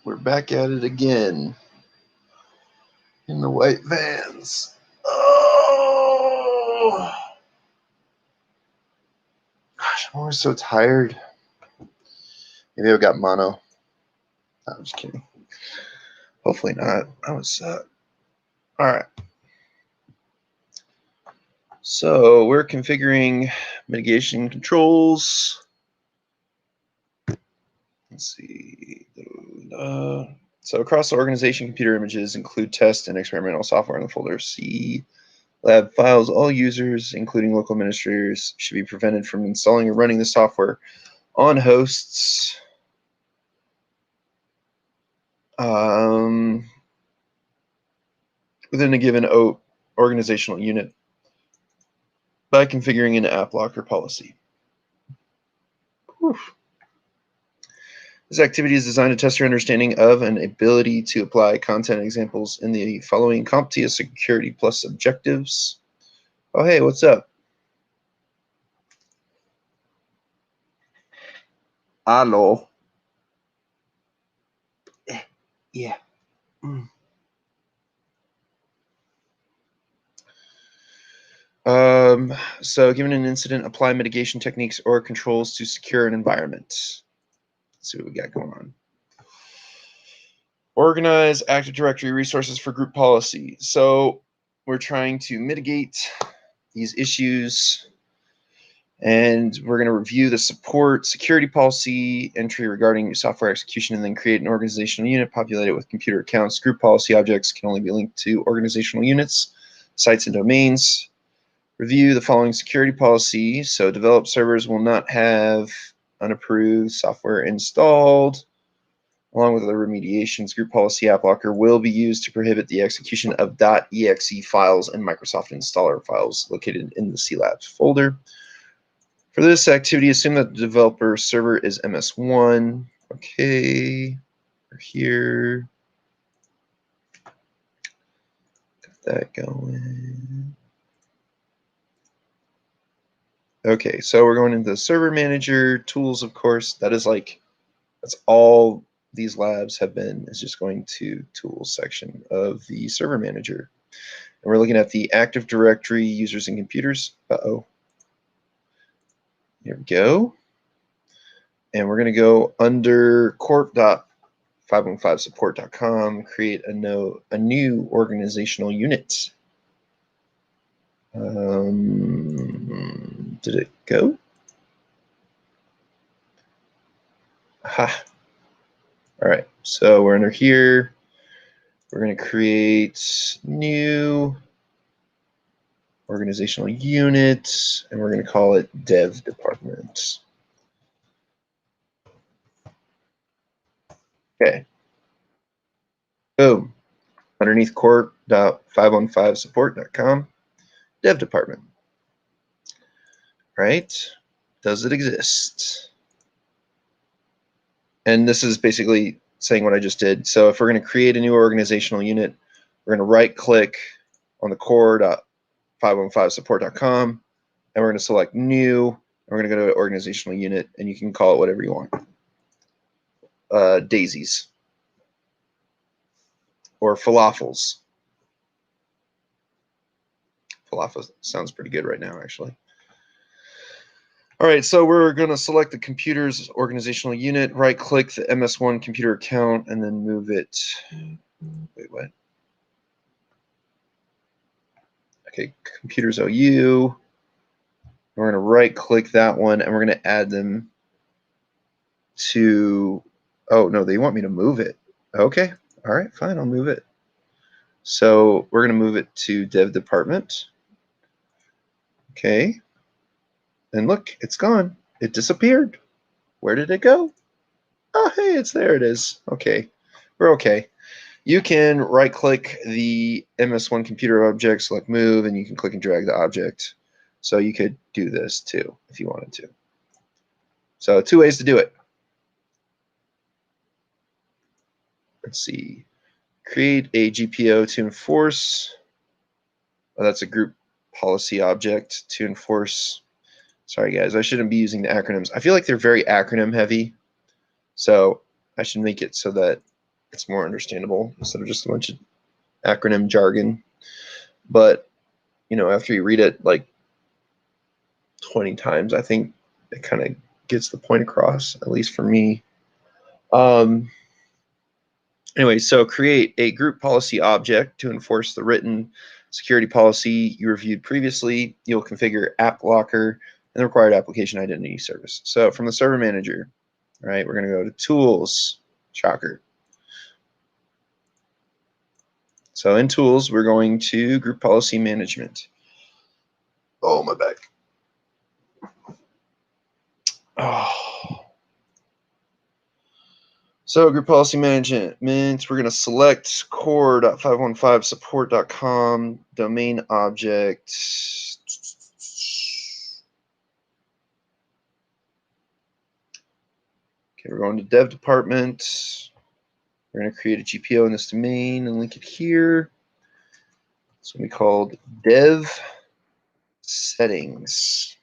We're back at it again in the white vans. Oh, gosh, I'm always so tired. Maybe I've got mono. No, I'm just kidding. Hopefully not. That would suck. All right. So we're configuring mitigation controls. Let's see. So across the organization, computer images include test and experimental software in the folder C. Lab files. All users, including local administrators, should be prevented from installing or running the software on hosts within a given organizational unit by configuring an app locker policy. Whew. This activity is designed to test your understanding of and ability to apply content examples in the following CompTIA Security Plus objectives. Oh, hey, what's up? Hello. Yeah. So given an incident, apply mitigation techniques or controls to secure an environment. Let's see what we got going on. Organize Active Directory resources for group policy. So we're trying to mitigate these issues, and we're going to review the support security policy entry regarding software execution, and then create an organizational unit populated with computer accounts. Group policy objects can only be linked to organizational units, sites, and domains. Review the following security policy. So developed servers will not have unapproved software installed. Along with other remediations, group policy app locker will be used to prohibit the execution of .exe files and Microsoft installer files located in the CLabs folder. For this activity, assume that the developer server is MS1. Okay, we're here. Got that going. Okay, so we're going into the server manager tools, of course. That's all these labs have been, is just going to tools section of the server manager. And we're looking at the Active Directory users and computers. Uh-oh. Here we go. And we're going to go under corp.515support.com, create a new organizational unit. Did it go? Aha. All right, so we're under here. We're going to create new organizational unit, and we're going to call it Dev Department. Okay. Boom. Underneath corp.515support.com, Dev Department. Right? Does it exist? And this is basically saying what I just did. So if we're going to create a new organizational unit, we're going to right-click on the core.515support.com, and we're going to select new, and we're going to go to organizational unit, and you can call it whatever you want. Daisies. Or falafels. Falafel sounds pretty good right now, actually. All right, so we're going to select the computer's organizational unit, right-click the MS1 computer account, and then move it. Wait, what? Okay, computers OU. We're going to right-click that one, and we're going to add them to. Oh no, they want me to move it. Okay, all right, fine, I'll move it. So we're going to move it to Dev Department. Okay. And look, it's gone. It disappeared. Where did it go? Oh, hey, it's there. It is. Okay, we're okay. You can right-click the MS1 computer object, select move, and you can click and drag the object. So you could do this too if you wanted to. So 2 ways to do it. Let's see. Create a GPO to enforce. Oh, that's a group policy object to enforce. Sorry, guys, I shouldn't be using the acronyms. I feel like they're very acronym heavy, so I should make it so that It's more understandable instead of just a bunch of acronym jargon. But, you know, after you read it like 20 times, I think it kind of gets the point across, at least for me. Anyway, so create a group policy object to enforce the written security policy you reviewed previously. You'll configure app locker and the required application identity service. So from the server manager, right, we're going to go to tools, shocker. So in tools, we're going to group policy management. Oh, my back. Oh. So group policy management, we're going to select core.515support.com domain object. Okay, we're going to dev department. We're going to create a GPO in this domain and link it here. It's going to be called dev settings.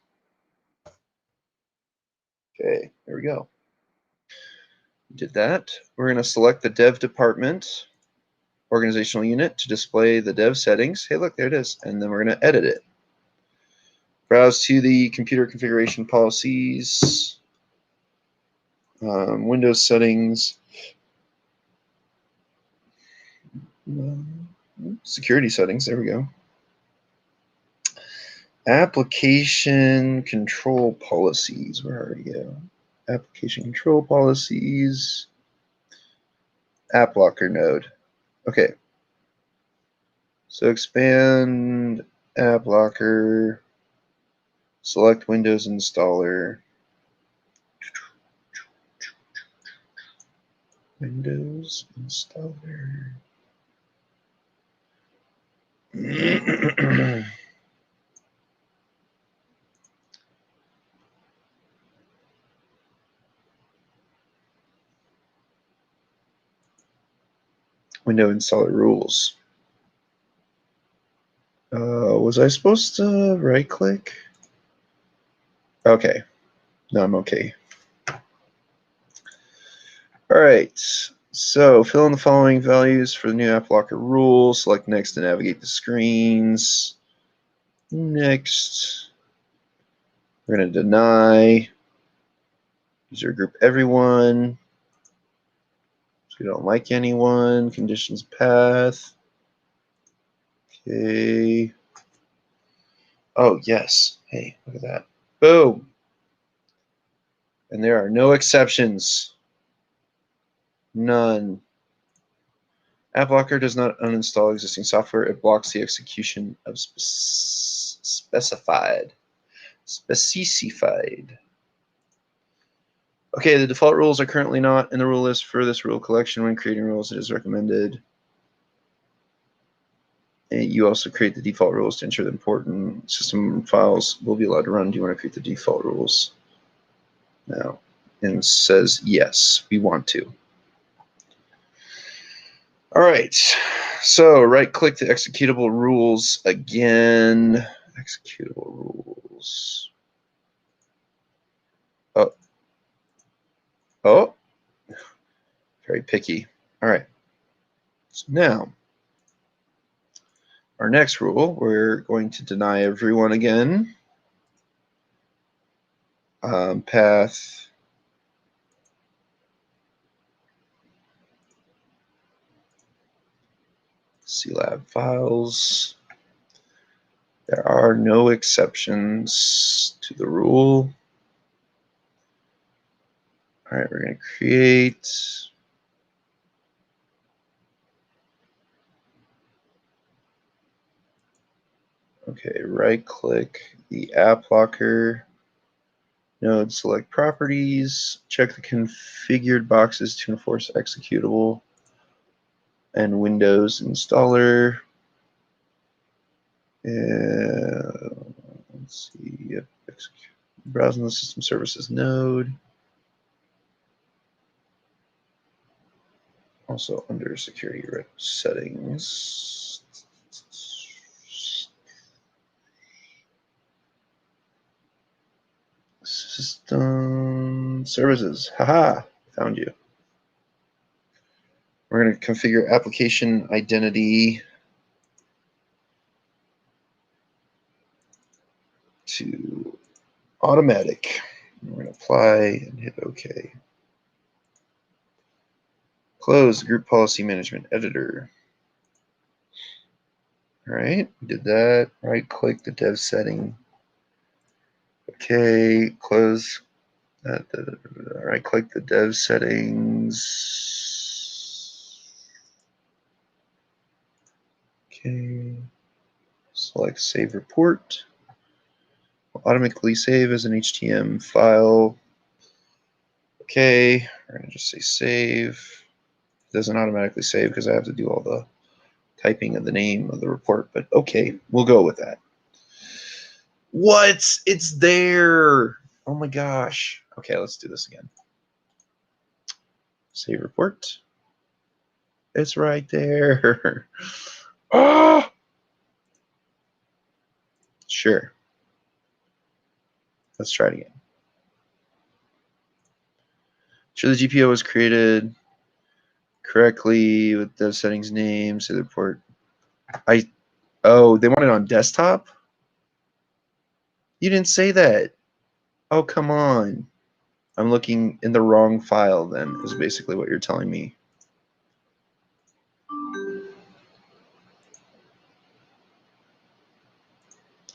Okay, there we go. Did that. We're going to select the dev department organizational unit to display the dev settings. Hey, look, there it is. And then we're going to edit it. Browse to the computer configuration policies, Windows settings, security settings. There we go. Application control policies. Where are you? Application control policies. App locker node. Okay. So expand app locker. Select Windows installer. Windows installer. Windows installer rules. Was I supposed to right click? Okay. No, I'm okay. All right. So fill in the following values for the new app locker rule. Select next to navigate the screens. Next. We're going to deny user group everyone. So we don't like anyone. Conditions path. Okay. Oh, yes. Hey, look at that. Boom. And there are no exceptions. None. AppLocker does not uninstall existing software. It blocks the execution of specified. Okay, the default rules are currently not in the rule list for this rule collection. When creating rules, it is recommended. And you also create the default rules to ensure that important system files will be allowed to run. Do you want to create the default rules? No. And it says, yes, we want to. All right, so right-click the executable rules again. Executable rules. Oh. Oh. Very picky. All right. So now, our next rule, we're going to deny everyone again. Path. CLab files. There are no exceptions to the rule. All right, we're going to create. Okay, right-click the app locker node, select properties, check the configured boxes to enforce executable, and Windows installer. Let's see, yep, browsing the system services node. Also under security settings. System services. Haha, found you. We're going to configure application identity to automatic. We're going to apply and hit OK. Close the group policy management editor. All right, we did that. Right click the dev setting. Okay, close that. Right click the dev settings. Okay, select save report. Will automatically save as an HTML file. Okay, we're going to just say save. It doesn't automatically save because I have to do all the typing of the name of the report, but okay, we'll go with that. What? It's there. Oh my gosh. Okay, let's do this again. Save report. It's right there. Oh! Sure. Let's try it again. Sure, the GPO was created correctly with dev settings name. Save the report. Oh, they want it on desktop? You didn't say that. Oh, come on. I'm looking in the wrong file then, is basically what you're telling me.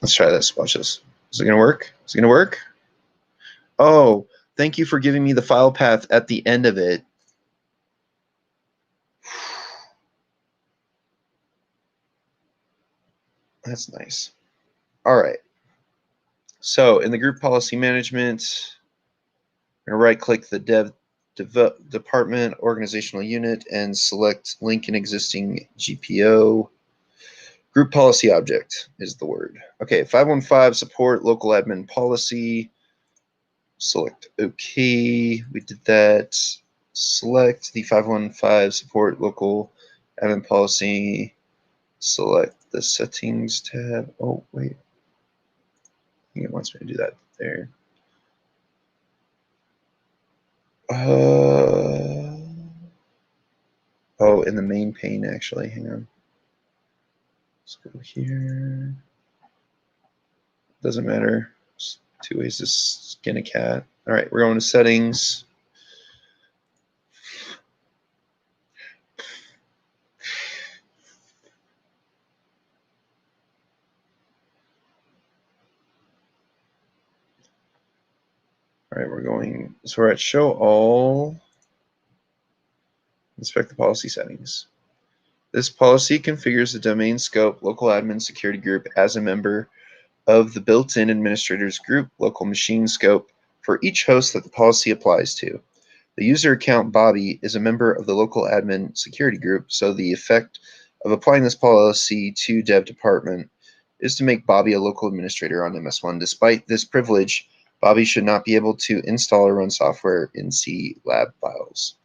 Let's try this. Watch this. Is it going to work? Is it going to work? Oh, thank you for giving me the file path at the end of it. That's nice. All right. So in the group policy management, I'm going to right-click the department organizational unit and select link an existing GPO. Group policy object is the word. Okay, 515 support local admin policy. Select OK. We did that. Select the 515 support local admin policy. Select the settings tab. Oh, wait. I think it wants me to do that there. Oh, in the main pane, actually. Hang on. Let's go here. Doesn't matter. There's two ways to skin a cat. All right, we're going to settings. All right, we're going, so we're at show all. Inspect the policy settings. This policy configures the domain scope local admin security group as a member of the built-in administrators group local machine scope for each host that the policy applies to. The user account Bobby is a member of the local admin security group, so the effect of applying this policy to dev department is to make Bobby a local administrator on MS1. Despite this privilege, Bobby should not be able to install or run software in C lab files.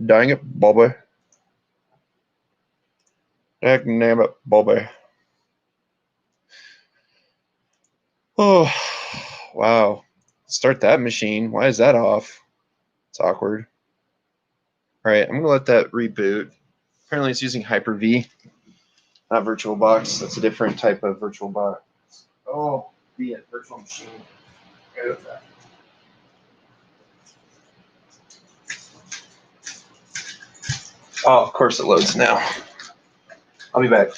Dang it, Bobby. Dang it, Bobby. Oh, wow. Start that machine. Why is that off? It's awkward. All right, I'm going to let that reboot. Apparently it's using Hyper-V, not VirtualBox. That's a different type of VirtualBox. Oh, be it, virtual machine. Oh, of course it loads now. I'll be back.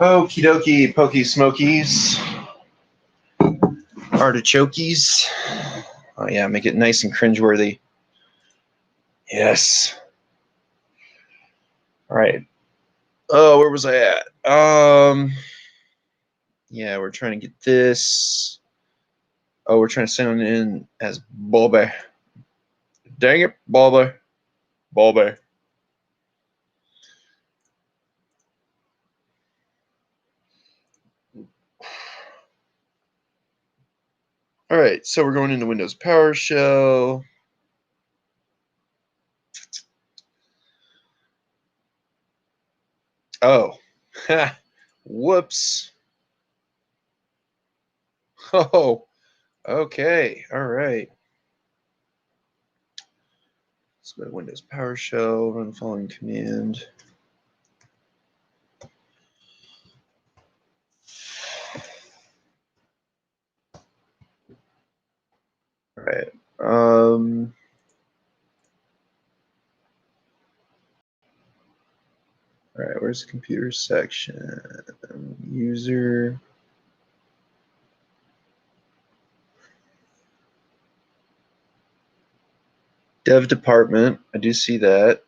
Okie dokie, pokey smokies, artichokies. Oh yeah, make it nice and cringeworthy. Yes. All right. Oh, where was I at? Yeah, we're trying to get this. Oh, we're trying to sound in as Bobby. Dang it, Bobby. Bobby. All right, so we're going into Windows PowerShell. Oh, whoops. Oh, okay. All right. Let's go to Windows PowerShell, run the following command. All right. All right, where's the computer section? User. Dev department. I do see that.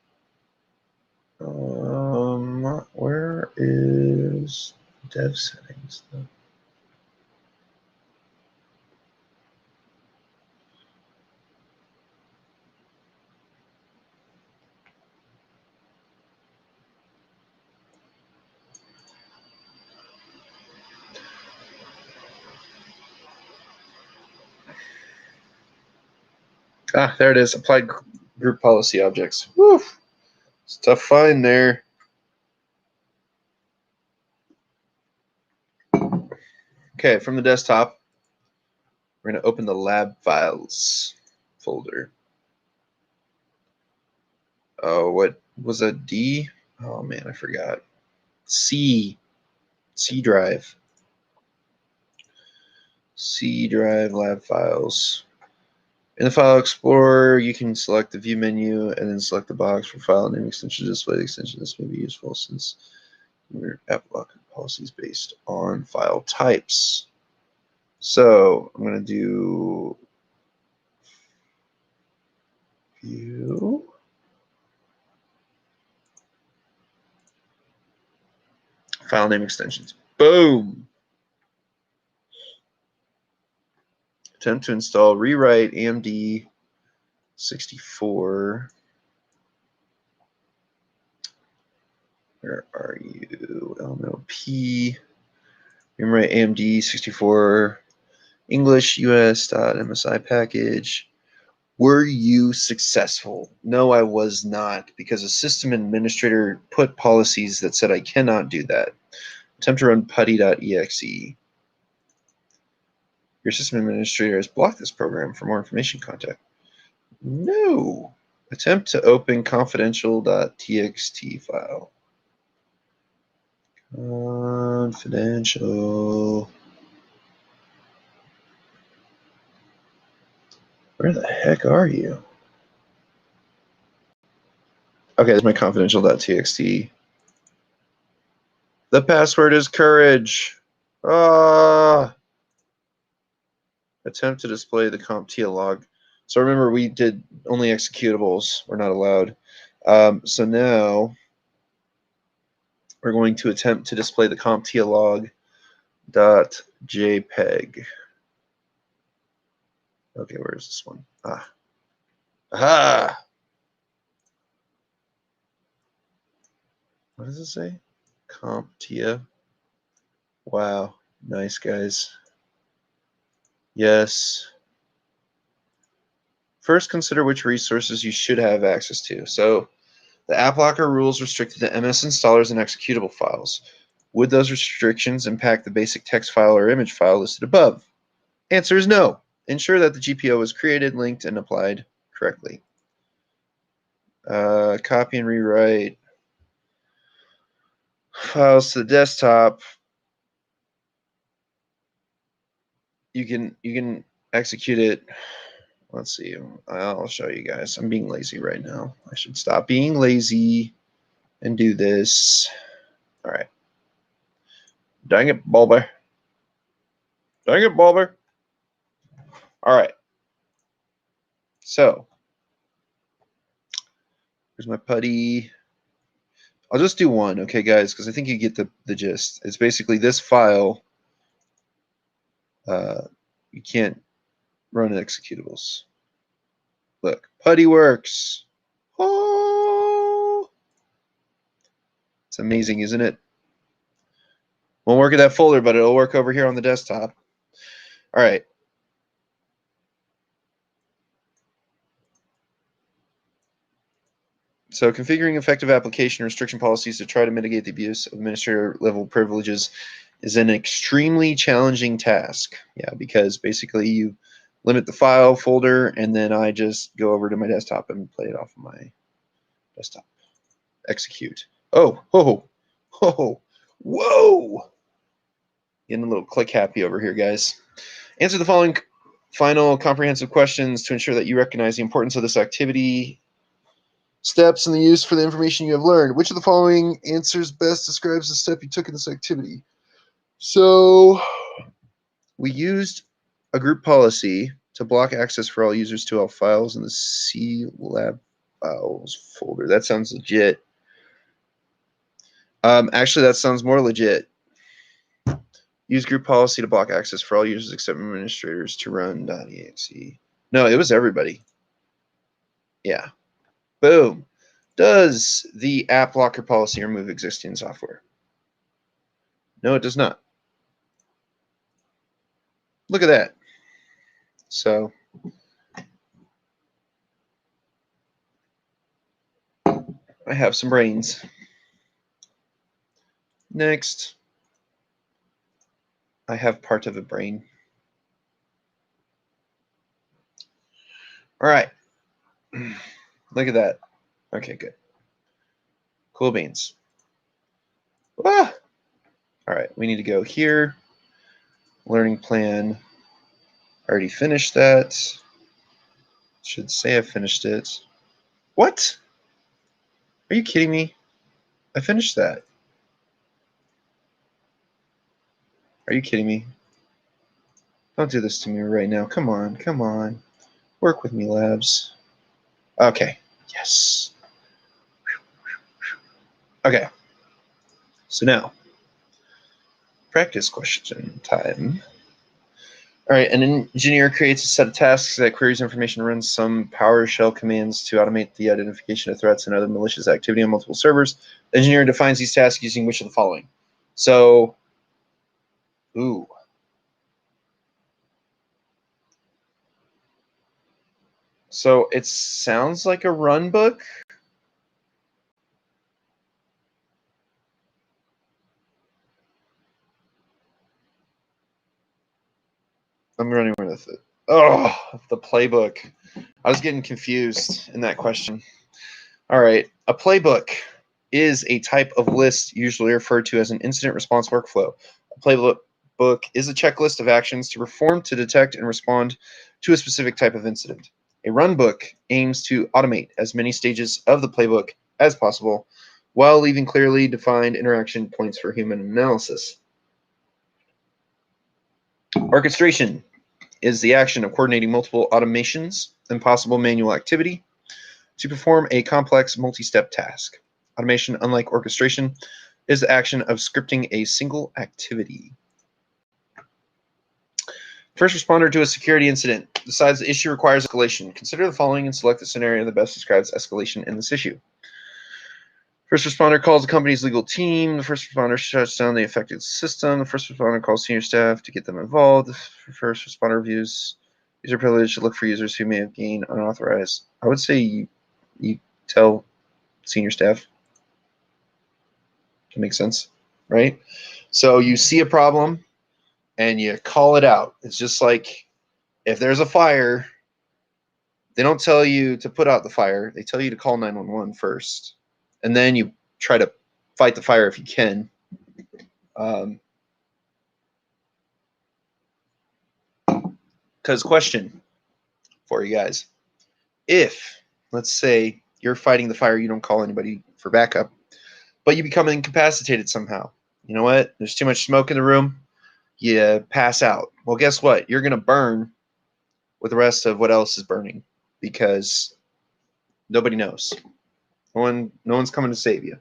Where is dev settings though? Ah, there it is. Applied group policy objects. Woo! It's a tough find there. Okay, from the desktop, we're going to open the lab files folder. Oh, what was that? D? Oh man, I forgot. C drive. C drive lab files. In the File Explorer, you can select the View menu and then select the box for file name extension display extension. This may be useful since your app lock policy is based on file types. So I'm going to do View. File name extensions. Boom. Attempt to install rewrite AMD 64. Where are you? LMLP. Rewrite AMD 64 English US.MSI package. Were you successful? No, I was not, because a system administrator put policies that said I cannot do that. Attempt to run putty.exe. Your system administrator has blocked this program. For more information, contact. No. Attempt to open confidential.txt file. Confidential. Where the heck are you? Okay, there's my confidential.txt. The password is courage. Attempt to display the CompTIA log. So remember, we did only executables. We're not allowed. So now we're going to attempt to display the CompTIA log .jpeg. Okay, where is this one? Aha! What does it say? CompTIA. Wow, nice guys. Yes. First, consider which resources you should have access to. So the app locker rules restricted to MS installers and executable files. Would those restrictions impact the basic text file or image file listed above? Answer is no. Ensure that the GPO was created, linked, and applied correctly. Copy and rewrite files to the desktop. You can execute it. Let's see. I'll show you guys. I'm being lazy right now. I should stop being lazy and do this. All right. Dang it, Bulber. Dang it, Bulber. All right. So, here's my putty. I'll just do one, okay, guys, because I think you get the gist. It's basically this file. You can't run executables. Look, putty works. Oh, it's amazing, isn't it? Won't work in that folder, but it'll work over here on the desktop. All right. So configuring effective application restriction policies to try to mitigate the abuse of administrator level privileges is an extremely challenging task. Yeah, because basically you limit the file folder, and then I just go over to my desktop and play it off of my desktop. Execute. Oh, whoa, whoa, whoa. Getting a little click happy over here, guys. Answer the following final comprehensive questions to ensure that you recognize the importance of this activity, steps, and the use for the information you have learned. Which of the following answers best describes the step you took in this activity? So we used a group policy to block access for all users to all files in the C lab files folder. That sounds legit. Actually, that sounds more legit. Use group policy to block access for all users except administrators to run .exe. No, it was everybody. Yeah. Boom. Does the app blocker policy remove existing software? No, it does not. Look at that. So I have some brains. Next, I have part of a brain. All right. Look at that. Okay, good. Cool beans. Ah! All right, we need to go here. Learning plan. I already finished that. Should say I finished it. What? Are you kidding me? I finished that. Are you kidding me? Don't do this to me right now. Come on, come on. Work with me, labs. Okay. Yes. Okay. So now, practice question time. All right, an engineer creates a set of tasks that queries information and runs some PowerShell commands to automate the identification of threats and other malicious activity on multiple servers. The engineer defines these tasks using which of the following? So, ooh. So it sounds like a run book. I'm running with it. Oh, the playbook. I was getting confused in that question. All right, a playbook is a type of list usually referred to as an incident response workflow. A playbook is a checklist of actions to perform to detect and respond to a specific type of incident. A runbook aims to automate as many stages of the playbook as possible while leaving clearly defined interaction points for human analysis. Orchestration is the action of coordinating multiple automations and possible manual activity to perform a complex multi-step task. Automation, unlike orchestration, is the action of scripting a single activity. First responder to a security incident decides the issue requires escalation. Consider the following and select the scenario that best describes escalation in this issue. First responder calls the company's legal team. The first responder shuts down the affected system. The first responder calls senior staff to get them involved. The first responder reviews user privilege to look for users who may have gained unauthorized. I would say you tell senior staff. That makes sense, right? So you see a problem and you call it out. It's just like if there's a fire, they don't tell you to put out the fire. They tell you to call 911 first. And then you try to fight the fire if you can. Because question for you guys. If, let's say, you're fighting the fire, you don't call anybody for backup, but you become incapacitated somehow. You know what? There's too much smoke in the room. You pass out. Well, guess what? You're going to burn with the rest of what else is burning because nobody knows. No one's coming to save you.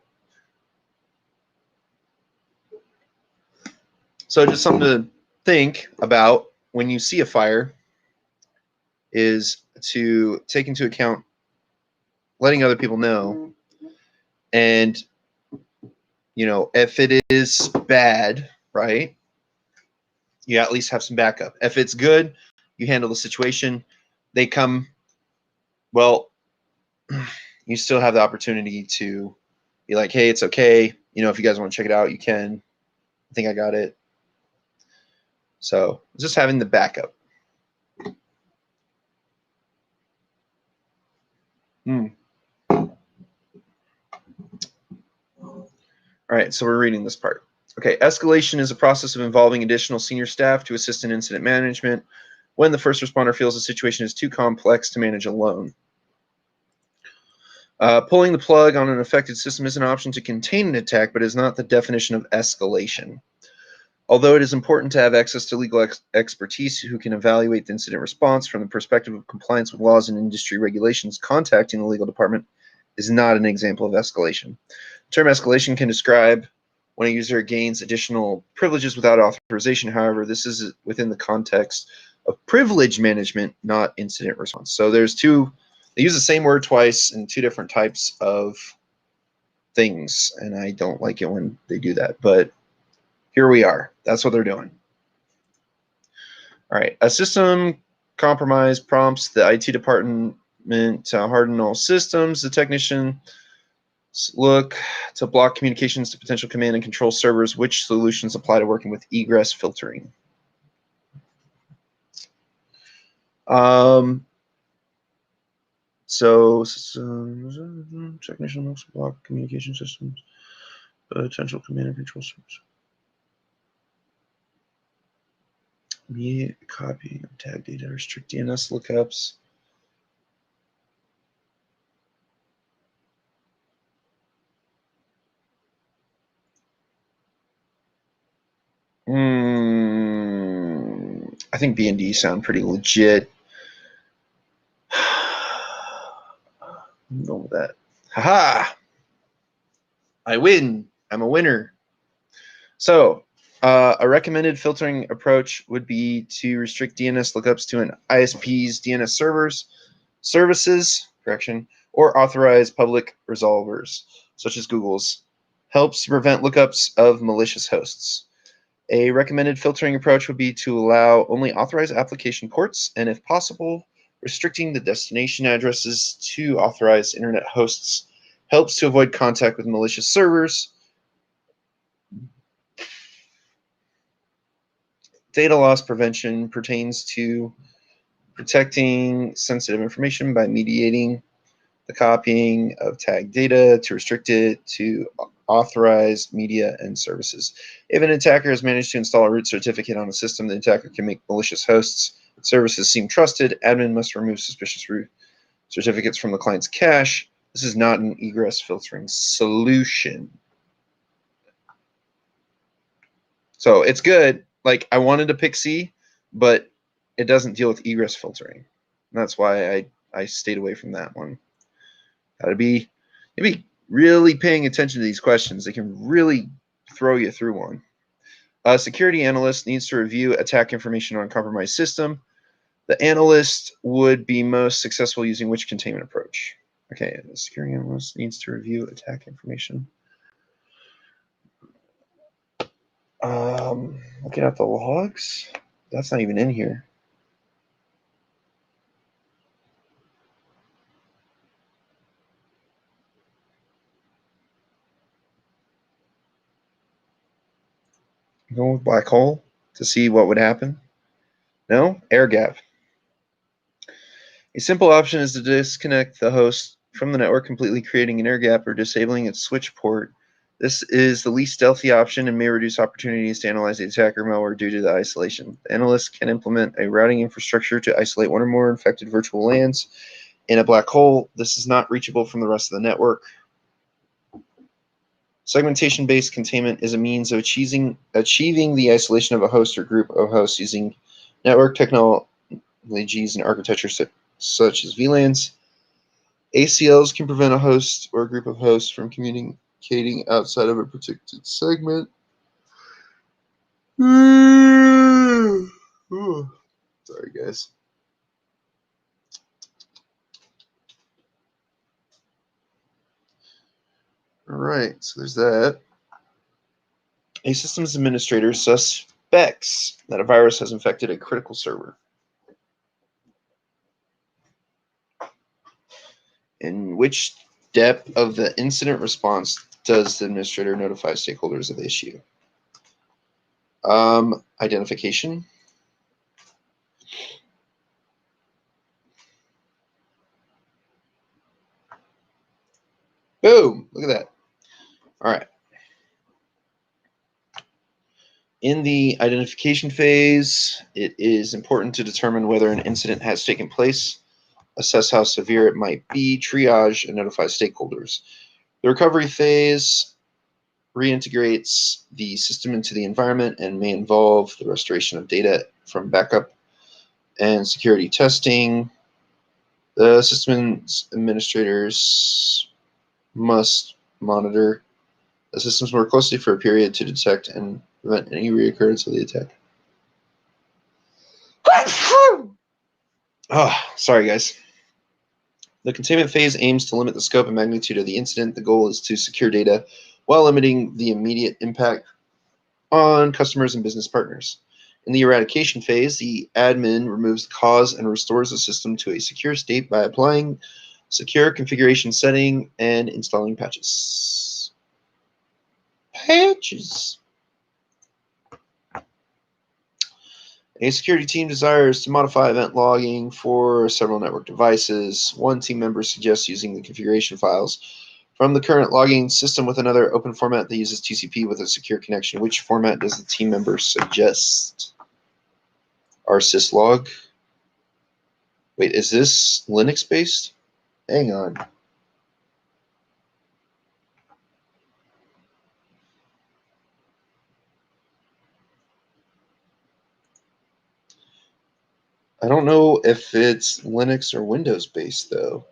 So just something to think about when you see a fire is to take into account letting other people know. And, you know, if it is bad, right, you at least have some backup. If it's good, you handle the situation. They come, well, you still have the opportunity to be like, hey, it's okay. You know, if you guys want to check it out, you can. I think I got it. So just having the backup. All right, so we're reading this part. Okay, escalation is a process of involving additional senior staff to assist in incident management when the first responder feels the situation is too complex to manage alone. Pulling the plug on an affected system is an option to contain an attack, but is not the definition of escalation. Although it is important to have access to legal expertise who can evaluate the incident response from the perspective of compliance with laws and industry regulations, contacting the legal department is not an example of escalation. The term escalation can describe when a user gains additional privileges without authorization. However, this is within the context of privilege management, not incident response. So there's two, they use the same word twice in two different types of things, and I don't like it when they do that, but here we are. That's what they're doing. All right, a system compromise prompts the IT department to harden all systems. The technician look to block communications to potential command and control servers. Which solutions apply to working with egress filtering? So technician looks to block communication systems, potential command and control servers. Immediate copying of tag data, restrict DNS lookups. I think B and D sound pretty legit. I'm going with that. Haha! I win. I'm a winner. So, a recommended filtering approach would be to restrict DNS lookups to an ISP's DNS services, or authorize public resolvers, such as Google's. Helps to prevent lookups of malicious hosts. A recommended filtering approach would be to allow only authorized application ports, and if possible, restricting the destination addresses to authorized internet hosts helps to avoid contact with malicious servers. Data loss prevention pertains to protecting sensitive information by mediating the copying of tagged data to restrict it to authorized media and services. If an attacker has managed to install a root certificate on a system, the attacker can make malicious hosts and services seem trusted. Admin must remove suspicious root certificates from the client's cache. This is not an egress filtering solution. So it's good. Like, I wanted to pick C, but it doesn't deal with egress filtering. And that's why I stayed away from that one. Gotta be really paying attention to these questions. They can really throw you through one. A security analyst needs to review attack information on a compromised system. The analyst would be most successful using which containment approach? Okay, the security analyst needs to review attack information. Looking at the logs, that's not even in here. I'm going with black hole to see what would happen. No, air gap. A simple option is to disconnect the host from the network, completely creating an air gap or disabling its switch port. This is the least stealthy option and may reduce opportunities to analyze the attacker malware due to the isolation. The analyst can implement a routing infrastructure to isolate one or more infected virtual LANs in a black hole. This is not reachable from the rest of the network. Segmentation-based containment is a means of achieving the isolation of a host or group of hosts using network technologies and architectures such as VLANs. ACLs can prevent a host or a group of hosts from communicating outside of a protected segment. Sorry, guys. All right, so there's that. A systems administrator suspects that a virus has infected a critical server. In which step of the incident response does the administrator notify stakeholders of the issue? Identification. Boom! Look at that. All right. In the identification phase, it is important to determine whether an incident has taken place, assess how severe it might be, triage, and notify stakeholders. The recovery phase reintegrates the system into the environment and may involve the restoration of data from backup and security testing. The systems administrators must monitor the systems more closely for a period to detect and prevent any reoccurrence of the attack. Oh, sorry, guys. The containment phase aims to limit the scope and magnitude of the incident. The goal is to secure data while limiting the immediate impact on customers and business partners. In the eradication phase, the admin removes the cause and restores the system to a secure state by applying secure configuration setting and installing patches. A security team desires to modify event logging for several network devices. One team member suggests using the configuration files from the current logging system with another open format that uses TCP with a secure connection. Which format does the team member suggest? rsyslog. Wait, is this Linux based? Hang on. I don't know if it's Linux or Windows based though.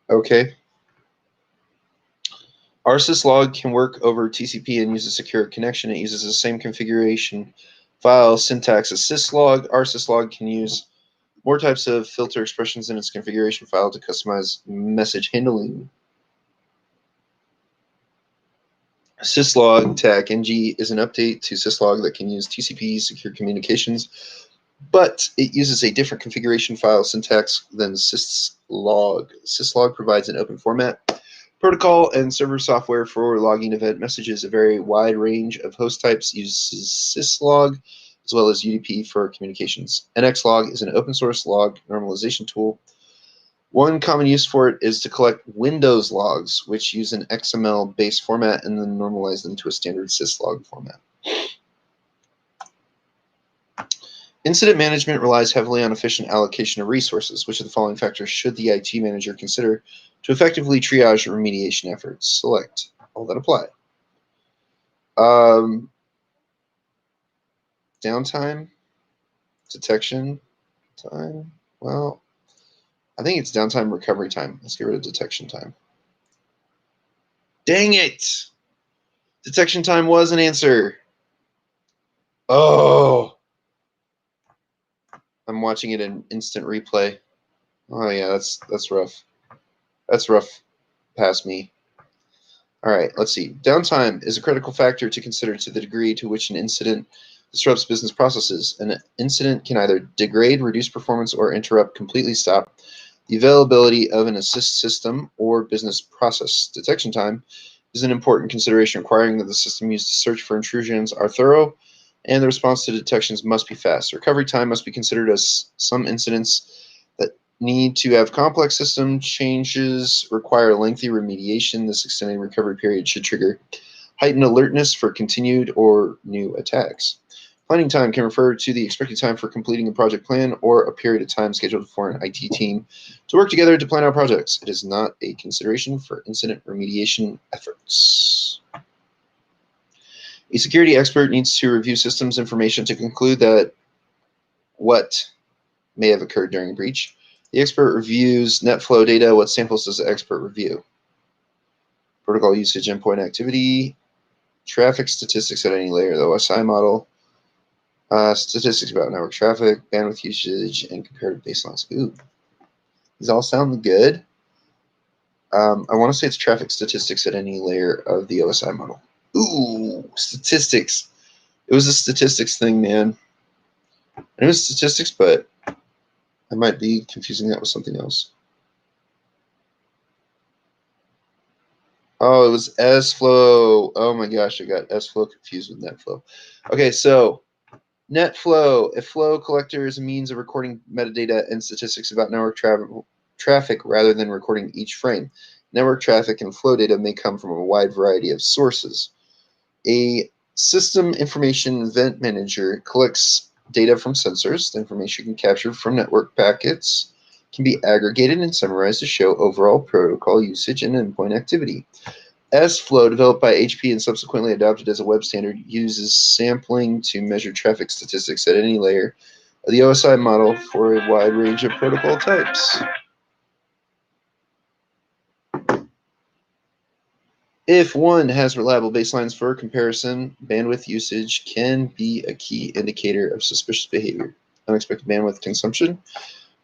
Okay. rsyslog can work over TCP and use a secure connection. It uses the same configuration file syntax as syslog. rsyslog can use more types of filter expressions in its configuration file to customize message handling. Syslog tag ng is an update to syslog that can use TCP secure communications, but it uses a different configuration file syntax than syslog. Syslog provides an open format protocol and server software for logging event messages. A very wide range of host types uses syslog, as well as UDP for communications. NXLog is an open source log normalization tool. One common use for it is to collect Windows logs, which use an XML-based format and then normalize them to a standard syslog format. Incident management relies heavily on efficient allocation of resources. Which of the following factors should the IT manager consider to effectively triage remediation efforts? Select all that apply. Downtime, detection time. Well, I think it's downtime recovery time. Let's get rid of detection time. Dang it! Detection time was an answer. Oh! I'm watching it in instant replay. Oh yeah, that's rough. That's rough past me. All right, let's see. Downtime is a critical factor to consider to the degree to which an incident disrupts business processes. An incident can either degrade, reduce performance, or interrupt, completely stop the availability of an assist system or business process. Detection time is an important consideration, requiring that the system used to search for intrusions are thorough and the response to detections must be fast. Recovery time must be considered, as some incidents that need to have complex system changes require lengthy remediation. This extended recovery period should trigger heightened alertness for continued or new attacks. Planning time can refer to the expected time for completing a project plan or a period of time scheduled for an IT team to work together to plan out projects. It is not a consideration for incident remediation efforts. A security expert needs to review systems information to conclude that what may have occurred during a breach. The expert reviews net flow data. What samples does the expert review? Protocol usage, endpoint activity, traffic statistics at any layer of the OSI model, statistics about network traffic, bandwidth usage, and comparative baselines. Ooh, these all sound good. I want to say it's traffic statistics at any layer of the OSI model. Ooh, statistics. It was a statistics thing, man. It was statistics, but I might be confusing that with something else. Oh, it was S-flow. Oh my gosh, I got S-flow confused with NetFlow. Okay, so NetFlow, a flow collector, is a means of recording metadata and statistics about network traffic rather than recording each frame. Network traffic and flow data may come from a wide variety of sources. A system information event manager collects data from sensors. The information captured from network packets can be aggregated and summarized to show overall protocol usage and endpoint activity. S-flow, developed by HP and subsequently adopted as a web standard, uses sampling to measure traffic statistics at any layer of the OSI model for a wide range of protocol types. If one has reliable baselines for comparison, bandwidth usage can be a key indicator of suspicious behavior. Unexpected bandwidth consumption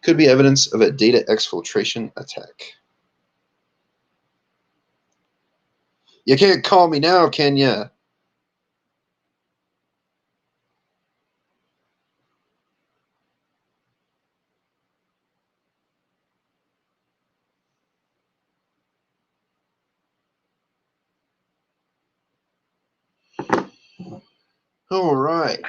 could be evidence of a data exfiltration attack. You can't call me now, can ya? All right.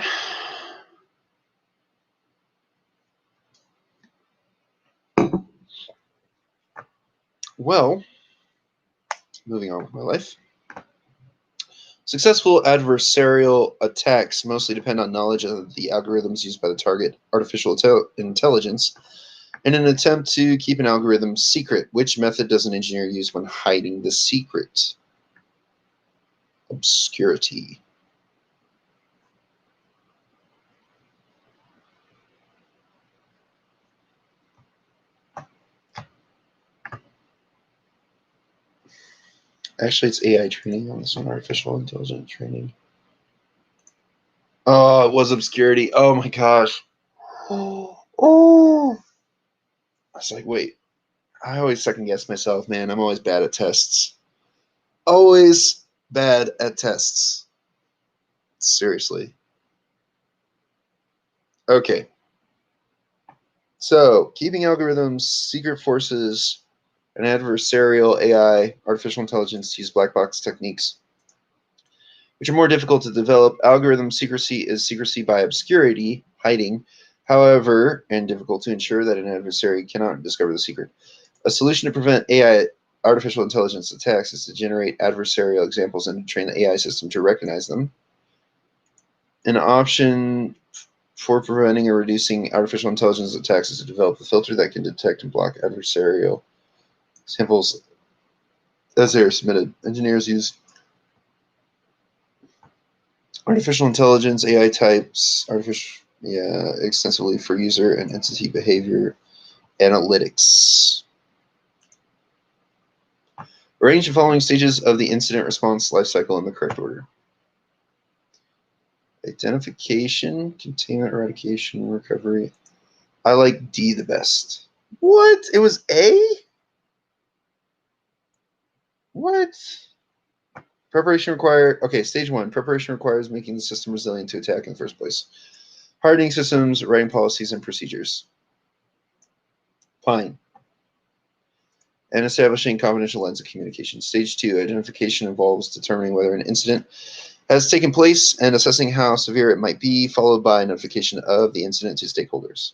Well, moving on with my life. Successful adversarial attacks mostly depend on knowledge of the algorithms used by the target, artificial intelligence, in an attempt to keep an algorithm secret. Which method does an engineer use when hiding the secret? Obscurity. Actually, it's AI training on this one, artificial intelligence training. Oh, it was obscurity. Oh my gosh. Oh. I was like, wait. I always second guess myself, man. I'm always bad at tests. Always bad at tests. Seriously. Okay. So, keeping algorithms, secret forces, and adversarial AI, artificial intelligence, use black box techniques, which are more difficult to develop. Algorithm secrecy is secrecy by obscurity, hiding, however, and difficult to ensure that an adversary cannot discover the secret. A solution to prevent AI artificial intelligence attacks is to generate adversarial examples and train the AI system to recognize them. An option for preventing or reducing artificial intelligence attacks is to develop a filter that can detect and block adversarial samples as they are submitted. Engineers use artificial intelligence, AI types, extensively for user and entity behavior analytics. Arrange the following stages of the incident response lifecycle in the correct order. Identification, containment, eradication, recovery. I like D the best. What? It was A? What? Preparation required. Okay, stage 1. Preparation requires making the system resilient to attack in the first place. Hardening systems, writing policies and procedures. Fine. And establishing confidential lines of communication. Stage 2. Identification involves determining whether an incident has taken place and assessing how severe it might be, followed by notification of the incident to stakeholders.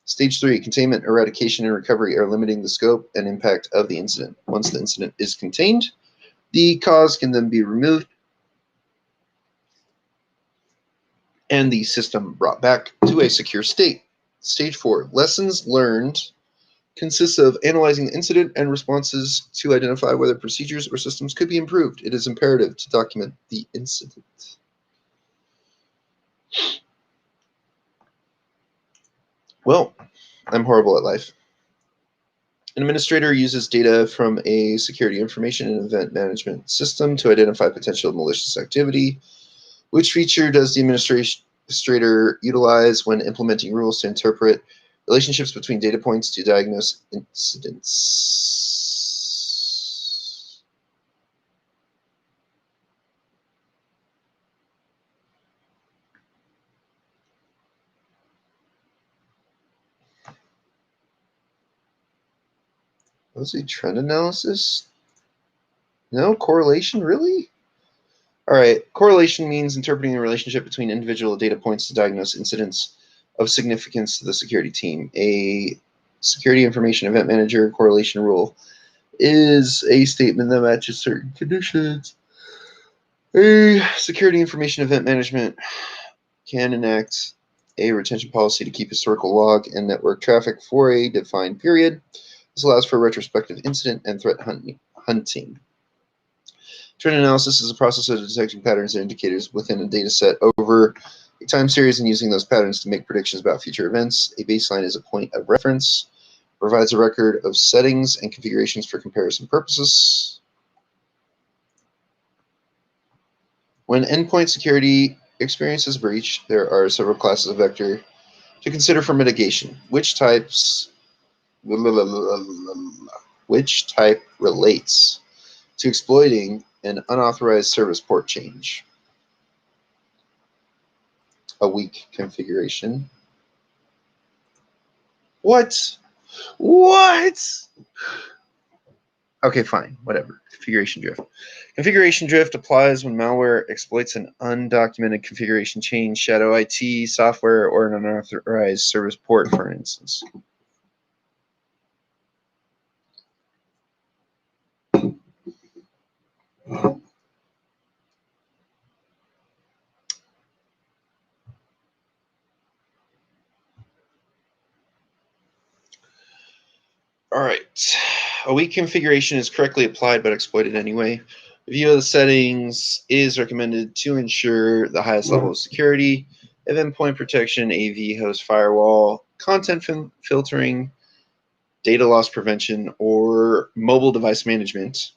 Stage 3, containment, eradication, and recovery are limiting the scope and impact of the incident. Once the incident is contained, the cause can then be removed and the system brought back to a secure state. Stage 4, lessons learned, consists of analyzing the incident and responses to identify whether procedures or systems could be improved. It is imperative to document the incident. Well, I'm horrible at life. An administrator uses data from a security information and event management system to identify potential malicious activity. Which feature does the administrator utilize when implementing rules to interpret relationships between data points to diagnose incidents? Was it trend analysis? No, correlation, really? All right, correlation means interpreting the relationship between individual data points to diagnose incidents of significance to the security team. A security information event manager correlation rule is a statement that matches certain conditions. A security information event management can enact a retention policy to keep historical log and network traffic for a defined period. This allows for retrospective incident and threat hunting. Trend analysis is a process of detecting patterns and indicators within a data set over a time series and using those patterns to make predictions about future events. A baseline is a point of reference, provides a record of settings and configurations for comparison purposes. When endpoint security experiences breach, there are several classes of vector to consider for mitigation. Which type relates to exploiting an unauthorized service port change? A weak configuration. What? Okay, fine, whatever. Configuration drift. Configuration drift applies when malware exploits an undocumented configuration change, shadow IT software, or an unauthorized service port, for instance. All right. A weak configuration is correctly applied but exploited anyway. Review of the settings is recommended to ensure the highest level of security of endpoint protection, AV host firewall, content filtering, data loss prevention, or mobile device management.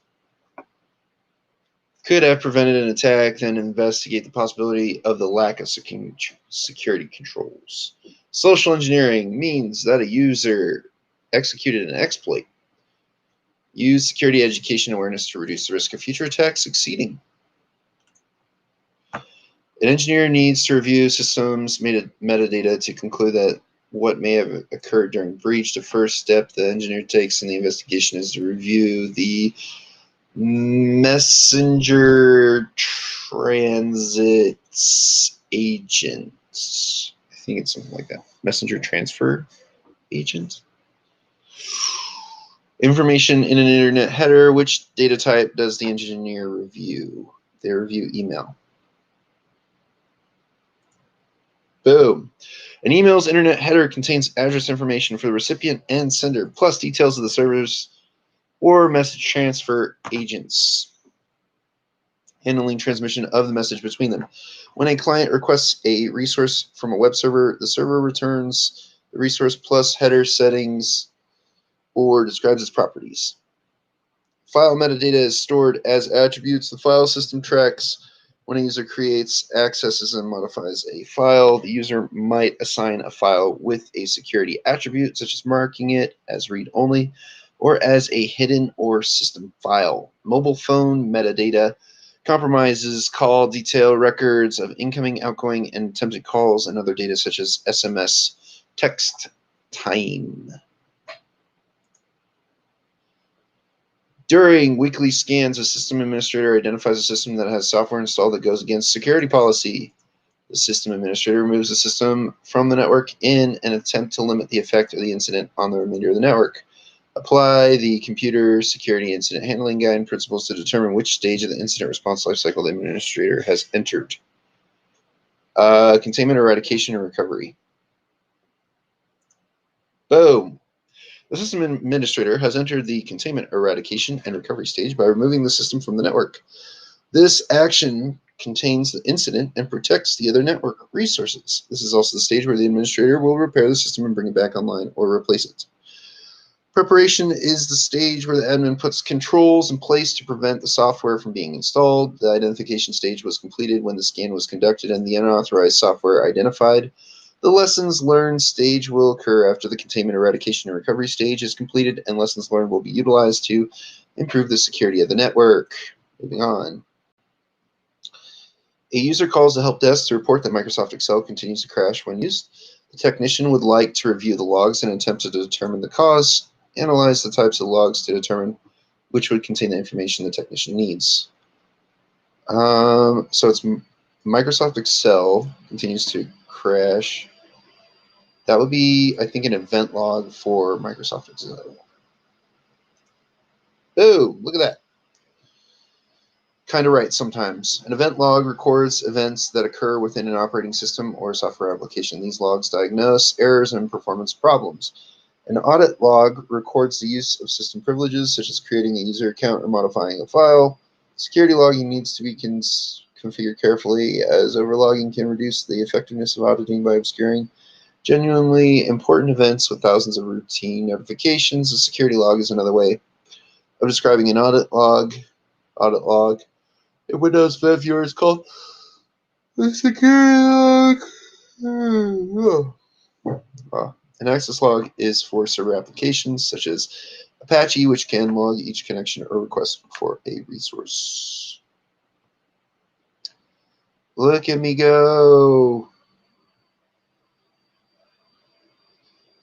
Could have prevented an attack, then investigate the possibility of the lack of security controls. Social engineering means that a user executed an exploit. Use security education awareness to reduce the risk of future attacks succeeding. An engineer needs to review systems metadata to conclude that what may have occurred during breach. The first step the engineer takes in the investigation is to review the messenger transits agent. I think it's something like that. Messenger transfer agent. Information in an internet header. Which data type does the engineer review? They review email. Boom. An email's internet header contains address information for the recipient and sender, plus details of the servers or message transfer agents handling transmission of the message between them. When a client requests a resource from a web server, the server returns the resource plus header settings or describes its properties. File metadata is stored as attributes. The file system tracks when a user creates, accesses, and modifies a file. The user might assign a file with a security attribute, such as marking it as read-only or as a hidden or system file. Mobile phone metadata compromises call detail, records of incoming, outgoing, and attempted calls, and other data such as SMS text time. During weekly scans, a system administrator identifies a system that has software installed that goes against security policy. The system administrator removes the system from the network in an attempt to limit the effect of the incident on the remainder of the network. Apply the computer security incident handling guide principles to determine which stage of the incident response lifecycle the administrator has entered. Containment, eradication, and recovery. Boom. The system administrator has entered the containment, eradication, and recovery stage by removing the system from the network. This action contains the incident and protects the other network resources. This is also the stage where the administrator will repair the system and bring it back online or replace it. Preparation is the stage where the admin puts controls in place to prevent the software from being installed. The identification stage was completed when the scan was conducted and the unauthorized software identified. The lessons learned stage will occur after the containment, eradication, and recovery stage is completed, and lessons learned will be utilized to improve the security of the network. Moving on. A user calls the help desk to report that Microsoft Excel continues to crash when used. The technician would like to review the logs and attempt to determine the cause, analyze the types of logs to determine which would contain the information the technician needs. So it's Microsoft Excel continues to crash. That would be, I think, an event log for Microsoft Excel. Oh, look at that. Kind of right sometimes. An event log records events that occur within an operating system or software application. These logs diagnose errors and performance problems. An audit log records the use of system privileges, such as creating a user account or modifying a file. Security logging needs to be configured carefully, as overlogging can reduce the effectiveness of auditing by obscuring genuinely important events with thousands of routine notifications. A security log is another way of describing an audit log. Audit log. A Windows 5 viewer is called the security log. An access log is for server applications such as Apache, which can log each connection or request for a resource. Look at me go.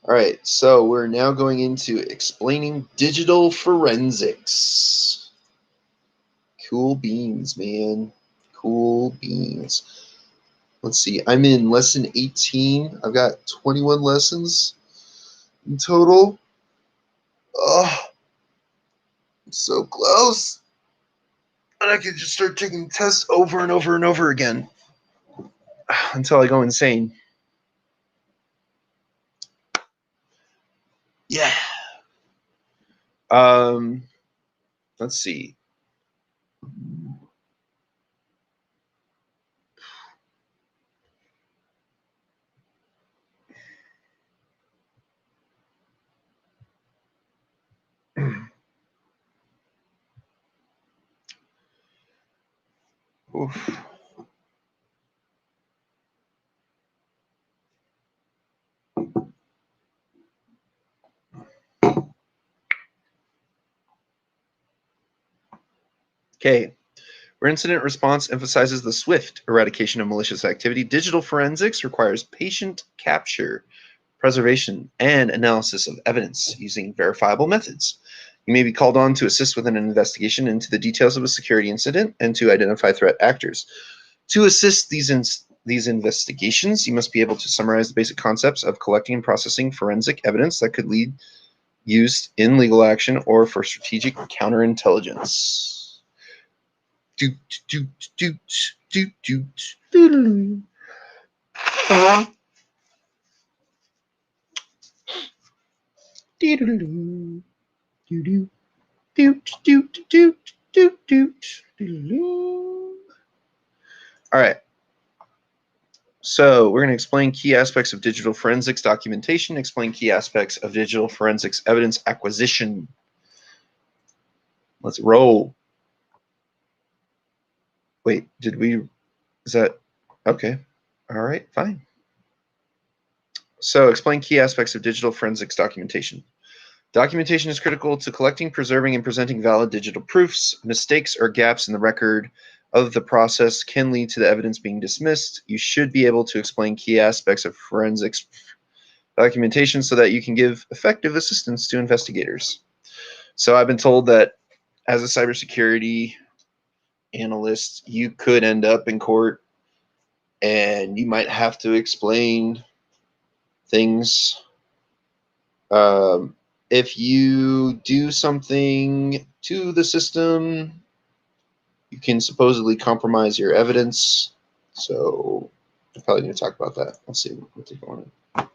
All right, so we're now going into explaining digital forensics. Cool beans, man. Cool beans. Let's see, I'm in lesson 18. I've got 21 lessons in total. Oh, I'm so close. And I could just start taking tests over and over and over again until I go insane. Yeah. Let's see. Oof. Okay. Where incident response emphasizes the swift eradication of malicious activity, digital forensics requires patient capture, preservation, and analysis of evidence using verifiable methods. You may be called on to assist with an investigation into the details of a security incident and to identify threat actors. To assist these investigations, you must be able to summarize the basic concepts of collecting and processing forensic evidence that could lead used in legal action or for strategic counterintelligence. Doot, doot, doot, doot, doot, doodaloo. Doodaloo. Doo-doo. Doot, doot, doot, doot, doot, doodaloo. All right. So we're going to explain key aspects of digital forensics documentation, explain key aspects of digital forensics evidence acquisition. Let's roll. Wait, is that, okay. All right, fine. So explain key aspects of digital forensics documentation. Documentation is critical to collecting, preserving, and presenting valid digital proofs. Mistakes or gaps in the record of the process can lead to the evidence being dismissed. You should be able to explain key aspects of forensics documentation so that you can give effective assistance to investigators. So I've been told that as a cybersecurity analyst, you could end up in court and you might have to explain things. If you do something to the system, you can supposedly compromise your evidence. So I probably need to talk about that. Let's see what they're going on.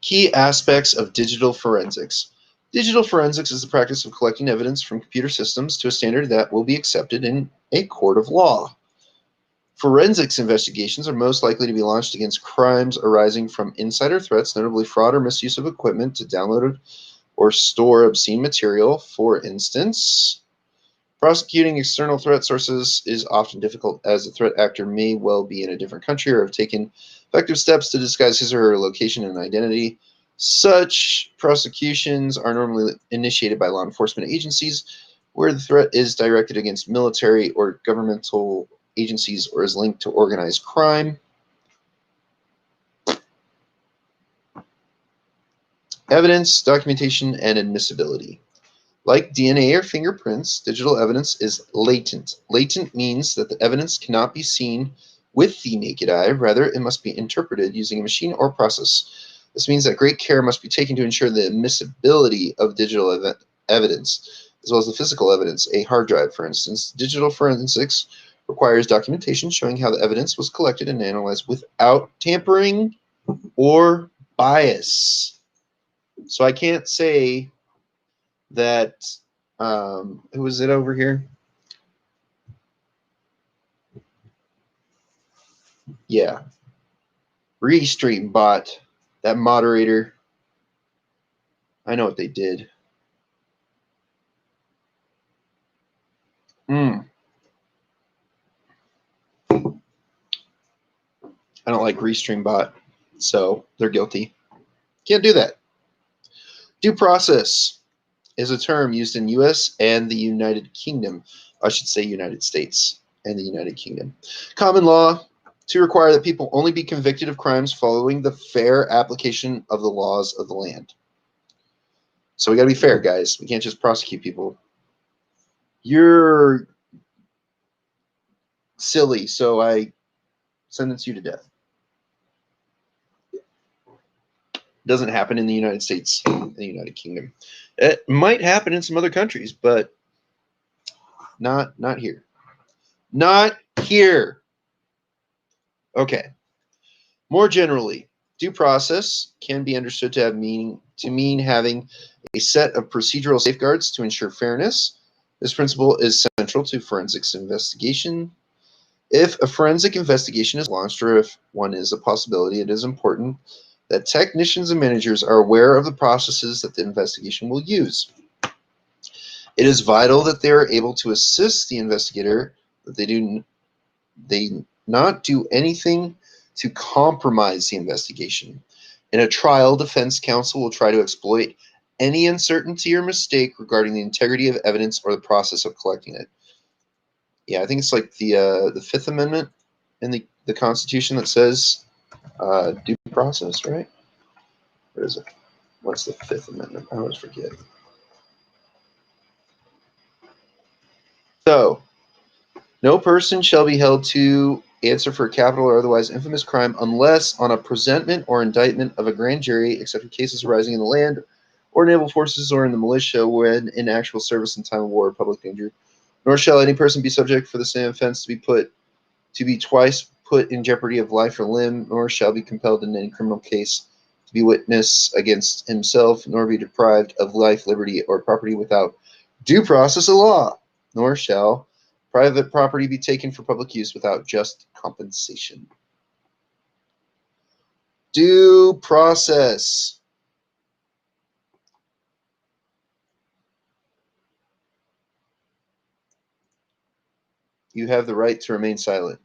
Key aspects of digital forensics. Digital forensics is the practice of collecting evidence from computer systems to a standard that will be accepted in a court of law. Forensics investigations are most likely to be launched against crimes arising from insider threats, notably fraud or misuse of equipment to download or store obscene material. For instance, prosecuting external threat sources is often difficult, as the threat actor may well be in a different country or have taken effective steps to disguise his or her location and identity. Such prosecutions are normally initiated by law enforcement agencies, where the threat is directed against military or governmental agencies or is linked to organized crime. Evidence, documentation, and admissibility. Like DNA or fingerprints, digital evidence is latent. Latent means that the evidence cannot be seen with the naked eye. Rather, it must be interpreted using a machine or process. This means that great care must be taken to ensure the admissibility of digital evidence, as well as the physical evidence, a hard drive, for instance. Digital forensics requires documentation showing how the evidence was collected and analyzed without tampering or bias. So I can't say that, who was it over here? Yeah. Restream bot, that moderator. I know what they did. I don't like Restream bot, so they're guilty. Can't do that. Due process is a term used in U.S. and the United Kingdom. I should say United States and the United Kingdom. Common law to require that people only be convicted of crimes following the fair application of the laws of the land. So we got to be fair, guys. We can't just prosecute people. You're silly, so I sentence you to death. Doesn't happen in the United States and the United Kingdom. It might happen in some other countries, but not here. Not here. Okay. More generally, due process can be understood to mean having a set of procedural safeguards to ensure fairness. This principle is central to forensics investigation. If a forensic investigation is launched, or if one is a possibility, it is important that technicians and managers are aware of the processes that the investigation will use. It is vital that they are able to assist the investigator, that they not do anything to compromise the investigation. In a trial, defense counsel will try to exploit any uncertainty or mistake regarding the integrity of evidence or the process of collecting it. Yeah, I think it's like the Fifth Amendment in the Constitution that says due process, right? Where is it? What's the Fifth Amendment? I always forget. So, no person shall be held to answer for a capital or otherwise infamous crime unless on a presentment or indictment of a grand jury, except in cases arising in the land or naval forces or in the militia when in actual service in time of war or public danger. Nor shall any person be subject for the same offense to be twice put in jeopardy of life or limb, nor shall be compelled in any criminal case to be witness against himself, nor be deprived of life, liberty, or property without due process of law, nor shall private property be taken for public use without just compensation. Due process. You have the right to remain silent.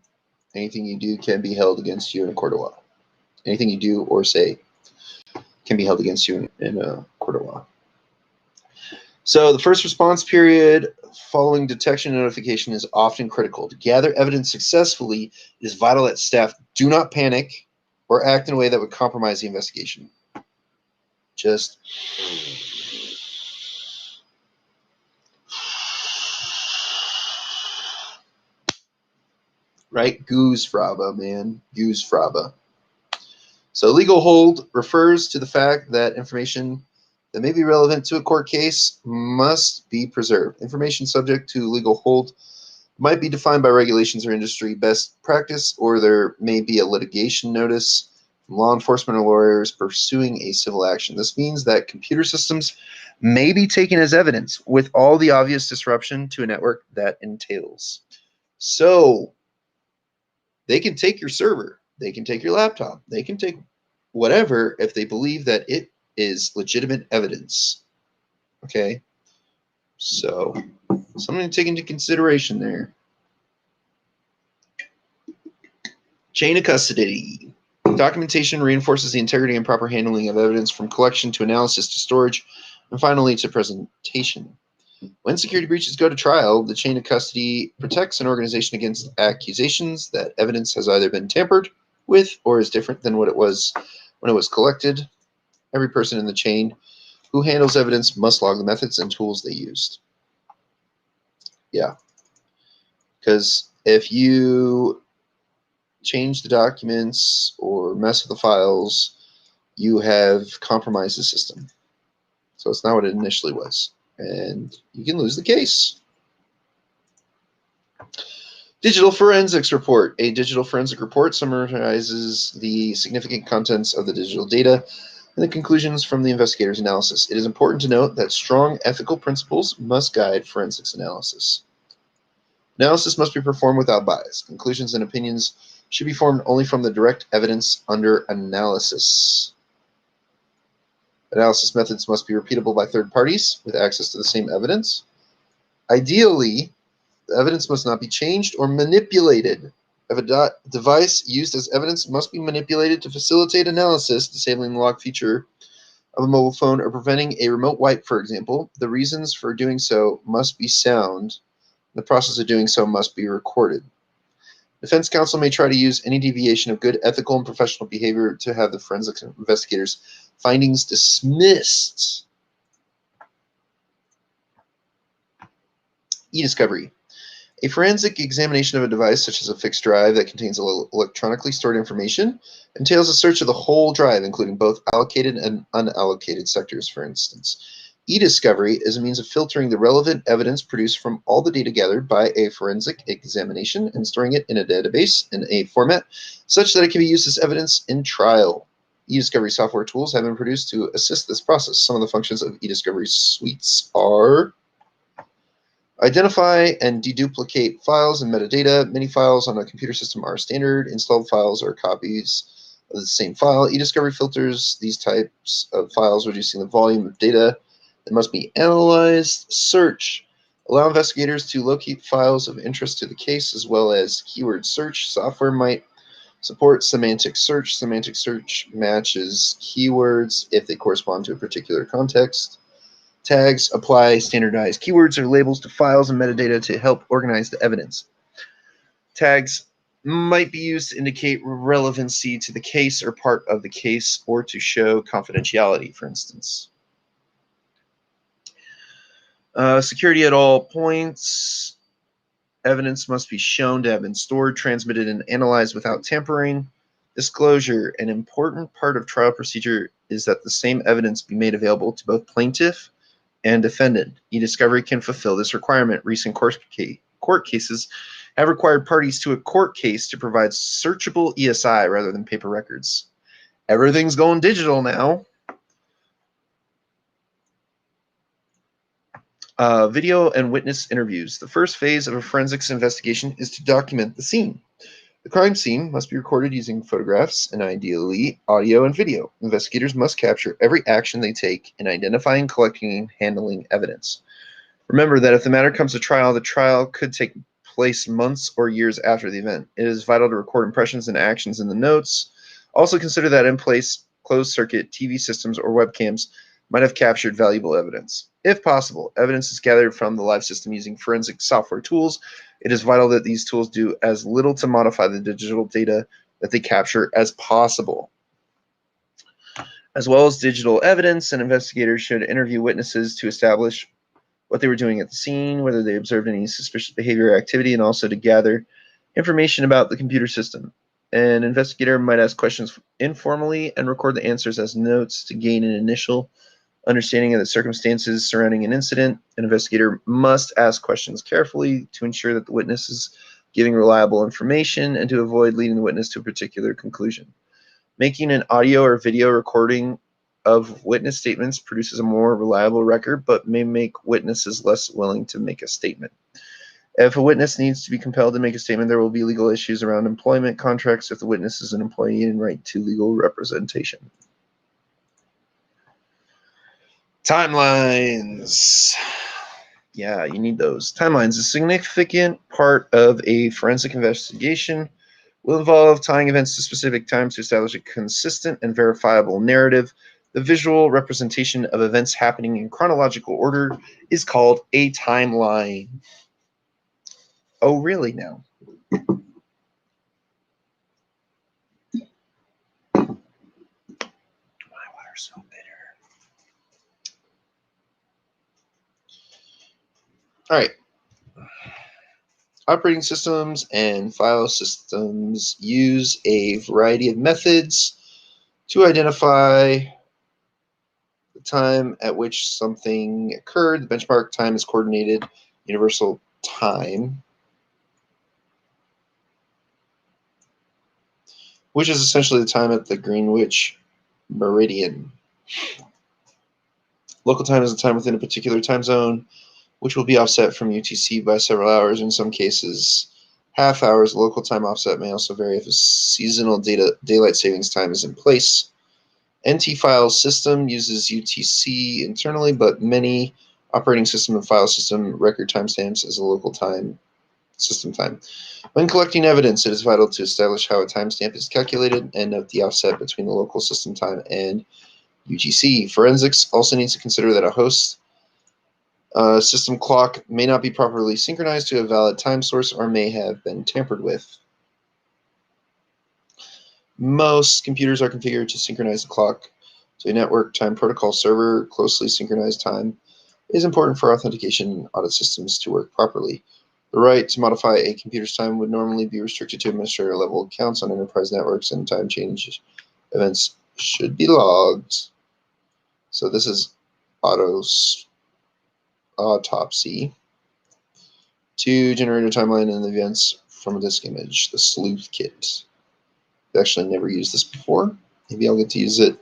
Anything you do can be held against you in a court of law. Anything you do or say can be held against you in a court of law. So the first response period following detection and notification is often critical. To gather evidence successfully, it is vital that staff do not panic or act in a way that would compromise the investigation. Just right? Goosefraba, man. Goosefraba. So legal hold refers to the fact that information that may be relevant to a court case must be preserved. Information subject to legal hold might be defined by regulations or industry best practice, or there may be a litigation notice from law enforcement or lawyers pursuing a civil action. This means that computer systems may be taken as evidence with all the obvious disruption to a network that entails. So they can take your server, they can take your laptop, they can take whatever if they believe that it is legitimate evidence. Okay, so something to take into consideration there. Chain of custody. Documentation reinforces the integrity and proper handling of evidence from collection to analysis to storage and finally to presentation. When security breaches go to trial, the chain of custody protects an organization against accusations that evidence has either been tampered with or is different than what it was when it was collected. Every person in the chain who handles evidence must log the methods and tools they used. Yeah. Because if you change the documents or mess with the files, you have compromised the system. So it's not what it initially was. And you can lose the case. Digital forensics report. A digital forensic report summarizes the significant contents of the digital data and the conclusions from the investigator's analysis. It is important to note that strong ethical principles must guide forensics analysis. Analysis must be performed without bias. Conclusions and opinions should be formed only from the direct evidence under analysis. Analysis methods must be repeatable by third parties with access to the same evidence. Ideally, the evidence must not be changed or manipulated. If a device used as evidence must be manipulated to facilitate analysis, disabling the lock feature of a mobile phone or preventing a remote wipe, for example, the reasons for doing so must be sound. The process of doing so must be recorded. Defense counsel may try to use any deviation of good ethical and professional behavior to have the forensic investigators' findings dismissed. E-discovery. A forensic examination of a device, such as a fixed drive that contains electronically stored information, entails a search of the whole drive, including both allocated and unallocated sectors, for instance. E-discovery is a means of filtering the relevant evidence produced from all the data gathered by a forensic examination and storing it in a database in a format such that it can be used as evidence in trial. E-discovery software tools have been produced to assist this process. Some of the functions of e-discovery suites are identify and deduplicate files and metadata. Many files on a computer system are standard. Installed files are copies of the same file. E-discovery filters these types of files, reducing the volume of data that must be analyzed. Search. Allow investigators to locate files of interest to the case as well as keyword search. Software might support semantic search. Semantic search matches keywords if they correspond to a particular context. Tags apply standardized keywords or labels to files and metadata to help organize the evidence. Tags might be used to indicate relevancy to the case or part of the case or to show confidentiality, for instance. Security at all points. Evidence must be shown to have been stored, transmitted, and analyzed without tampering. Disclosure. An important part of trial procedure is that the same evidence be made available to both plaintiff and defendant. E-discovery can fulfill this requirement. Recent court cases have required parties to a court case to provide searchable ESI rather than paper records. Everything's going digital now. Video and witness interviews. The first phase of a forensics investigation is to document the scene. The crime scene must be recorded using photographs and ideally audio and video. Investigators must capture every action they take in identifying, collecting, and handling evidence. Remember that if the matter comes to trial, the trial could take place months or years after the event. It is vital to record impressions and actions in the notes. Also consider that in place, closed-circuit TV systems or webcams might have captured valuable evidence. If possible, evidence is gathered from the live system using forensic software tools. It is vital that these tools do as little to modify the digital data that they capture as possible. As well as digital evidence, an investigator should interview witnesses to establish what they were doing at the scene, whether they observed any suspicious behavior or activity, and also to gather information about the computer system. An investigator might ask questions informally and record the answers as notes to gain an initial understanding of the circumstances surrounding an incident. An investigator must ask questions carefully to ensure that the witness is giving reliable information and to avoid leading the witness to a particular conclusion. Making an audio or video recording of witness statements produces a more reliable record, but may make witnesses less willing to make a statement. If a witness needs to be compelled to make a statement, there will be legal issues around employment contracts if the witness is an employee and right to legal representation. Timelines. Yeah, you need those. Timelines. A significant part of a forensic investigation will involve tying events to specific times to establish a consistent and verifiable narrative. The visual representation of events happening in chronological order is called a timeline. Oh, really now? My water's so bitter. All right. Operating systems and file systems use a variety of methods to identify the time at which something occurred. The benchmark time is coordinated universal time, which is essentially the time at the Greenwich meridian. Local time is the time within a particular time zone, which will be offset from UTC by several hours. In some cases, half hours. The local time offset may also vary if a seasonal daylight savings time is in place. NT file system uses UTC internally, but many operating system and file system record timestamps as a local time system time. When collecting evidence, it is vital to establish how a timestamp is calculated and note the offset between the local system time and UTC. Forensics also needs to consider that a host system clock may not be properly synchronized to a valid time source or may have been tampered with. Most computers are configured to synchronize the clock to a network time protocol server. Closely synchronized time is important for authentication audit systems to work properly. The right to modify a computer's time would normally be restricted to administrator level accounts on enterprise networks, and time change events should be logged. So this is autopsy to generate a timeline and events from a disk image, the sleuth kit. I've actually never used this before. Maybe I'll get to use it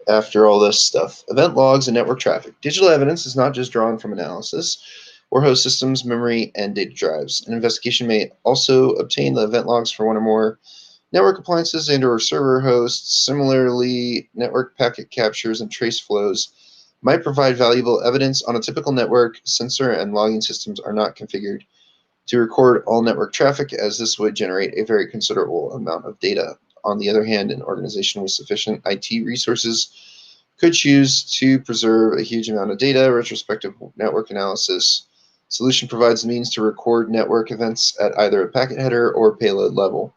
after all this stuff. Event logs and network traffic. Digital evidence is not just drawn from analysis or host systems, memory, and data drives. An investigation may also obtain the event logs for one or more network appliances and or server hosts. Similarly, network packet captures and trace flows might provide valuable evidence on a typical network. Sensor and logging systems are not configured to record all network traffic, as this would generate a very considerable amount of data. On the other hand, an organization with sufficient IT resources could choose to preserve a huge amount of data. Retrospective network analysis solution provides the means to record network events at either a packet header or payload level.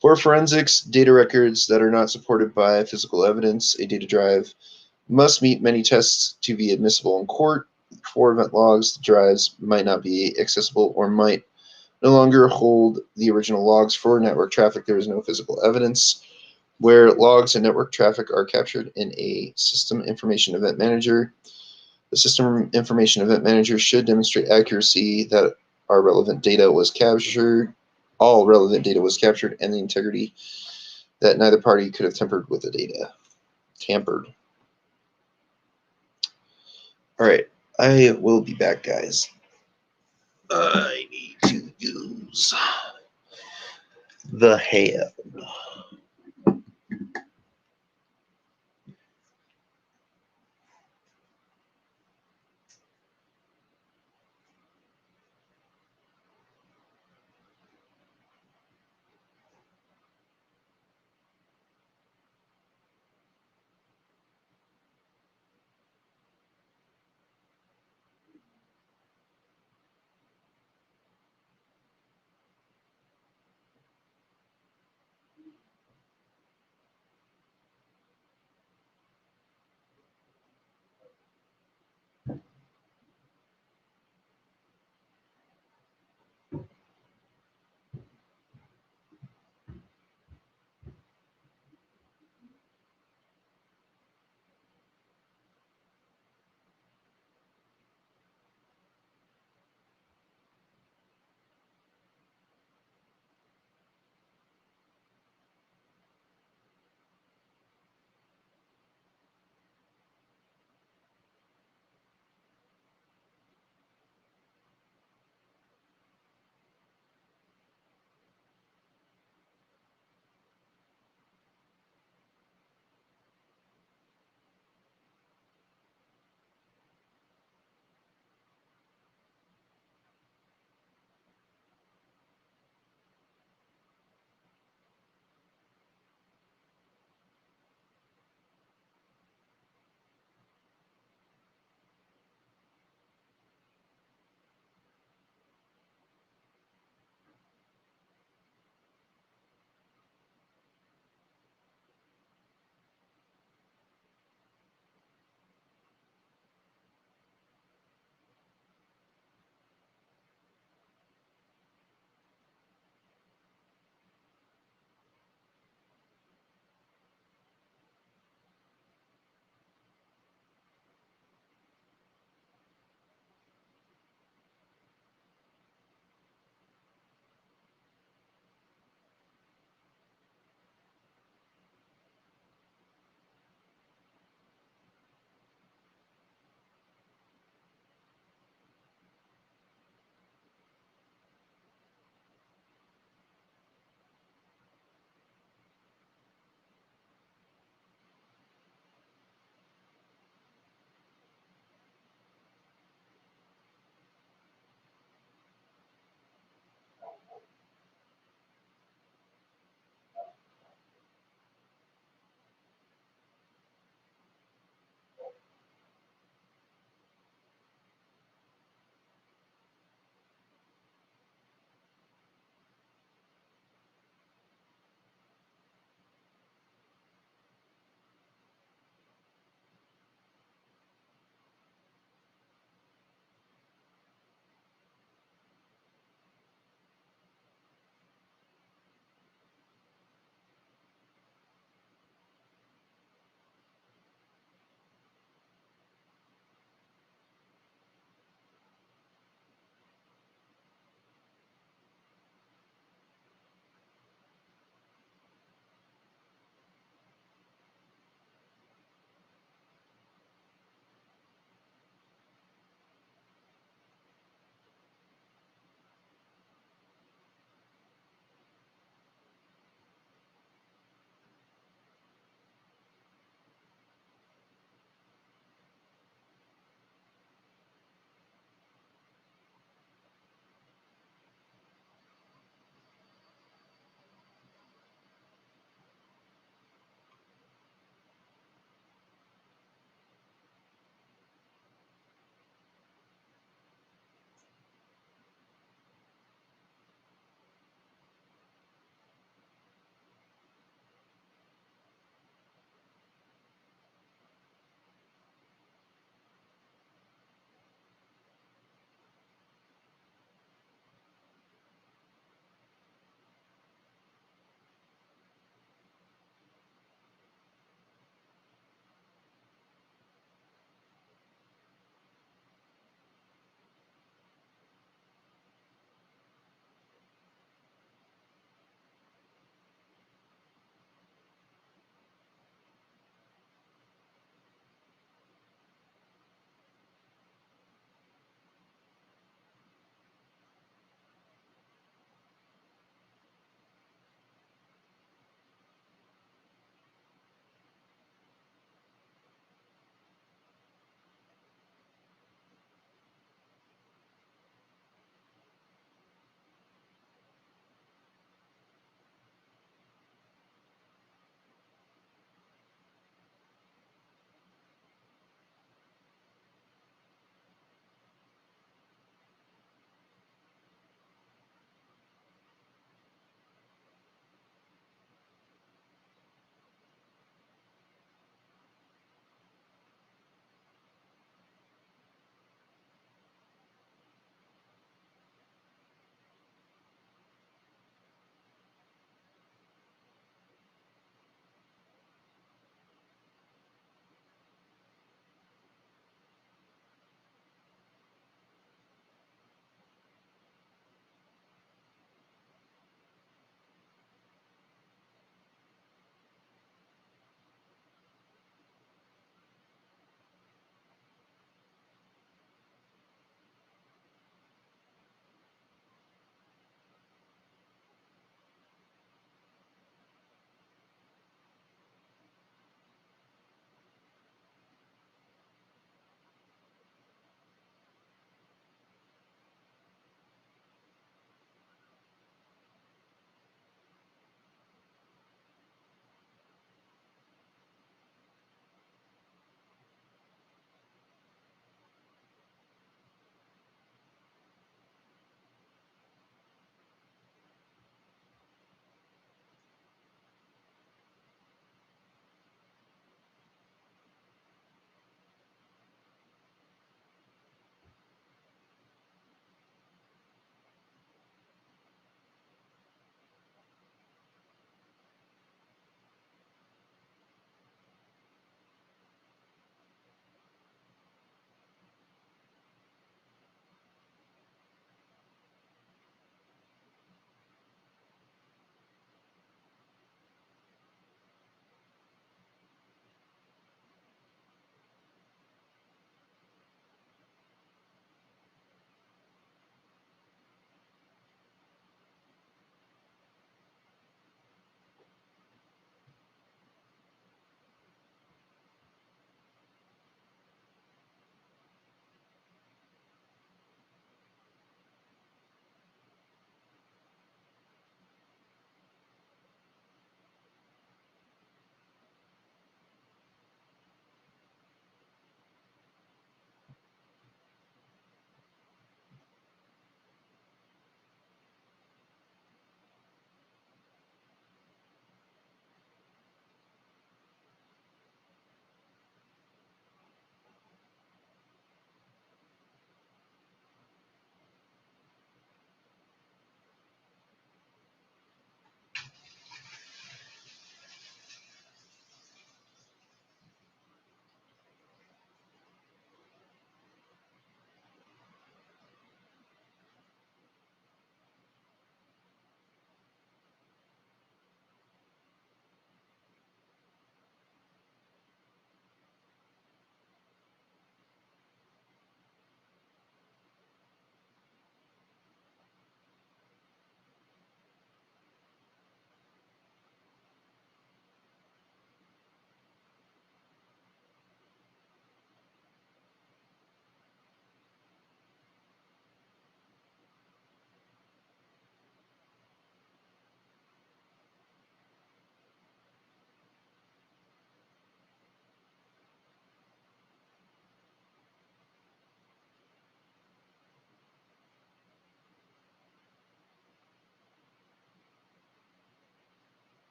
For forensics, data records that are not supported by physical evidence, a data drive must meet many tests to be admissible in court. For event logs, the drives might not be accessible or might no longer hold the original logs. For network traffic, there is no physical evidence. Where logs and network traffic are captured in a system information event manager, the system information event manager should demonstrate accuracy that all relevant data was captured, and the integrity that neither party could have tampered with the data. All right, I will be back, guys. I need to use the hand.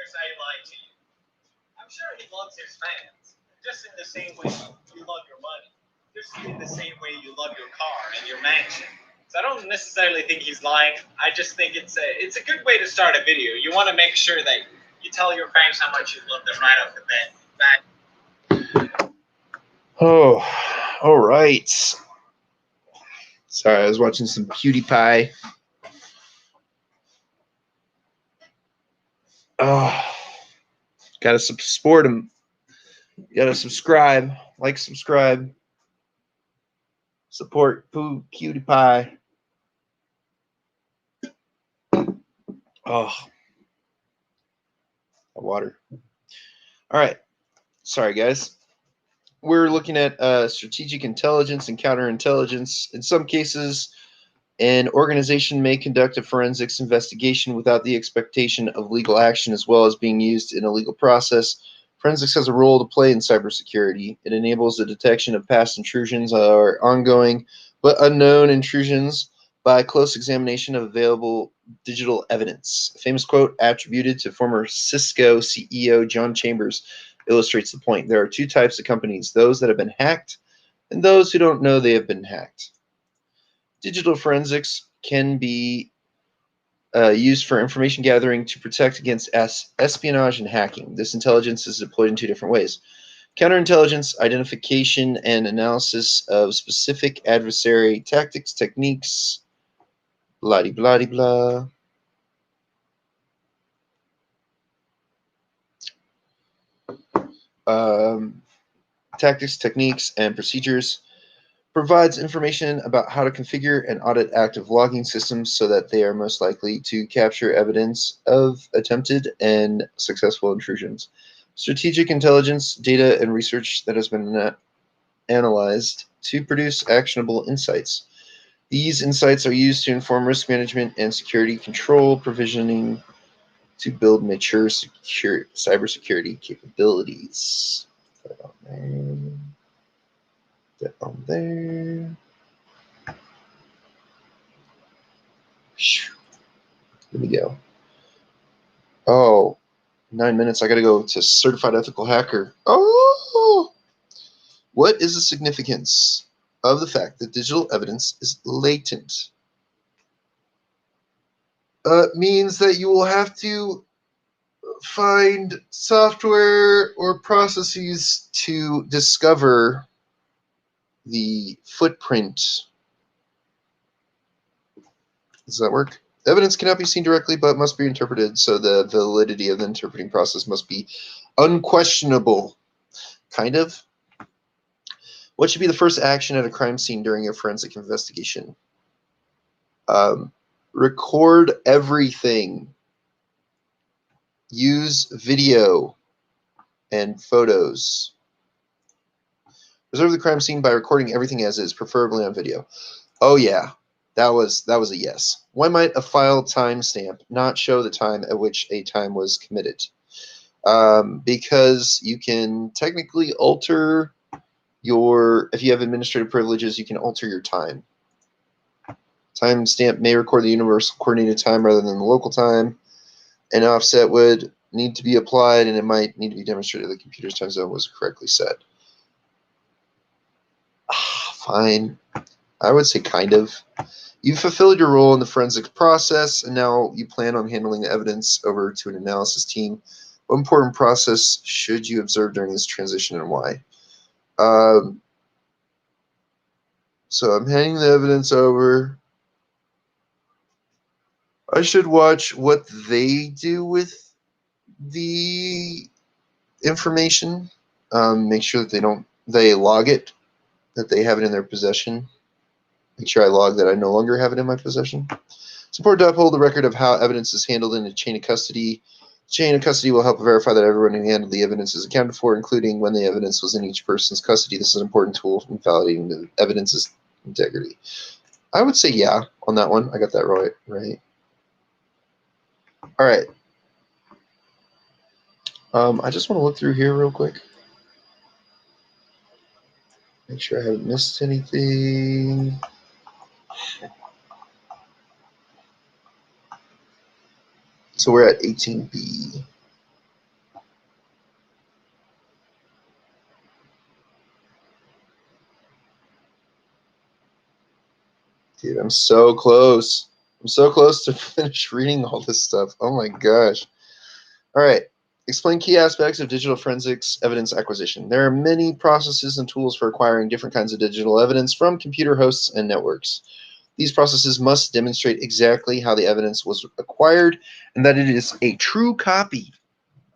I lied to you. I'm sure he loves his fans, just in the same way you love your money, just in the same way you love your car and your mansion. So I don't necessarily think he's lying. I just think it's a good way to start a video. You want to make sure that you tell your fans how much you love them right off the bat. Oh, all right. Sorry, I was watching some PewDiePie. Oh, gotta support him. Gotta subscribe, like, subscribe, support PewDiePie. Oh, water. All right. Sorry, guys. We're looking at strategic intelligence and counterintelligence. In some cases, an organization may conduct a forensics investigation without the expectation of legal action, as well as being used in a legal process. Forensics has a role to play in cybersecurity. It enables the detection of past intrusions or ongoing but unknown intrusions by close examination of available digital evidence. A famous quote attributed to former Cisco CEO John Chambers illustrates the point. There are two types of companies: those that have been hacked and those who don't know they have been hacked. Digital forensics can be used for information gathering to protect against espionage and hacking. This intelligence is deployed in two different ways: counterintelligence, identification and analysis of specific adversary tactics, techniques, blah blah blah. Tactics, techniques, and procedures. Provides information about how to configure and audit active logging systems so that they are most likely to capture evidence of attempted and successful intrusions. Strategic intelligence, data, and research that has been analyzed to produce actionable insights. These insights are used to inform risk management and security control provisioning to build mature cybersecurity capabilities. Put that on there. Here we go. Oh, 9 minutes. I got to go to Certified Ethical Hacker. Oh! What is the significance of the fact that digital evidence is latent? Means that you will have to find software or processes to discover the footprint. Does that work? Evidence cannot be seen directly, but must be interpreted, so the validity of the interpreting process must be unquestionable. Kind of. What should be the first action at a crime scene during a forensic investigation? Record everything. Use video and photos. Preserve the crime scene by recording everything as is, preferably on video. Oh yeah, that was a yes. Why might a file timestamp not show the time at which a time was committed? Because you can technically alter if you have administrative privileges, you can alter your time. Timestamp may record the universal coordinated time rather than the local time. An offset would need to be applied, and it might need to be demonstrated that the computer's time zone was correctly set. Fine. I would say kind of. You've fulfilled your role in the forensics process, and now you plan on handling the evidence over to an analysis team. What important process should you observe during this transition, and why? So I'm handing the evidence over. I should watch what they do with the information. Make sure that they log it, that they have it in their possession. Make sure I log that I no longer have it in my possession. It's important to uphold the record of how evidence is handled in a chain of custody. Chain of custody will help verify that everyone who handled the evidence is accounted for, including when the evidence was in each person's custody. This is an important tool in validating the evidence's integrity. I would say yeah on that one. I got that right. All right. I just want to look through here real quick. Make sure I haven't missed anything. So we're at 18B. Dude, I'm so close. I'm so close to finish reading all this stuff. Oh my gosh. All right. Explain key aspects of digital forensics evidence acquisition. There are many processes and tools for acquiring different kinds of digital evidence from computer hosts and networks. These processes must demonstrate exactly how the evidence was acquired and that it is a true copy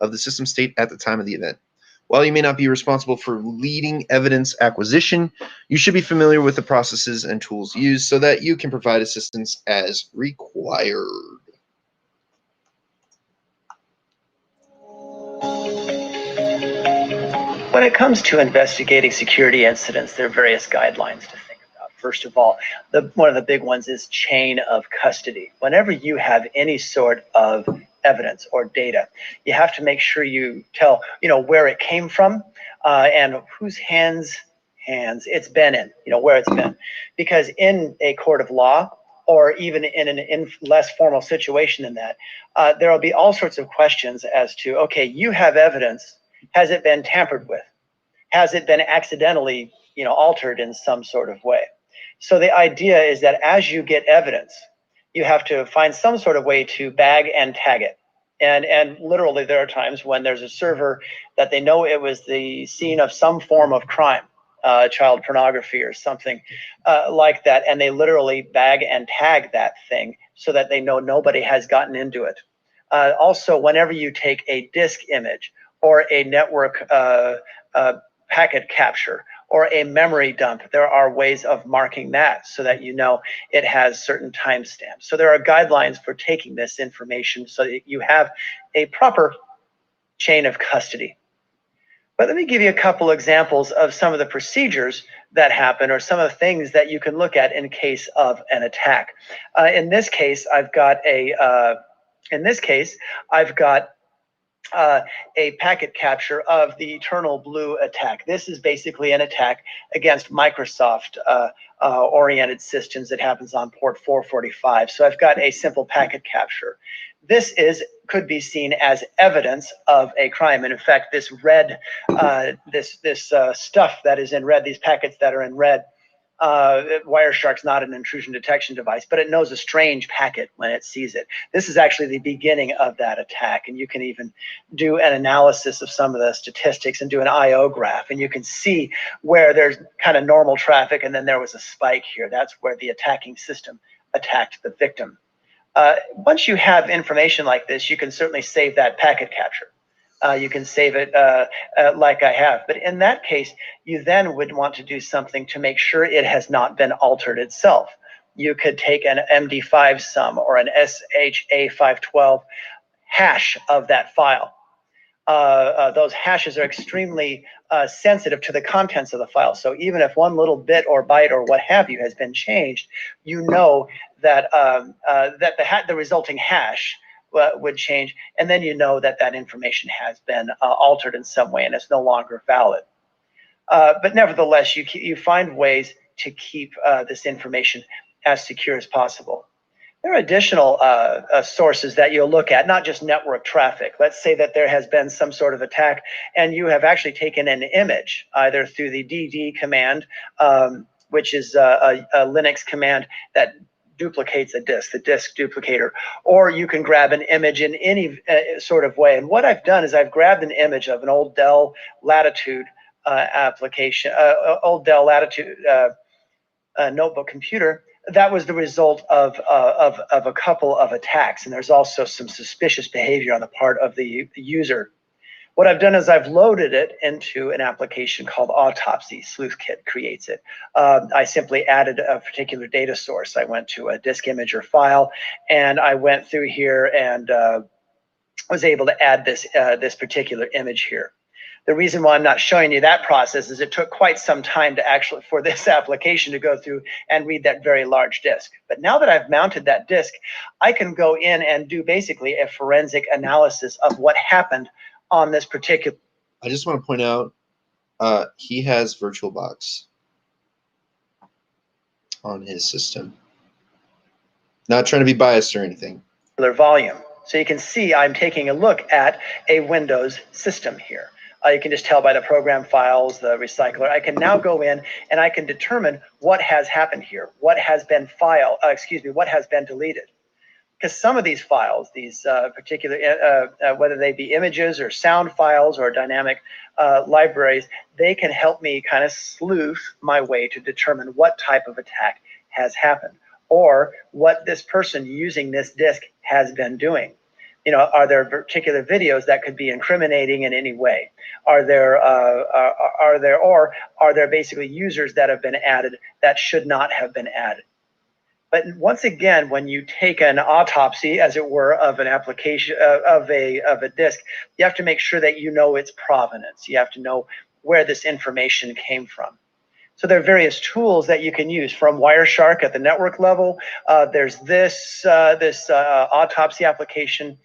of the system state at the time of the event. While you may not be responsible for leading evidence acquisition, you should be familiar with the processes and tools used so that you can provide assistance as required. When it comes to investigating security incidents, there are various guidelines to think about. First of all, one of the big ones is chain of custody. Whenever you have any sort of evidence or data, you have to make sure you tell, where it came from and whose hands it's been in, where it's been. Because in a court of law, or even in a less formal situation than that, there will be all sorts of questions as to, okay, you have evidence. Has it been tampered with? Has it been accidentally, altered in some sort of way? So the idea is that as you get evidence, you have to find some sort of way to bag and tag it. And literally there are times when there's a server that they know it was the scene of some form of crime, child pornography or something like that, and they literally bag and tag that thing so that they know nobody has gotten into it. Also, whenever you take a disk image or a network packet capture or a memory dump, there are ways of marking that so that it has certain timestamps. So there are guidelines for taking this information so that you have a proper chain of custody. But let me give you a couple examples of some of the procedures that happen or some of the things that you can look at in case of an attack. In this case, I've got a packet capture of the Eternal Blue attack. This is basically an attack against Microsoft oriented systems that happens on port 445. So I've got a simple packet capture. This could be seen as evidence of a crime. And in fact, this red, this stuff that is in red, these packets that are in red, Wireshark's not an intrusion detection device, but it knows a strange packet when it sees it. This is actually the beginning of that attack, and you can even do an analysis of some of the statistics and do an I/O graph, and you can see where there's kind of normal traffic, and then there was a spike here. That's where the attacking system attacked the victim. Once you have information like this, you can certainly save that packet capture. You can save it like I have. But in that case, you then would want to do something to make sure it has not been altered itself. You could take an MD5 sum or an SHA512 hash of that file. Those hashes are extremely sensitive to the contents of the file. So even if one little bit or byte or what have you has been changed, you know that the resulting hash would change, and then you know that that information has been altered in some way and it's no longer valid. But nevertheless, you find ways to keep this information as secure as possible. There are additional sources that you'll look at, not just network traffic. Let's say that there has been some sort of attack and you have actually taken an image either through the DD command, which is a Linux command that duplicates a disk, the disk duplicator, or you can grab an image in any sort of way. And what I've done is I've grabbed an image of an old Dell Latitude application, old Dell Latitude notebook computer. That was the result of a couple of attacks, and there's also some suspicious behavior on the part of the user. What I've done is I've loaded it into an application called Autopsy. SleuthKit creates it. I simply added a particular data source. I went to a disk image or file, and I went through here and was able to add this particular image here. The reason why I'm not showing you that process is it took quite some time to actually for this application to go through and read that very large disk. But now that I've mounted that disk, I can go in and do basically a forensic analysis of what happened on this particular. I just want to point out he has VirtualBox on his system. Not trying to be biased or anything. Volume. So you can see I'm taking a look at a Windows system here. You can just tell by the program files, the recycler. I can now go in and I can determine what has happened here, what has been what has been deleted. Because some of these files, these particular, whether they be images or sound files or dynamic libraries, they can help me kind of sleuth my way to determine what type of attack has happened or what this person using this disk has been doing. You know, are there particular videos that could be incriminating in any way? Are there basically users that have been added that should not have been added? But once again, when you take an autopsy, as it were, of an application of a disk, you have to make sure that you know its provenance. You have to know where this information came from. So there are various tools that you can use from Wireshark at the network level. There's this autopsy application.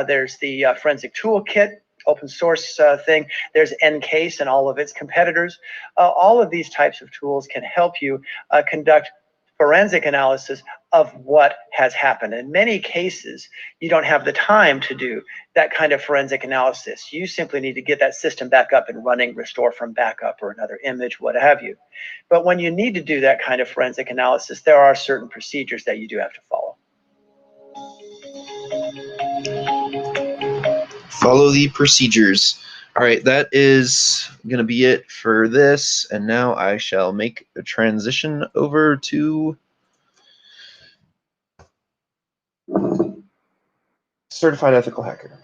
There's the Forensic Toolkit, open source thing. There's Encase and all of its competitors. All of these types of tools can help you conduct forensic analysis of what has happened. In many cases, you don't have the time to do that kind of forensic analysis. You simply need to get that system back up and running, restore from backup or another image, what have you. But when you need to do that kind of forensic analysis, there are certain procedures that you do have to follow. Follow the procedures. All right, that is going to be it for this. And now I shall make a transition over to Certified Ethical Hacker.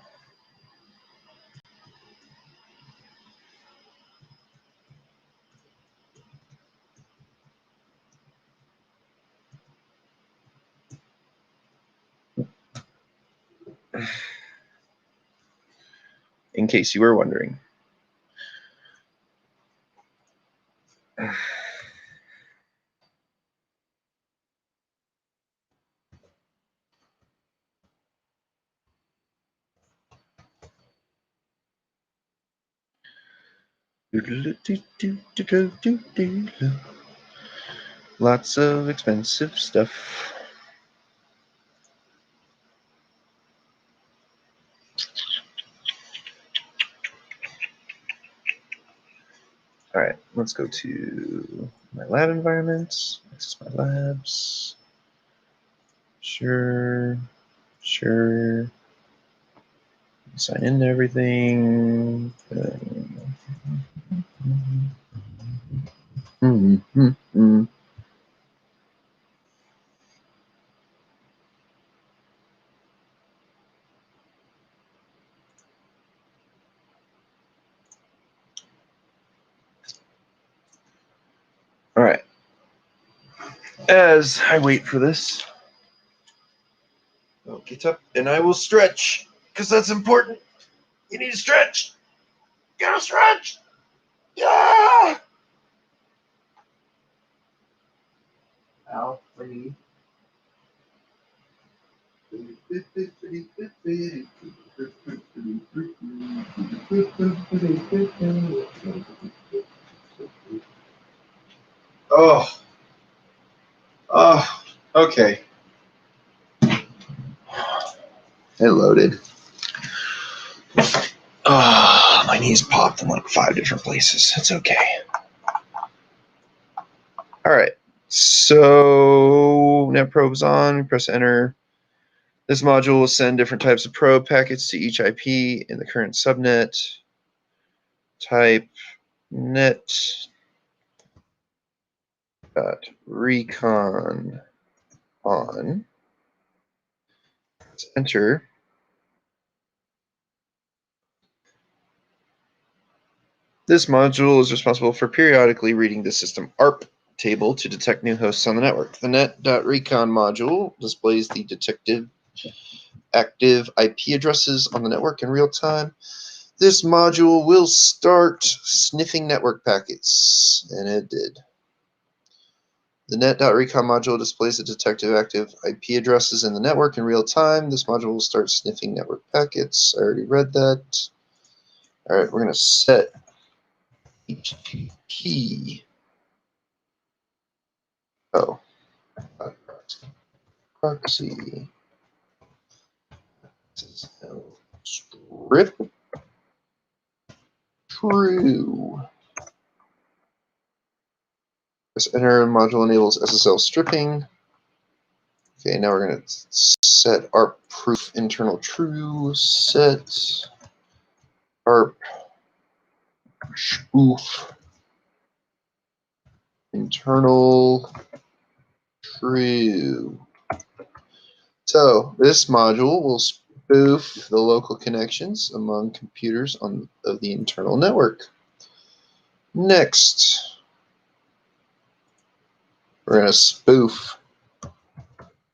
In case you were wondering. Lots of expensive stuff. All right, let's go to my lab environment. Access my labs. Sure. Sign into everything. All right. As I wait for this, I'll get up and I will stretch because that's important. You need to stretch. You gotta stretch. Yeah. Ow, my knee. Oh, okay. It loaded. Oh, my knees popped in like 5 different places. It's okay. All right. So net probe's on. Press enter. This module will send different types of probe packets to each IP in the current subnet. Type net recon on. Let's enter. This module is responsible for periodically reading the system ARP table to detect new hosts on the network. The net.recon module displays the detected active IP addresses on the network in real time. This module will start sniffing network packets, and it did. The net.recon module displays the detected active IP addresses in the network in real time. This module will start sniffing network packets. I already read that. All right, we're going to set HTTP. Oh, proxy. Strip true. Press enter. Module enables SSL stripping. Okay, now we're going to set ARP proof internal true. Set ARP spoof internal true. So this module will spoof the local connections among computers of the internal network. Next, we're going to spoof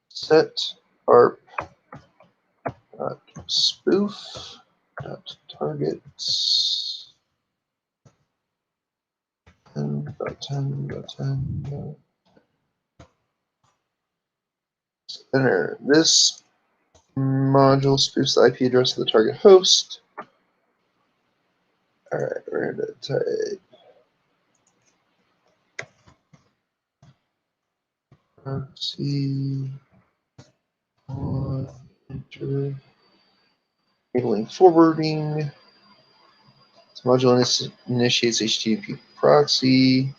set ARP spoof targets 10.10.10. Enter. This module spoofs the IP address of the target host. All right, we're going to type proxy on enter. Enabling forwarding. This module initiates HTTP proxy.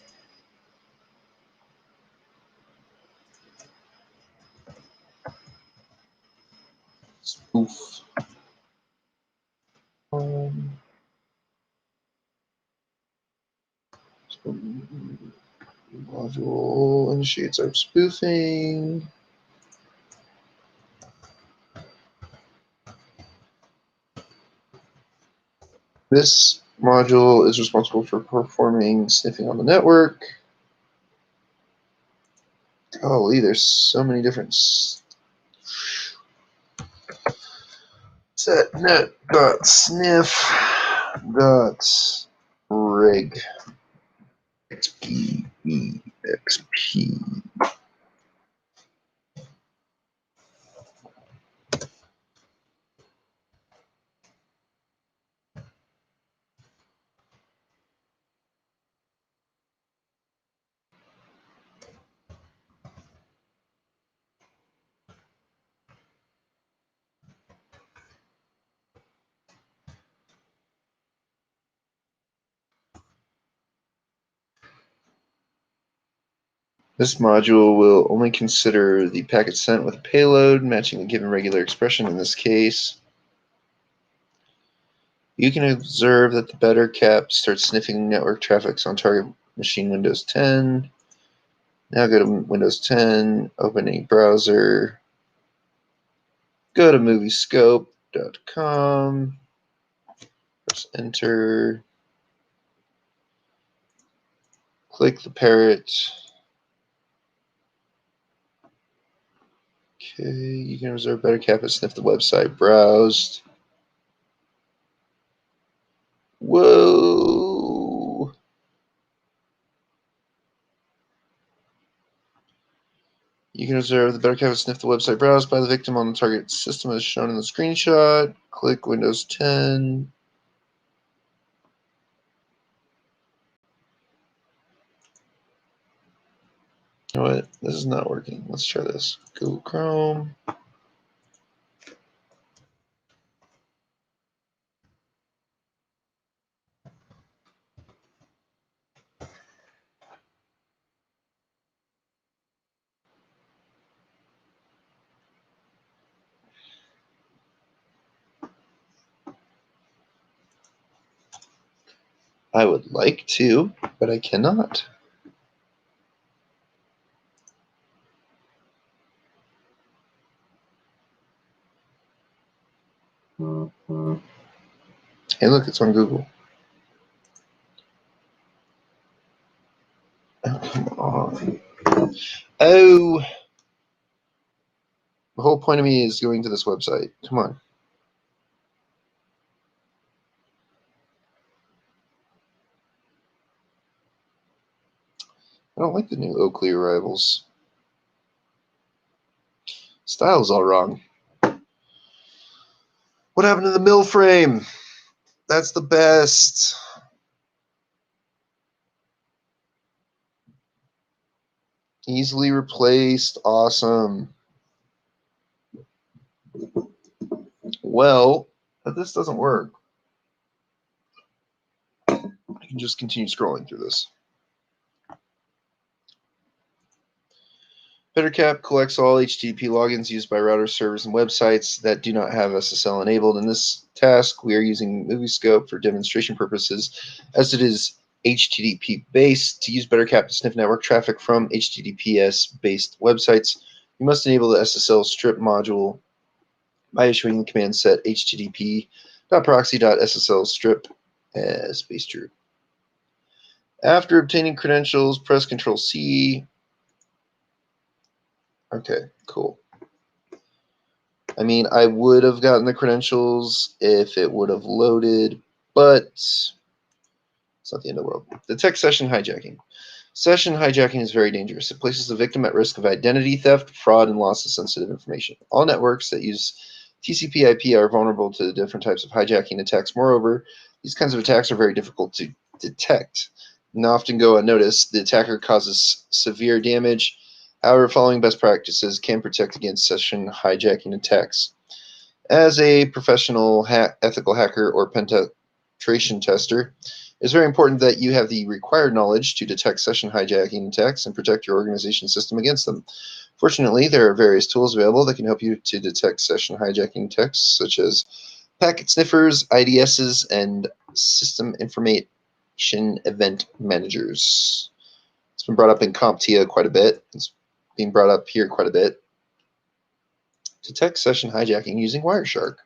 Spoof. Module initiates our spoofing. This module is responsible for performing sniffing on the network. Golly, there's so many different set net.sniff.rig exp. This module will only consider the packet sent with a payload matching the given regular expression in this case. You can observe that the better cap starts sniffing network traffics on target machine Windows 10. Now go to Windows 10, open a browser, go to moviescope.com, press enter, click the parrot. Okay, you can observe better cap has sniffed the website browsed. Whoa! You can observe the better cap has sniffed the website browsed by the victim on the target system as shown in the screenshot. Click Windows 10. You know what? This is not working. Let's try this. Google Chrome. I would like to, but I cannot. Hey, look, it's on Google. Come on. Oh. The whole point of me is going to this website. Come on. I don't like the new Oakley arrivals. Style's all wrong. What happened to the mill frame? That's the best. Easily replaced. Awesome. Well, but this doesn't work. I can just continue scrolling through this. BetterCap collects all HTTP logins used by routers, servers, and websites that do not have SSL enabled. In this task, we are using MovieScope for demonstration purposes, as it is HTTP based. To use BetterCap to sniff network traffic from HTTPS based websites, you must enable the SSL strip module by issuing the command set http.proxy.ssl strip as base true. After obtaining credentials, press Ctrl-C. Okay, cool. I mean, I would have gotten the credentials if it would have loaded, but it's not the end of the world. Detect session hijacking. Session hijacking is very dangerous. It places the victim at risk of identity theft, fraud, and loss of sensitive information. All networks that use TCP/IP are vulnerable to different types of hijacking attacks. Moreover, these kinds of attacks are very difficult to detect and often go unnoticed. The attacker causes severe damage. However, following best practices can protect against session hijacking attacks. As a professional ethical hacker or penetration tester, it's very important that you have the required knowledge to detect session hijacking attacks and protect your organization system against them. Fortunately, there are various tools available that can help you to detect session hijacking attacks, such as packet sniffers, IDSs, and system information event managers. It's been brought up in CompTIA quite a bit. It's being brought up here quite a bit. Detect session hijacking using Wireshark.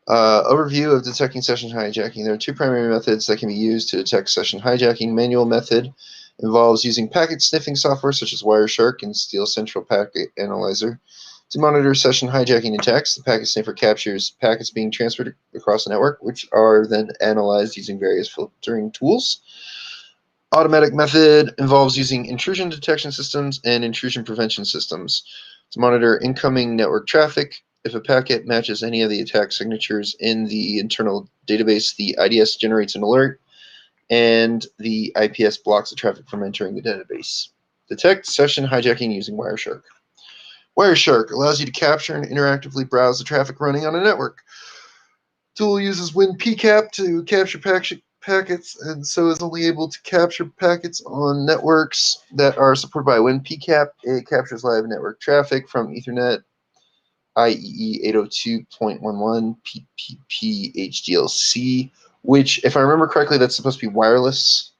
Overview of detecting session hijacking. There are two primary methods that can be used to detect session hijacking. Manual method involves using packet sniffing software such as Wireshark and Steel Central Packet Analyzer. To monitor session hijacking attacks, the packet sniffer captures packets being transferred across the network, which are then analyzed using various filtering tools. Automatic method involves using intrusion detection systems and intrusion prevention systems to monitor incoming network traffic. If a packet matches any of the attack signatures in the internal database, the IDS generates an alert, and the IPS blocks the traffic from entering the database. Detect session hijacking using Wireshark. Wireshark allows you to capture and interactively browse the traffic running on a network. The tool uses WinPCAP to capture packets, and so is only able to capture packets on networks that are supported by WinPCAP. It captures live network traffic from Ethernet, IEEE 802.11, PPP HDLC, which, if I remember correctly, that's supposed to be wireless.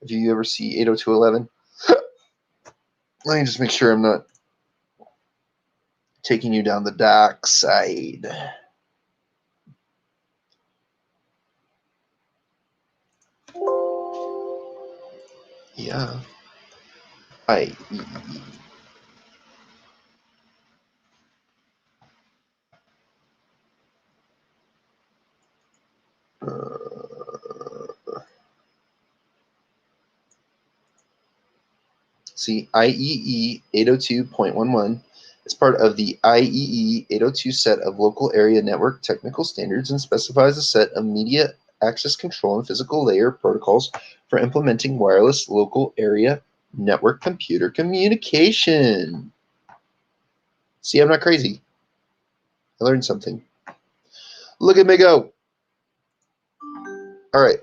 If you ever see 802.11, let me just make sure I'm not taking you down the dark side. Yeah. IEEE. See, IEEE 802.11 is part of the IEEE 802 set of local area network technical standards and specifies a set of media access control and physical layer protocols for implementing wireless local area network computer communication. See, I'm not crazy. I learned something. Look at me go. All right.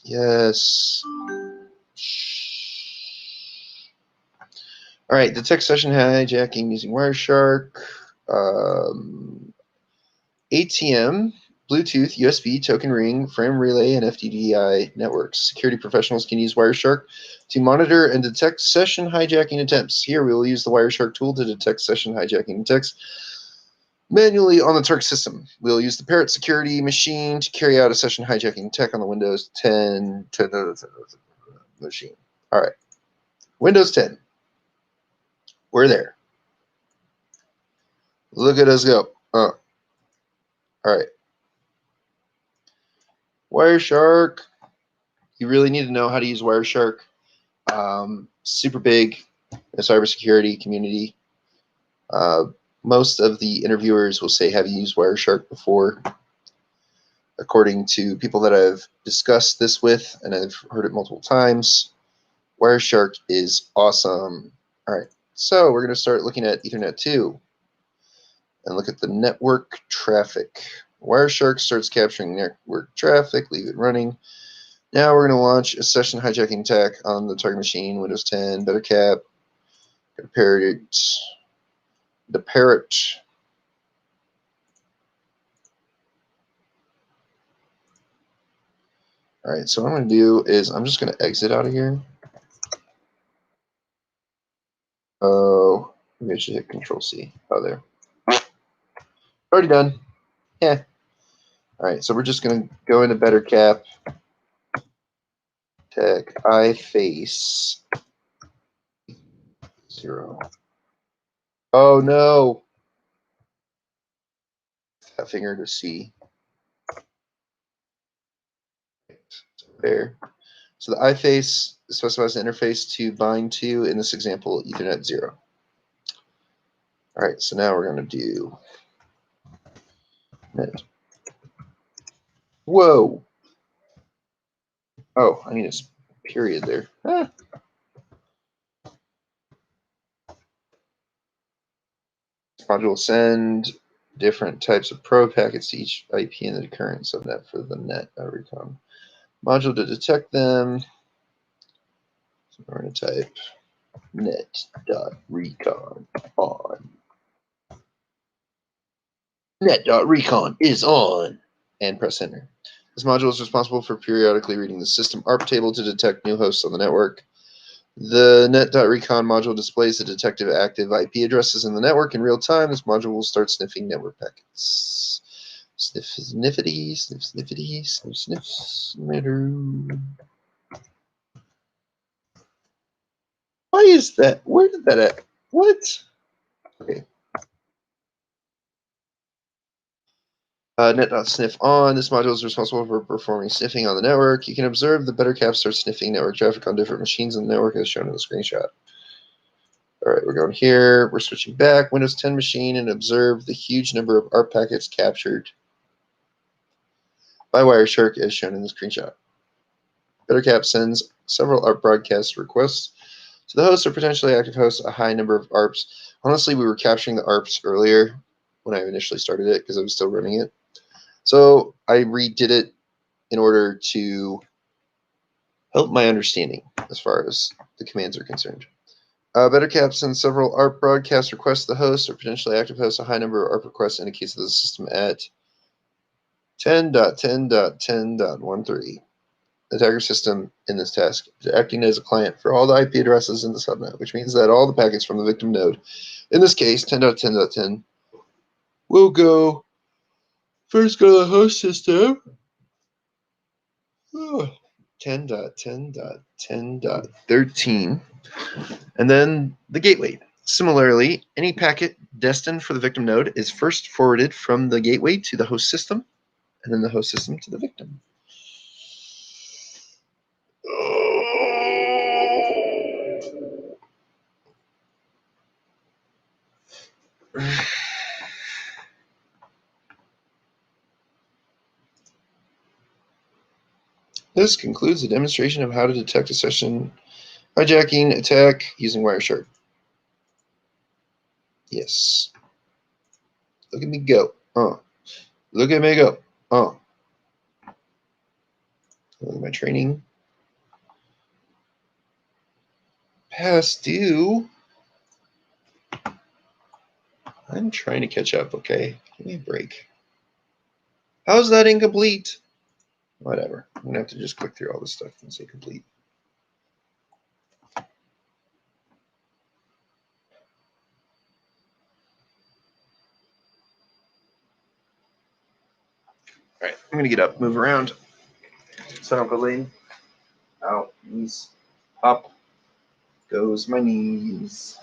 Yes. All right, detect session hijacking using Wireshark, ATM, Bluetooth, USB, token ring, frame relay, and FTDI networks. Security professionals can use Wireshark to monitor and detect session hijacking attempts. Here we will use the Wireshark tool to detect session hijacking attempts manually on the target system. We'll use the Parrot security machine to carry out a session hijacking attack on the Windows 10 machine. All right. Windows 10. We're there. Look at us go. All right. Wireshark. You really need to know how to use Wireshark. Super big in the cybersecurity community. Most of the interviewers will say, have you used Wireshark before? According to people that I've discussed this with, and I've heard it multiple times, Wireshark is awesome. All right, so we're going to start looking at Ethernet 2 and look at the network traffic. Wireshark starts capturing network traffic, leave it running. Now we're going to launch a session hijacking attack on the target machine, Windows 10, better cap, the parrot. All right, so what I'm going to do is I'm just going to exit out of here. Oh, maybe I should hit Control-C. Oh, there. Already done. Yeah. All right, so we're just going to go into better cap. Tech iFace 0. Oh, no. That finger to C. There. So the iFace specifies the interface to bind to, in this example, Ethernet 0. All right, so now we're going to do net. Whoa. Oh, I need a period there. Module send different types of probe packets to each IP in the current subnet for the net recon. Module to detect them. So we're going to type net.recon on. Net.recon is on. And press enter. This module is responsible for periodically reading the system ARP table to detect new hosts on the network. The net.recon module displays the detected active IP addresses in the network in real time. This module will start sniffing network packets. Sniff, sniffity, sniff, sniffity, sniff, sniff, snitter. Why is that? Where did that at? What? Okay. Net.sniff on. This module is responsible for performing sniffing on the network. You can observe the better cap start sniffing network traffic on different machines in the network as shown in the screenshot. All right, we're going here. We're switching back. Windows 10 machine and observe the huge number of ARP packets captured by Wireshark as shown in the screenshot. BetterCap sends several ARP broadcast requests to the host or potentially active hosts, a high number of ARPs. Honestly, we were capturing the ARPs earlier when I initially started it because I was still running it. So I redid it in order to help my understanding as far as the commands are concerned. BetterCap sends several ARP broadcast requests to the host or potentially active hosts. A high number of ARP requests indicates that the system at 10.10.10.13. The attacker system in this task is acting as a client for all the IP addresses in the subnet, which means that all the packets from the victim node, in this case 10.10.10, will first go to the host system. 10.10.10.13, and then the gateway. Similarly, any packet destined for the victim node is first forwarded from the gateway to the host system, and then the host system to the victim. This concludes the demonstration of how to detect a session hijacking attack using Wireshark. Yes. Look at me go. Look at me go. Look at my training. Past due. I'm trying to catch up, okay? Give me a break. How's that incomplete? Whatever. I'm going to have to just click through all this stuff and say complete. All right, I'm going to get up, move around, so I don't go lame. Out, knees. Up goes my knees.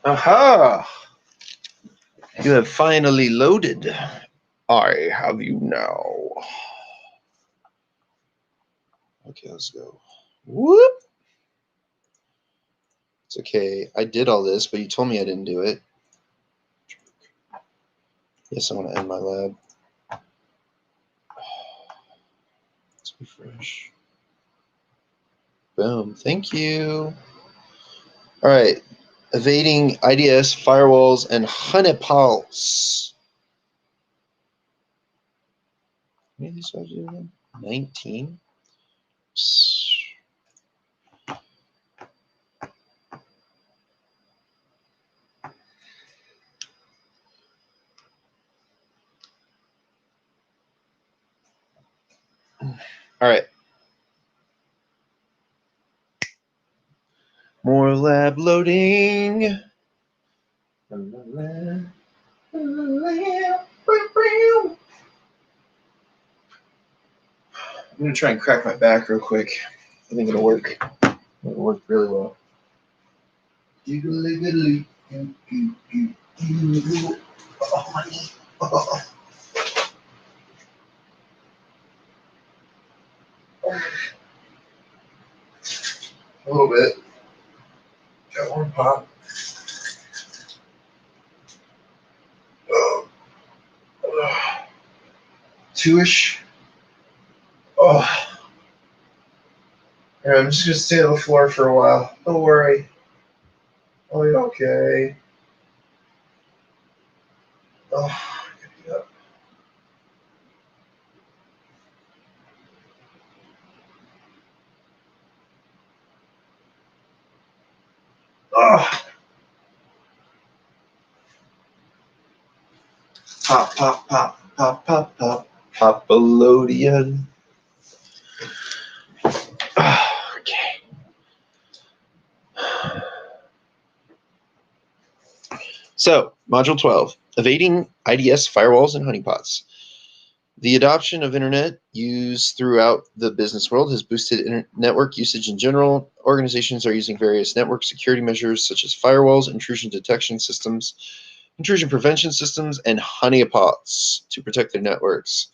Aha! You have finally loaded. I have you now. Okay, let's go. Whoop! It's okay. I did all this, but you told me I didn't do it. Yes, I want to end my lab. Let's refresh. Boom. Thank you. All right. Evading IDS, firewalls, and honeypots. How many of these guys do again? 19. All right. More lab loading. I'm going to try and crack my back real quick. I think it'll work. It'll work really well. Oh, my knee. Oh. A little bit. pop. Two-ish. Oh. Alright, I'm just gonna stay on the floor for a while. Don't worry. I'll be okay. Oh, I gotta get up. Oh. Pop, pop, pop, pop, pop, pop. Popolodian. Okay. So, Module 12, Evading IDS Firewalls and Honeypots. The adoption of internet use throughout the business world has boosted network usage in general. Organizations are using various network security measures such as firewalls, intrusion detection systems, intrusion prevention systems, and honeypots to protect their networks,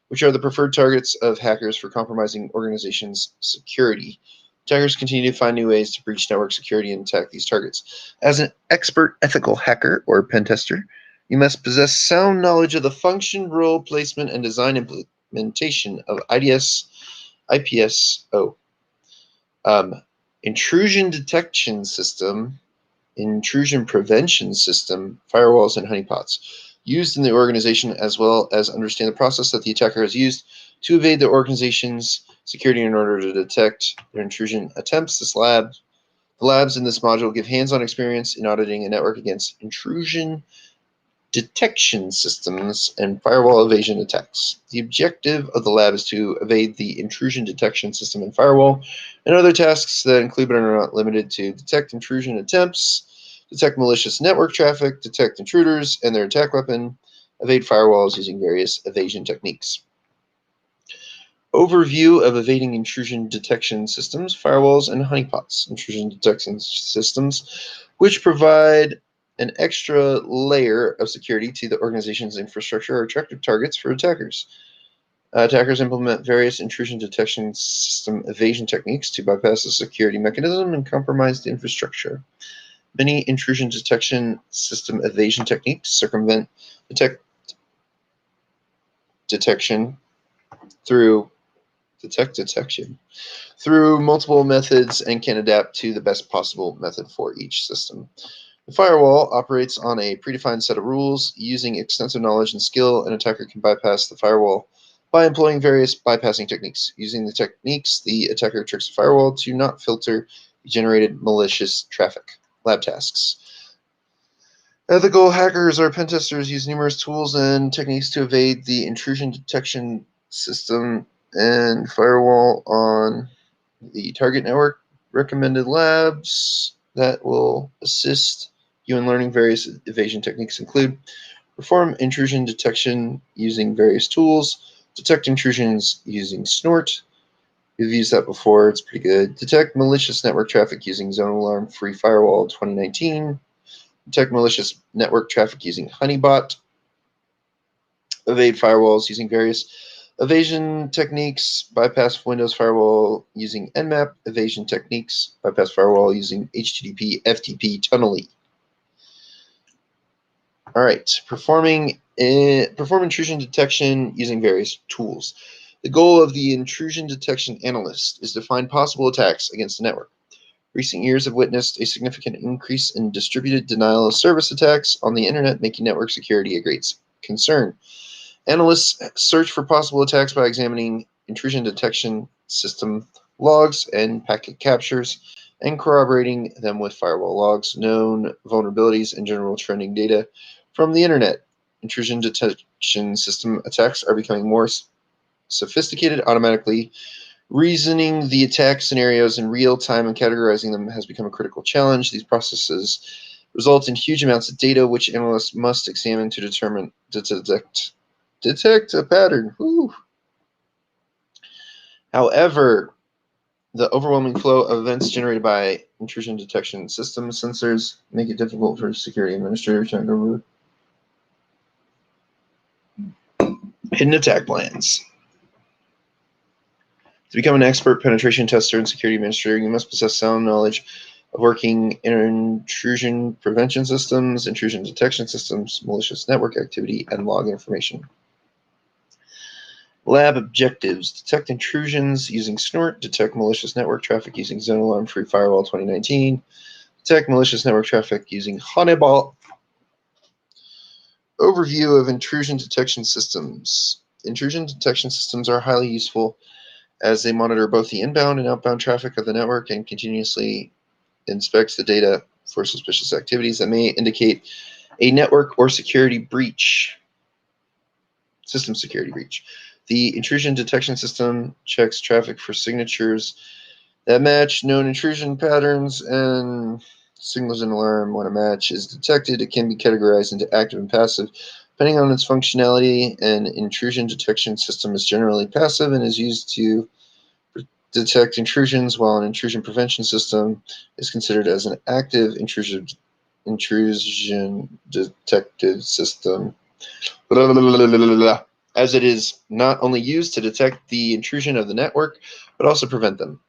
which are the preferred targets of hackers for compromising organizations' security. Attackers continue to find new ways to breach network security and attack these targets. As an expert ethical hacker or pen tester, you must possess sound knowledge of the function, role placement, and design implementation of IDS, IPS, intrusion detection system, intrusion prevention system, firewalls, and honeypots used in the organization, as well as understand the process that the attacker has used to evade the organization's security in order to detect their intrusion attempts. The labs in this module give hands-on experience in auditing a network against intrusion detection systems and firewall evasion attacks. The objective of the lab is to evade the intrusion detection system and firewall and other tasks that include but are not limited to detect intrusion attempts, detect malicious network traffic, detect intruders and their attack weapon, evade firewalls using various evasion techniques. Overview of evading intrusion detection systems, firewalls, and honeypots. Intrusion detection systems, which provide an extra layer of security to the organization's infrastructure, are attractive targets for attackers. Attackers implement various intrusion detection system evasion techniques to bypass the security mechanism and compromise the infrastructure. Many intrusion detection system evasion techniques circumvent detection through multiple methods and can adapt to the best possible method for each system. The firewall operates on a predefined set of rules. Using extensive knowledge and skill, an attacker can bypass the firewall by employing various bypassing techniques. Using the techniques, the attacker tricks the firewall to not filter generated malicious traffic. Lab tasks. Ethical hackers or pen testers use numerous tools and techniques to evade the intrusion detection system and firewall on the target network. Recommended labs that will assist you in learning various evasion techniques include perform intrusion detection using various tools, detect intrusions using Snort. We've used that before, it's pretty good. Detect malicious network traffic using Zone Alarm Free Firewall 2019. Detect malicious network traffic using Honeybot. Evade firewalls using various evasion techniques. Bypass Windows firewall using Nmap. Evasion techniques. Bypass firewall using HTTP FTP tunneling. All right, perform intrusion detection using various tools. The goal of the intrusion detection analyst is to find possible attacks against the network. Recent years have witnessed a significant increase in distributed denial of service attacks on the internet, making network security a great concern. Analysts search for possible attacks by examining intrusion detection system logs and packet captures and corroborating them with firewall logs, known vulnerabilities, and general trending data from the internet. Intrusion detection system attacks are becoming more sophisticated. Automatically reasoning the attack scenarios in real time and categorizing them has become a critical challenge. These processes result in huge amounts of data, which analysts must examine to detect a pattern. Woo. However, the overwhelming flow of events generated by intrusion detection system sensors make it difficult for security administrators to uncover hidden attack plans. To become an expert penetration tester and security administrator, you must possess sound knowledge working intrusion prevention systems, intrusion detection systems, malicious network activity, and log information. Lab objectives: detect intrusions using Snort, detect malicious network traffic using Zone Alarm Free Firewall 2019, detect malicious network traffic using Honeyball. Overview of intrusion detection systems. Intrusion detection systems are highly useful as they monitor both the inbound and outbound traffic of the network and continuously inspects the data for suspicious activities that may indicate a network or security breach, system security breach. The intrusion detection system checks traffic for signatures that match known intrusion patterns and signals an alarm. When a match is detected, it can be categorized into active and passive. Depending on its functionality, an intrusion detection system is generally passive and is used to detect intrusions, while an intrusion prevention system is considered as an active intrusion detective system. As it is not only used to detect the intrusion of the network, but also prevent them.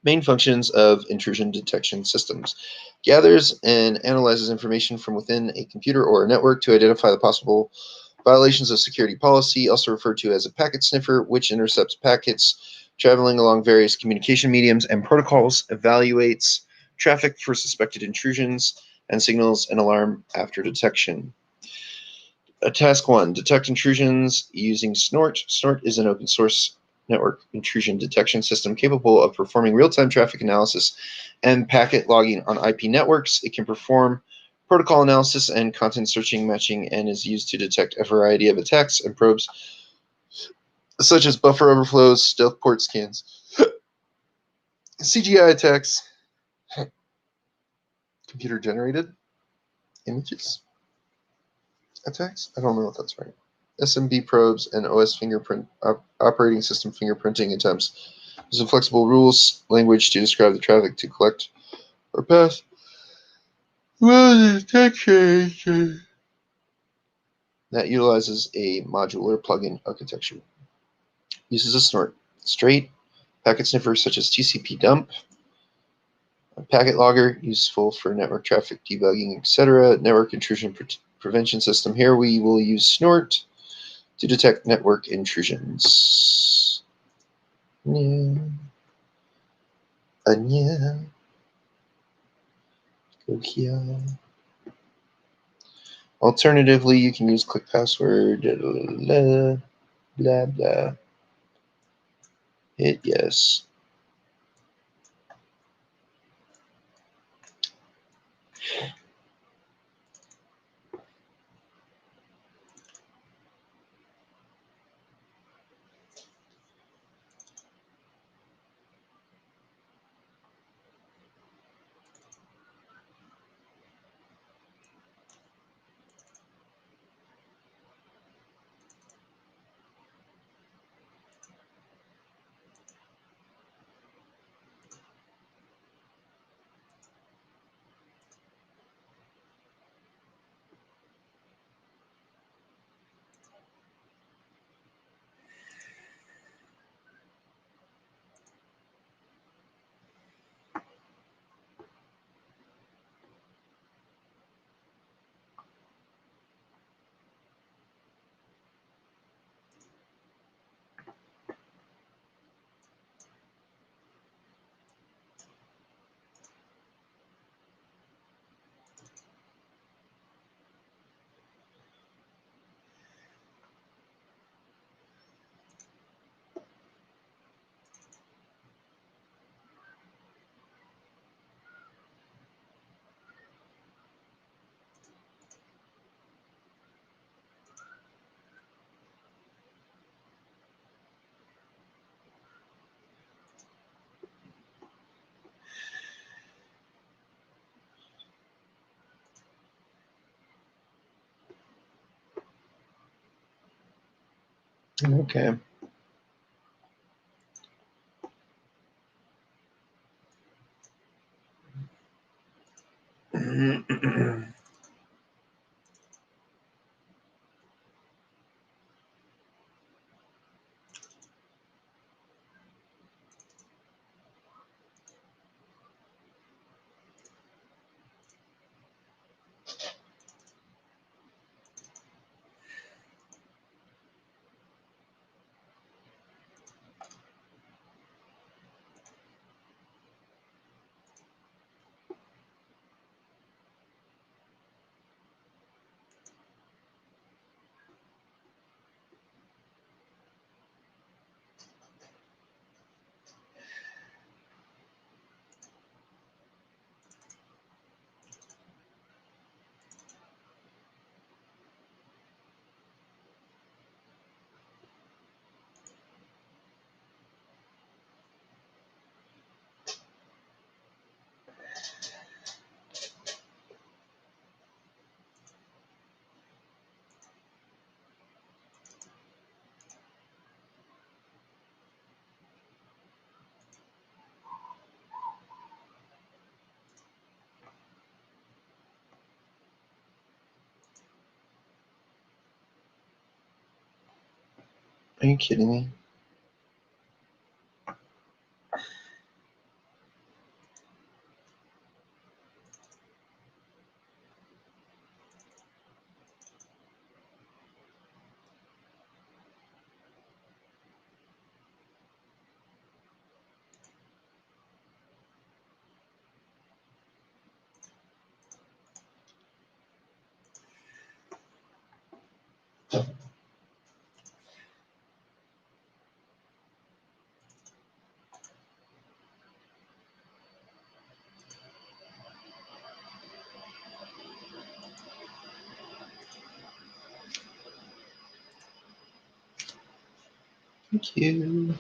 Main functions of intrusion detection systems: gathers and analyzes information from within a computer or a network to identify the possible violations of security policy, also referred to as a packet sniffer, which intercepts packets traveling along various communication mediums and protocols, evaluates traffic for suspected intrusions, and signals an alarm after detection. Task 1, detect intrusions using Snort. Snort is an open source network intrusion detection system capable of performing real-time traffic analysis and packet logging on IP networks. It can perform protocol analysis and content searching matching and is used to detect a variety of attacks and probes such as buffer overflows, stealth port scans, CGI attacks, computer generated images attacks. I don't know if that's right. SMB probes and OS fingerprint operating system fingerprinting attempts. There's a flexible rules language to describe the traffic to collect or pass. Well, detection that utilizes a modular plugin architecture. Uses a Snort. Straight packet sniffer such as TCP dump. A packet logger useful for network traffic debugging, etc. Network intrusion prevention system. Here we will use Snort to detect network intrusions. Yeah. Anya. Go here. Alternatively, you can use click password. Blah, blah, blah. Hit yes. Okay. Are you kidding me? Thank you.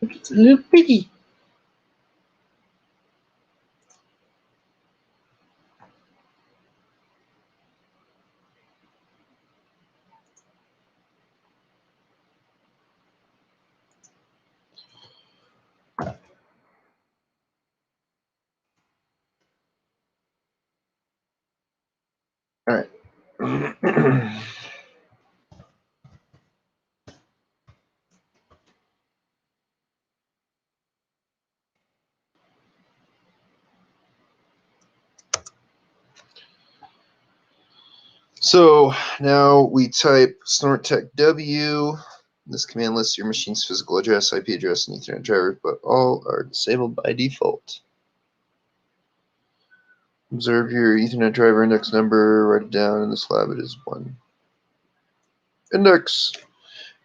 It's a little piggy. All right. So now we type snorttech W. This command lists your machine's physical address, IP address, and Ethernet driver, but all are disabled by default. Observe your Ethernet driver index number, write it down in this lab. It is 1. Index.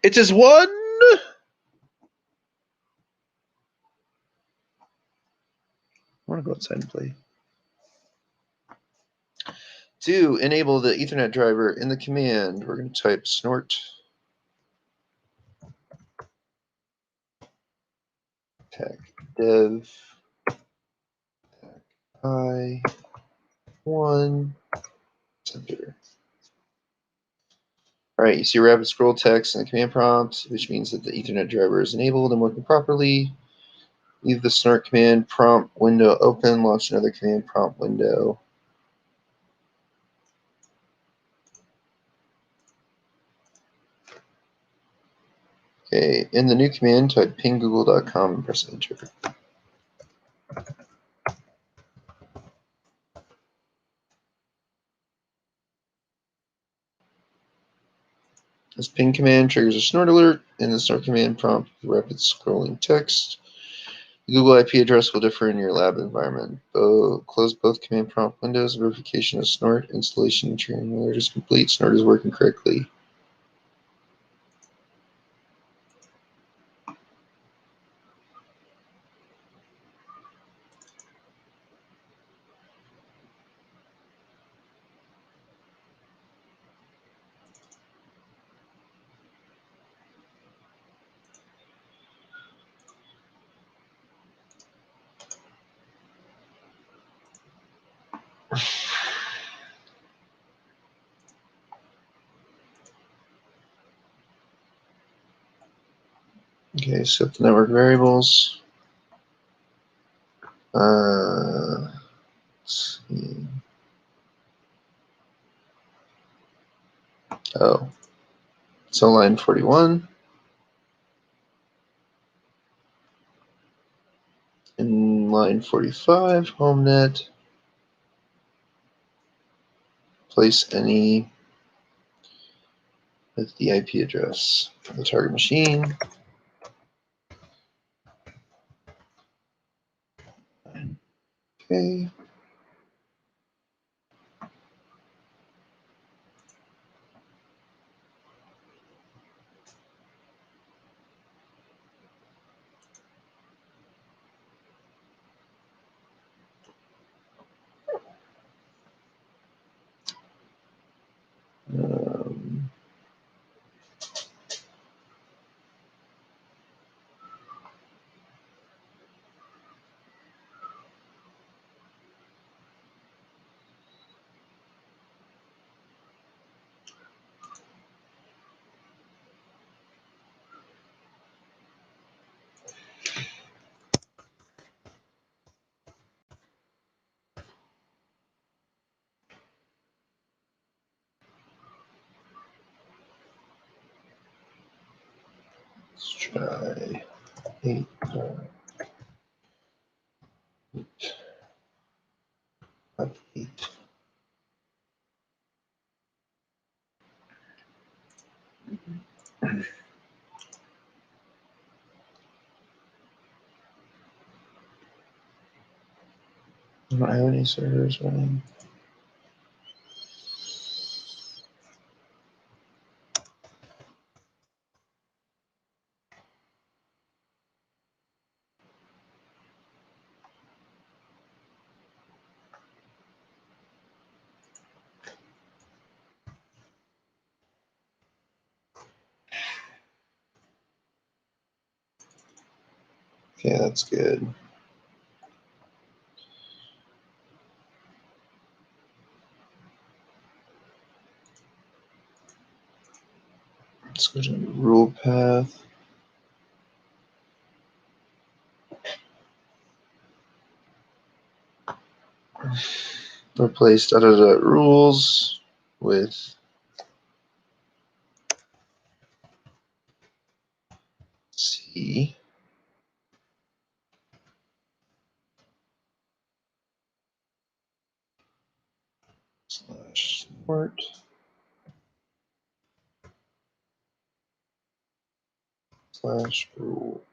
It is 1! I want to go outside and play. To enable the Ethernet driver in the command, we're going to type snort tech dev I1 center. All right, you see rapid scroll text in the command prompt, which means that the Ethernet driver is enabled and working properly. Leave the snort command prompt window open, launch another command prompt window. Okay, in the new command, type pinggoogle.com and press enter. This ping command triggers a snort alert in the snort command prompt with rapid scrolling text. The Google IP address will differ in your lab environment. Close both command prompt windows. Verification of snort installation and training alert is complete. Snort is working correctly. Okay, set the network variables. Let's see. Oh, so line 41. In line 45, HomeNet. Place any with the IP address of the target machine. Okay. Let's try 8. 8. I don't have any servers running. Okay, that's good. Let's go to rule path. Replace rules with C. / support. / rules.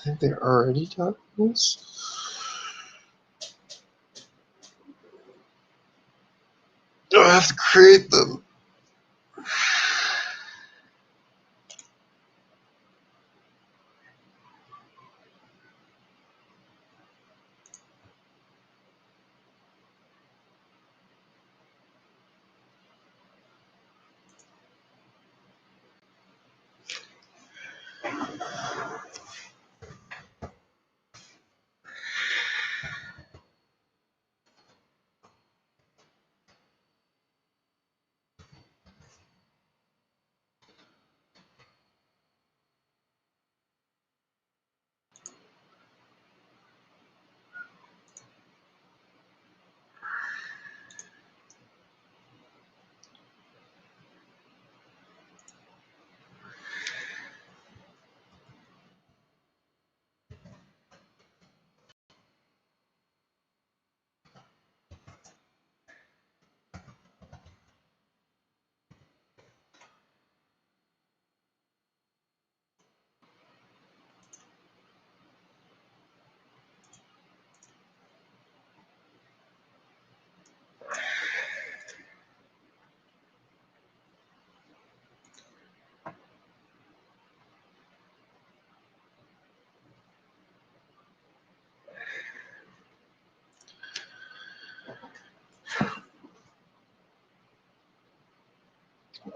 think they already taught this. Do I have to create them?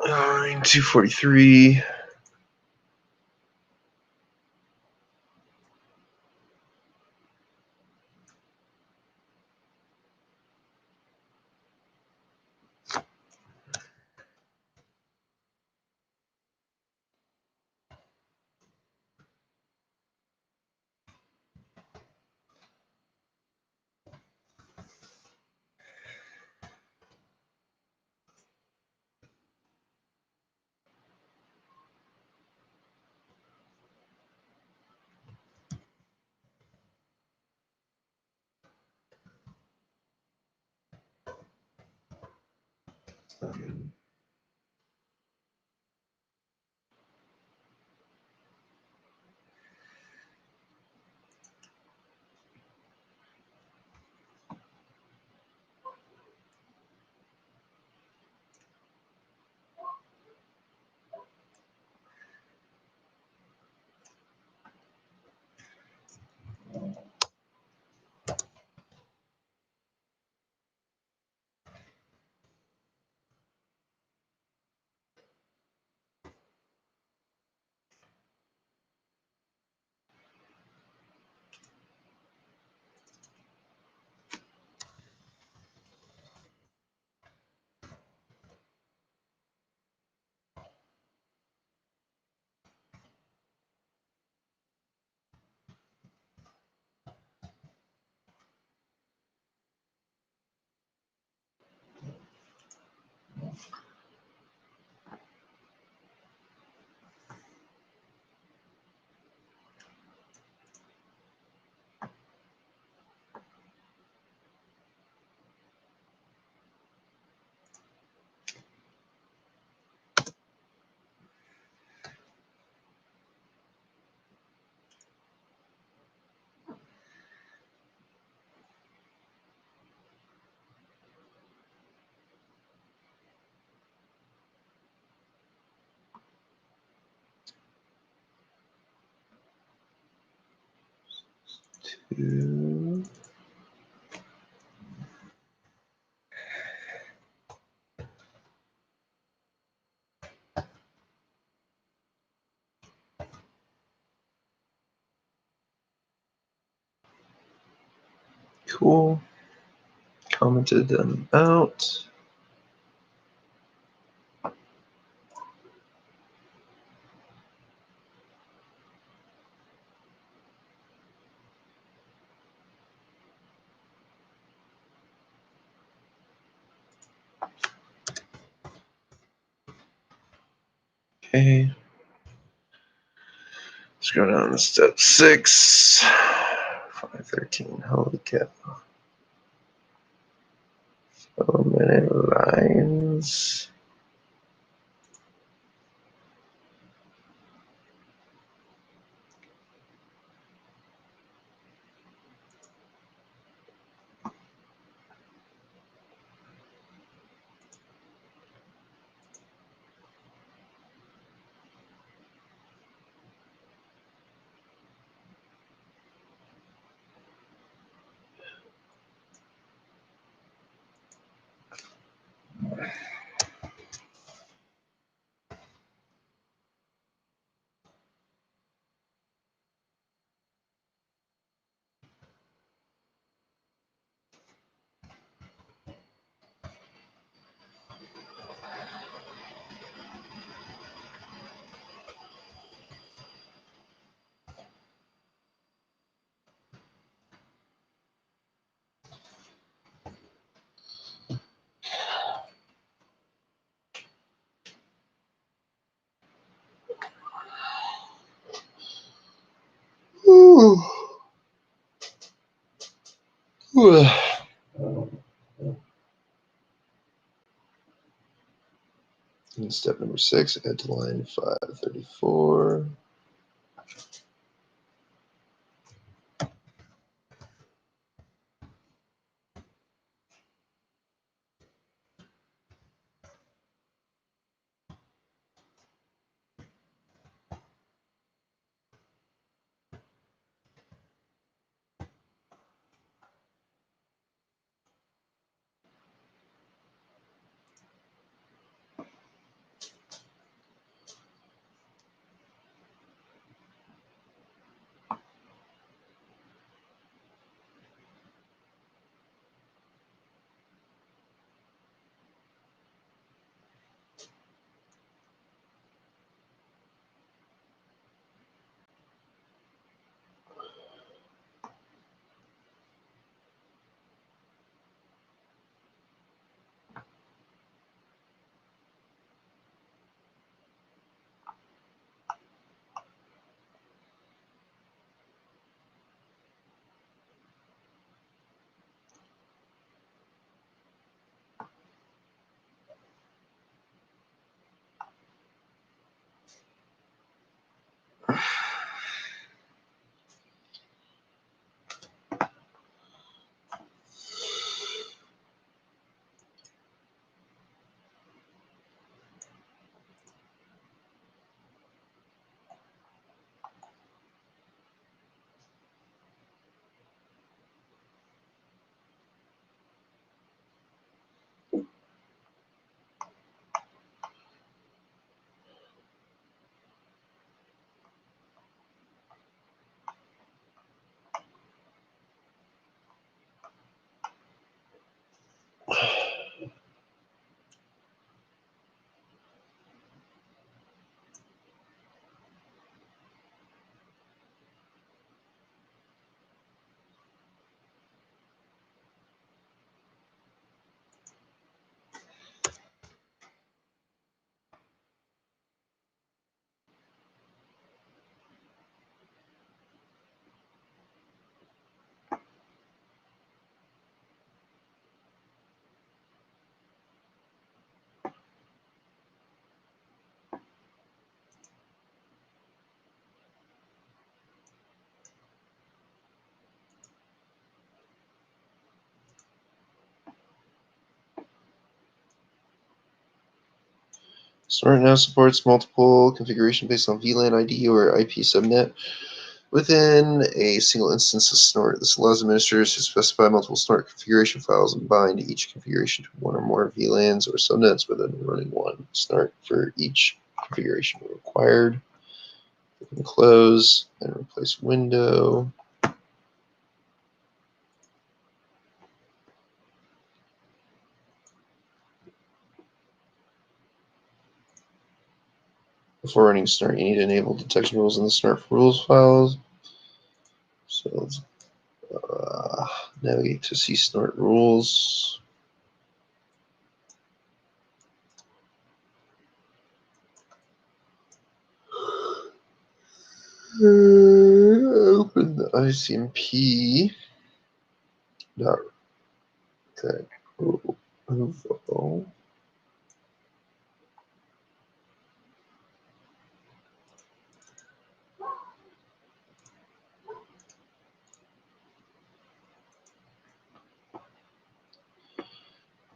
Line 243. Two. Cool. Commented them out. Okay. Let's go down to step 6. 513. Holy cow. So many lines. And step number 6, add to line 534. Snort now supports multiple configuration based on VLAN ID or IP subnet within a single instance of Snort. This allows administrators to specify multiple Snort configuration files and bind each configuration to one or more VLANs or subnets within running one Snort for each configuration required. We can close and replace window. Before running Snort, you need to enable detection rules in the Snort rules files. So let's navigate to see Snort rules. Open the ICMP. Dot info.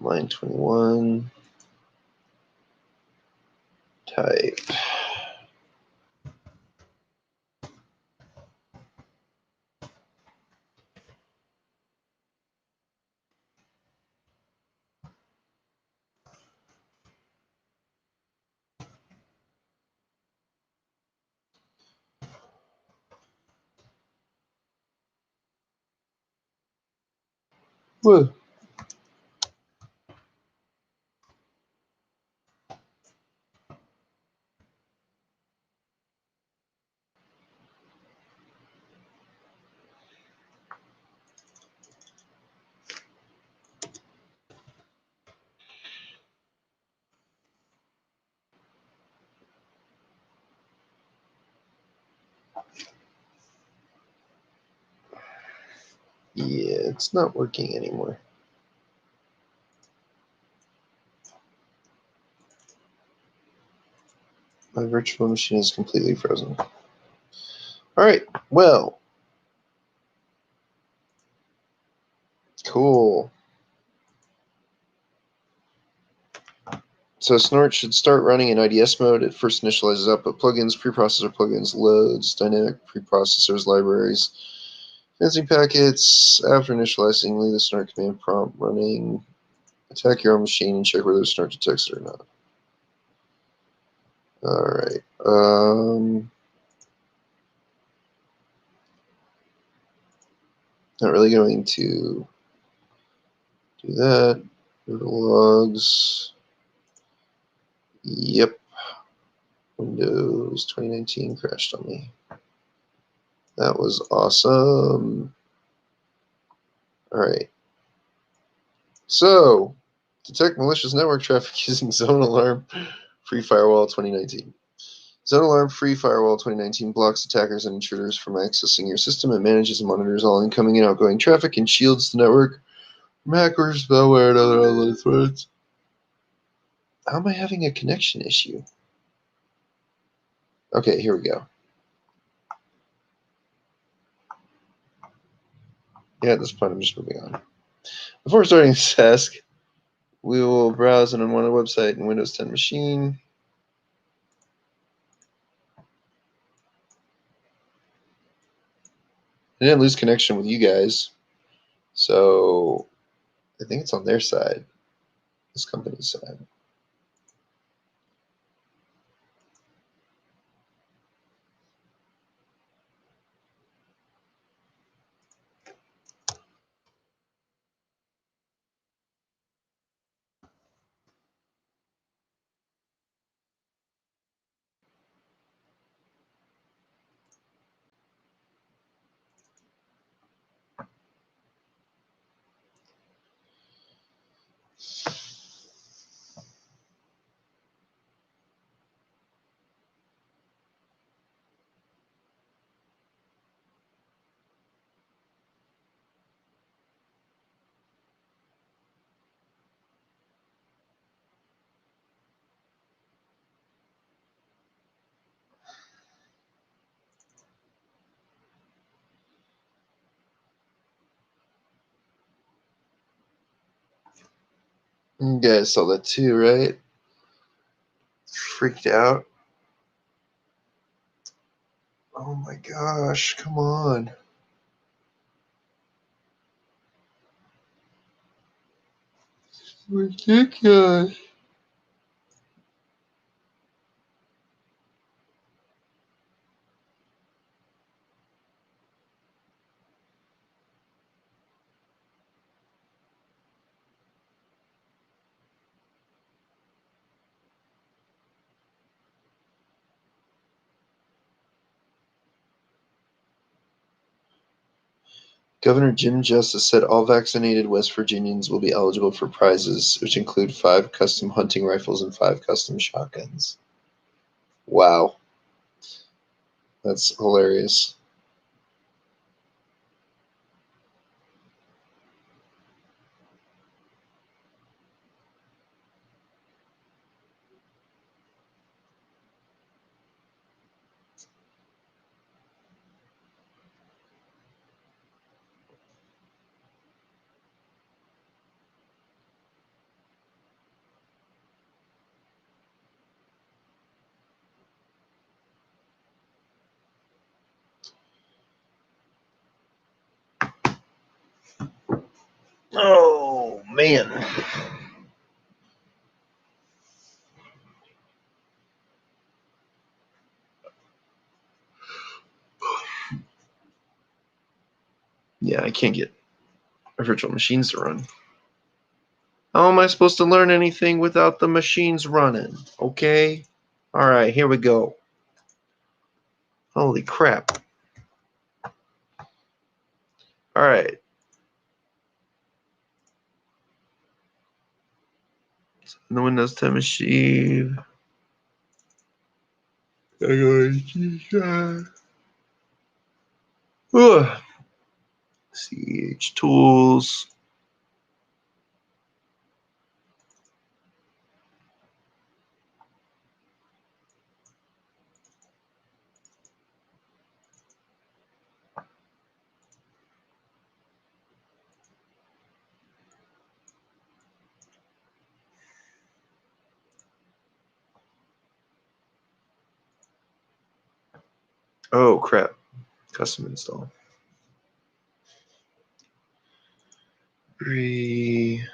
Line 21. Type. What? Yeah, it's not working anymore. My virtual machine is completely frozen. All right, well, cool. So Snort should start running in IDS mode. It first initializes output plugins, preprocessor plugins, loads, dynamic preprocessors, libraries, fancy packets. After initializing, leave the Snort command prompt running. Attack your own machine and check whether Snort detects it or not. All right. Not really going to do that. Go to logs. Yep. Windows 2019 crashed on me. That was awesome. All right. So, detect malicious network traffic using Zone Alarm Free Firewall 2019. Zone Alarm Free Firewall 2019 blocks attackers and intruders from accessing your system. It manages and monitors all incoming and outgoing traffic and shields the network from hackers, malware, and other online threats. How am I having a connection issue? Okay, here we go. Yeah, at this point, I'm just moving on. Before starting this task, we will browse an unwanted website in Windows 10 machine. I didn't lose connection with you guys, so I think it's on their side, this company's side. You guys saw that too, right? Freaked out. Oh my gosh, come on. Ridiculous. Governor Jim Justice said all vaccinated West Virginians will be eligible for prizes, which include 5 custom hunting rifles and 5 custom shotguns. Wow. That's hilarious. Oh, man. Yeah, I can't get virtual machines to run. How am I supposed to learn anything without the machines running? Okay? All right, here we go. Holy crap. All right. In the Windows 10 machine. Ugh. CH tools. Oh crap, custom install. Re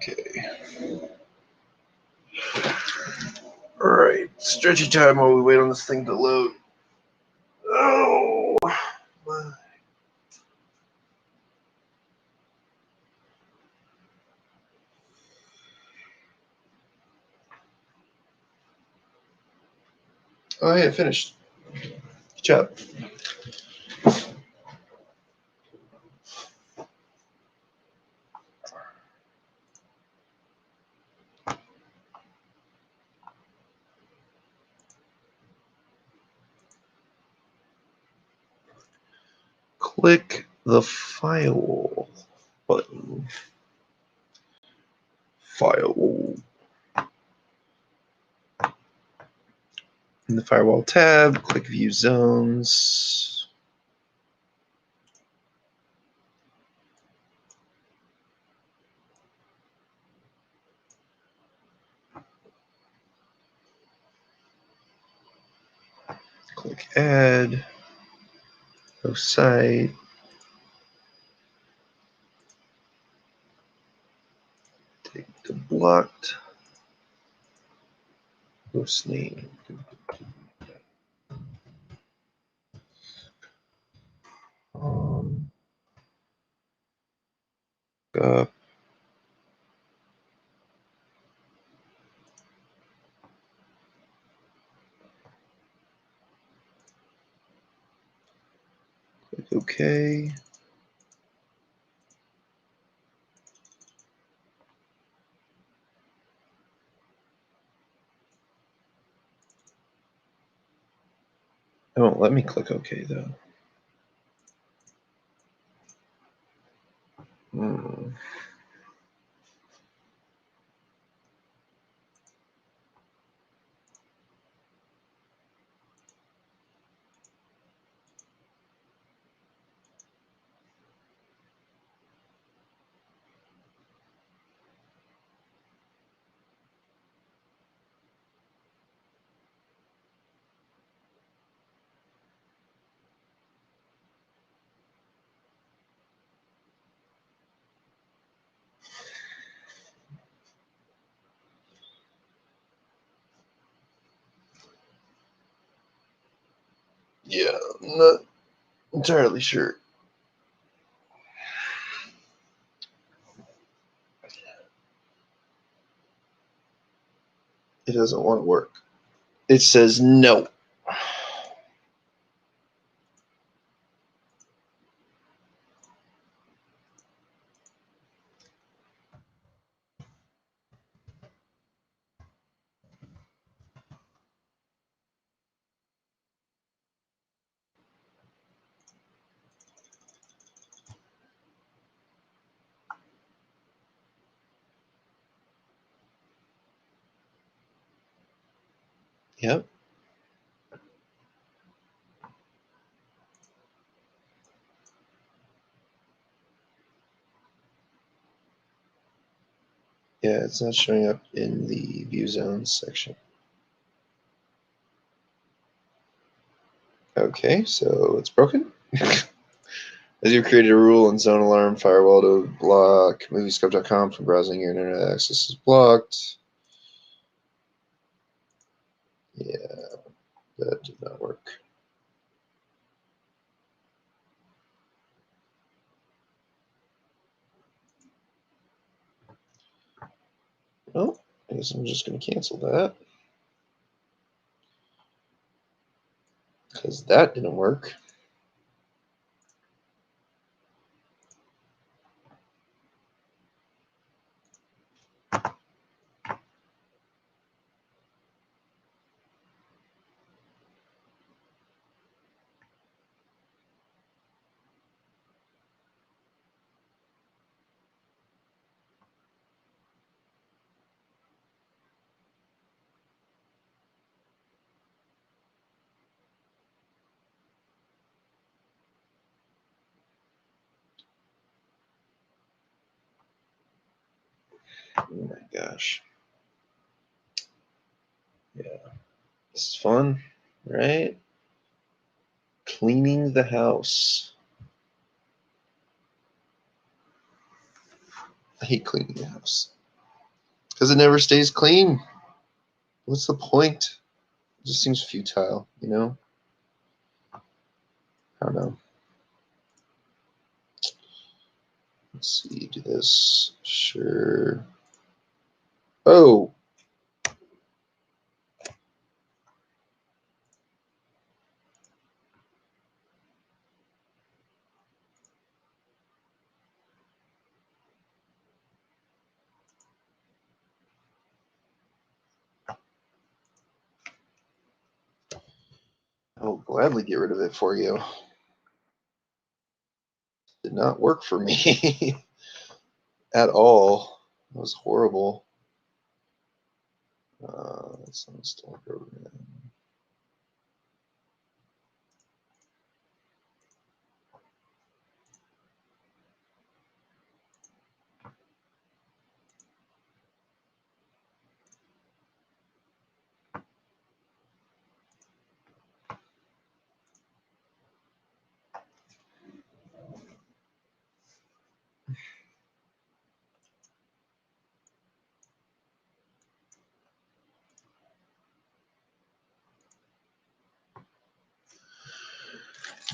Okay. All right, stretchy time while we wait on this thing to load. Oh, my. Oh yeah, finished. Good job. Click the file button. File. In the firewall tab, click View Zones. Click Add. Host site. Take the blocked host name. Up. Click OK. It won't let me click OK though. Yeah, I'm not entirely sure. It doesn't want to work. It says no. Yep. Yeah, it's not showing up in the view zones section. Okay, so it's broken. As you created a rule in zone alarm firewall to block moviescope.com from browsing, your internet access is blocked. Yeah, that did not work. I guess I'm just going to cancel that because that didn't work. Oh my gosh. Yeah, this is fun, right? Cleaning the house. I hate cleaning the house because it never stays clean. What's the point? It just seems futile, you know? I don't know. Let's see, do this. Sure. Oh. I'll gladly get rid of it for you. Did not work for me at all. It was horrible. Let's uninstall program.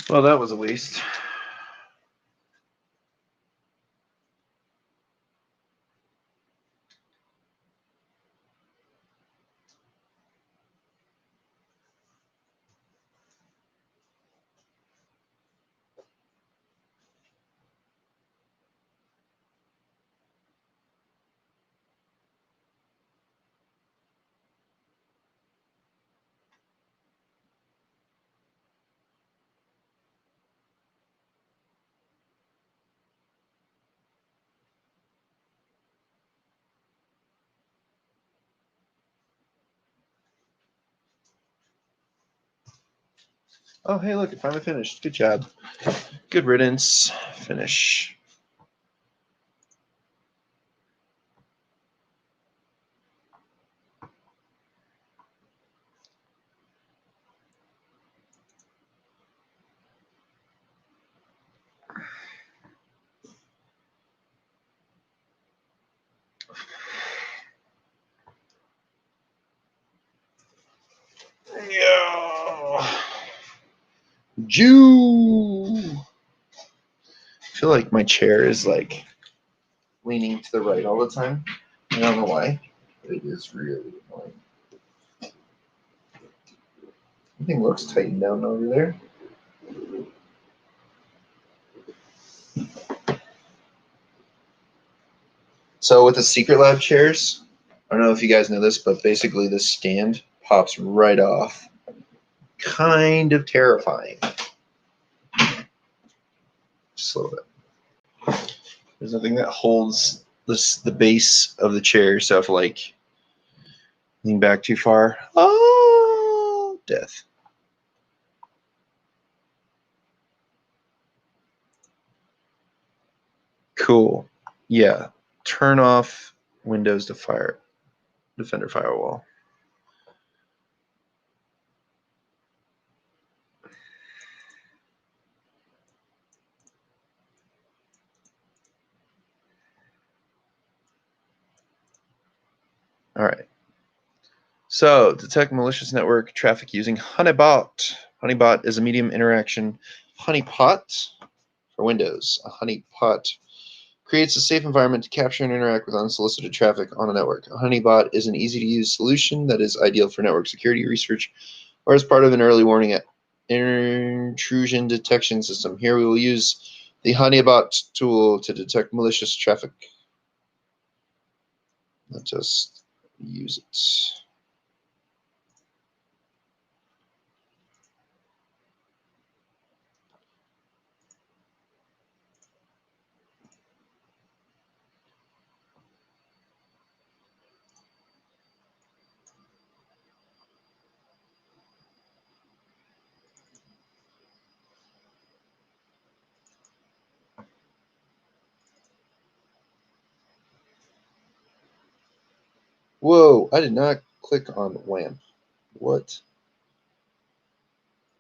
Well, that was a waste. Oh, hey, look, it finally finished. Good job. Good riddance. Finish. Yeah. Jew. I feel like my chair is like leaning to the right all the time. I don't know why, but it is really annoying. Everything looks tightened down over there. So with the Secret Lab chairs, I don't know if you guys know this, but basically this stand pops right off. Kind of terrifying. Just a little bit. There's nothing that holds the base of the chair, so if like lean back too far, oh, death. Cool. Yeah. Turn off Windows Defender Firewall. All right. So, detect malicious network traffic using Honeybot. Honeybot is a medium interaction honeypot for Windows. A honeypot creates a safe environment to capture and interact with unsolicited traffic on a network. A honeybot is an easy-to-use solution that is ideal for network security research or as part of an early warning intrusion detection system. Here we will use the honeybot tool to detect malicious traffic. Let us use it. Whoa, I did not click on WAMP. What?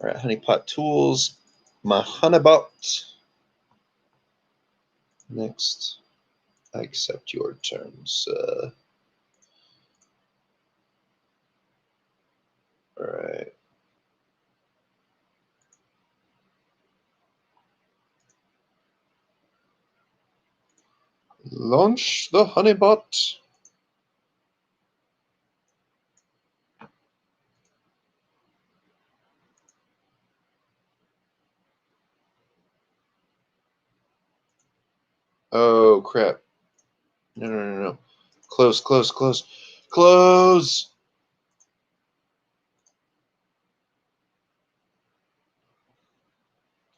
All right, honeypot tools, my honeybot. Next, I accept your terms. All right. Launch the honeybot. Oh, crap. No. Close. Close!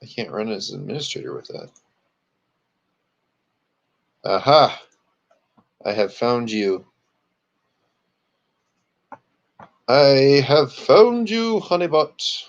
I can't run as administrator with that. Aha! I have found you. I have found you, honeybot.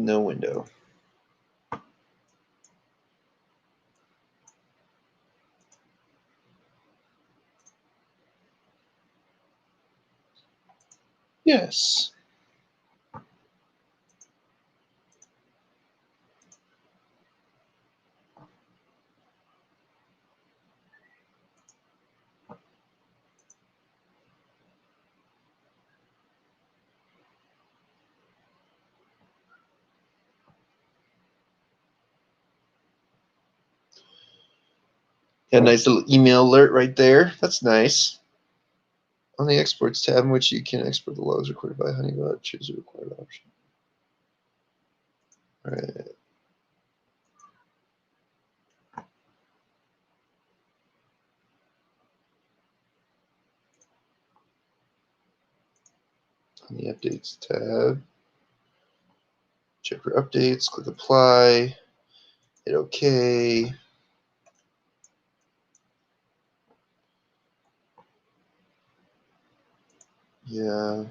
No window. Yes. Yeah, nice little email alert right there. That's nice. On the exports tab, in which you can export the logs recorded by honeybot, choose the required option. All right. On the updates tab, check for updates, click apply, hit OK. Yeah.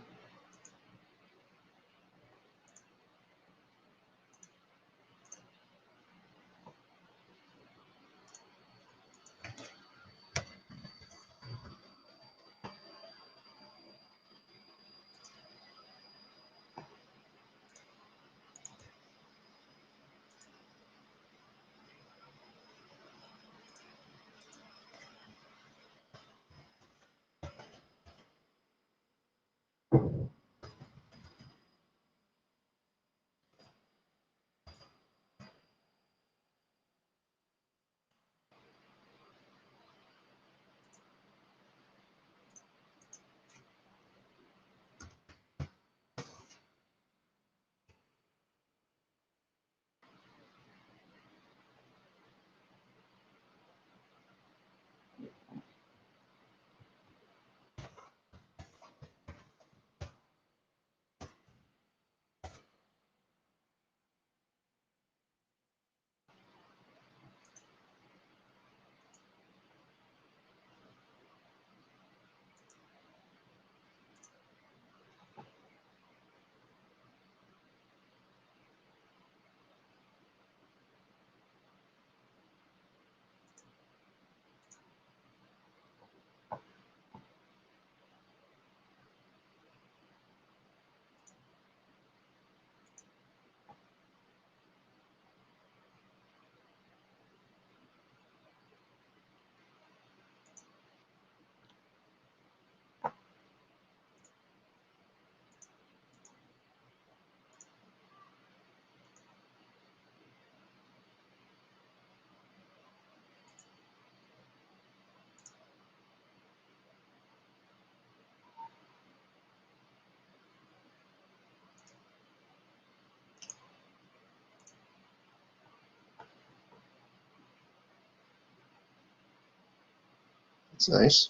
It's nice.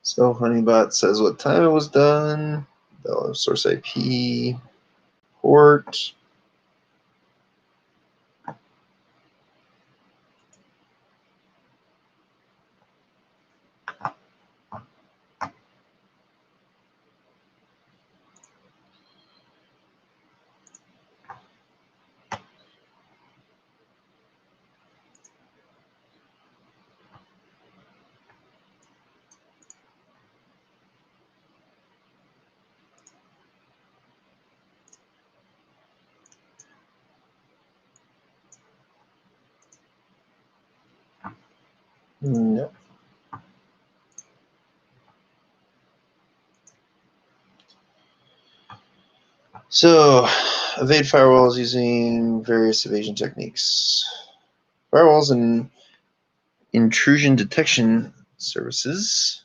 So Honeybot says what time it was done. Source IP, port. No. So, evade firewalls using various evasion techniques. Firewalls and intrusion detection services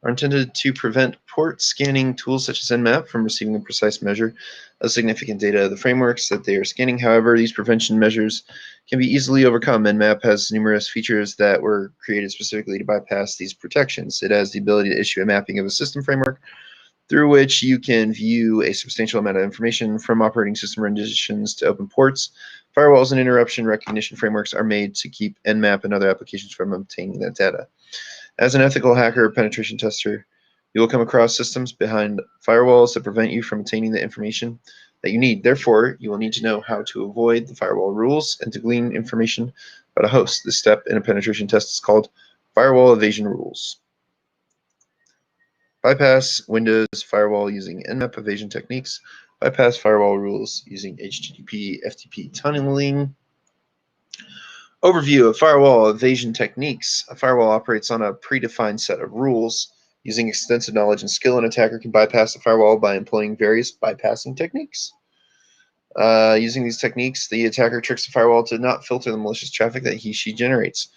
are intended to prevent port scanning tools such as Nmap from receiving a precise measure of significant data of the frameworks that they are scanning. However, these prevention measures can be easily overcome. Nmap has numerous features that were created specifically to bypass these protections. It has the ability to issue a mapping of a system framework through which you can view a substantial amount of information from operating system renditions to open ports. Firewalls and interruption recognition frameworks are made to keep Nmap and other applications from obtaining that data. As an ethical hacker or penetration tester, you will come across systems behind firewalls that prevent you from obtaining the information that you need. Therefore, you will need to know how to avoid the firewall rules and to glean information about a host. This step in a penetration test is called firewall evasion rules. Bypass Windows firewall using Nmap evasion techniques. Bypass firewall rules using HTTP FTP tunneling. Overview of firewall evasion techniques. A firewall operates on a predefined set of rules. Using extensive knowledge and skill, an attacker can bypass the firewall by employing various bypassing techniques. Using these techniques, the attacker tricks the firewall to not filter the malicious traffic that he/she generates.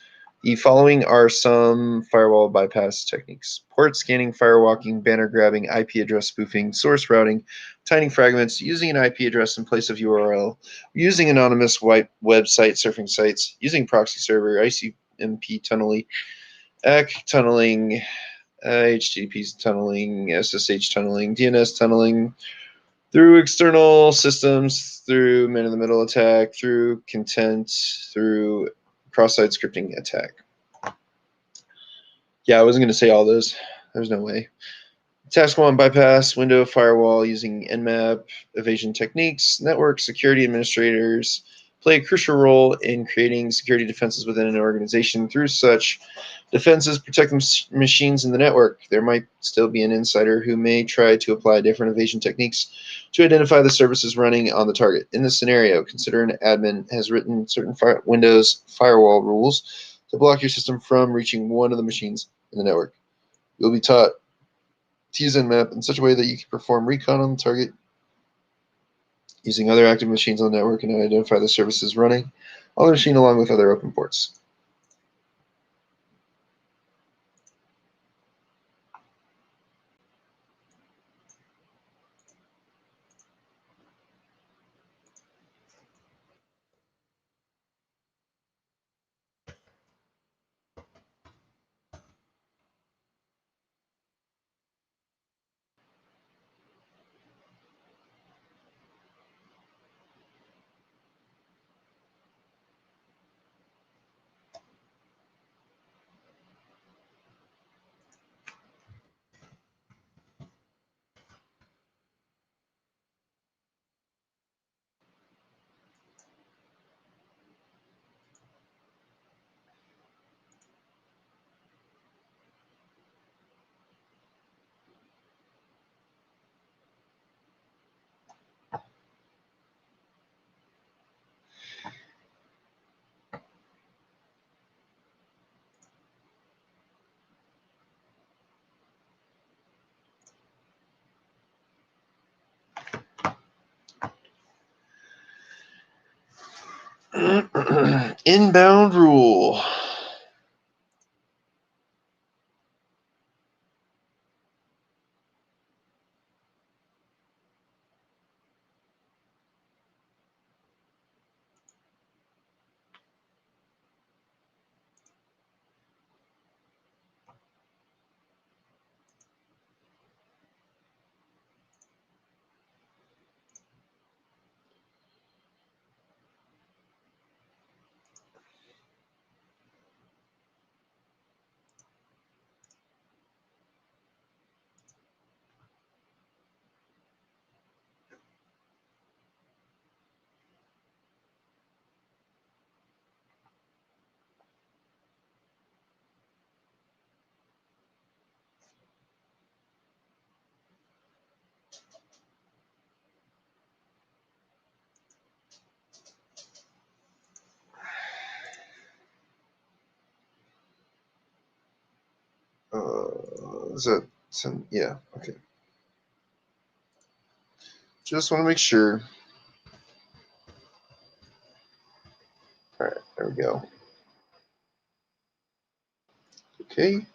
The following are some firewall bypass techniques: port scanning, firewalking, banner grabbing, IP address spoofing, source routing, tiny fragments, using an IP address in place of URL, using anonymous website surfing sites, using proxy server, ICMP tunneling, ACK tunneling, HTTP tunneling, SSH tunneling, DNS tunneling, through external systems, through man-in-the-middle attack, through content, through cross-site scripting attack. Yeah, I wasn't going to say all those. There's no way. Task 1, bypass window firewall using Nmap evasion techniques. Network security administrators play a crucial role in creating security defenses within an organization. Through such defenses, protect the machines in the network. There might still be an insider who may try to apply different evasion techniques to identify the services running on the target. In this scenario, consider an admin has written certain Windows firewall rules to block your system from reaching one of the machines in the network. You'll be taught to use Nmap in such a way that you can perform recon on the target using other active machines on the network and identify the services running on the machine along with other open ports. Inbound rule. Is that 10? Yeah, okay. Just want to make sure. All right, there we go. Okay.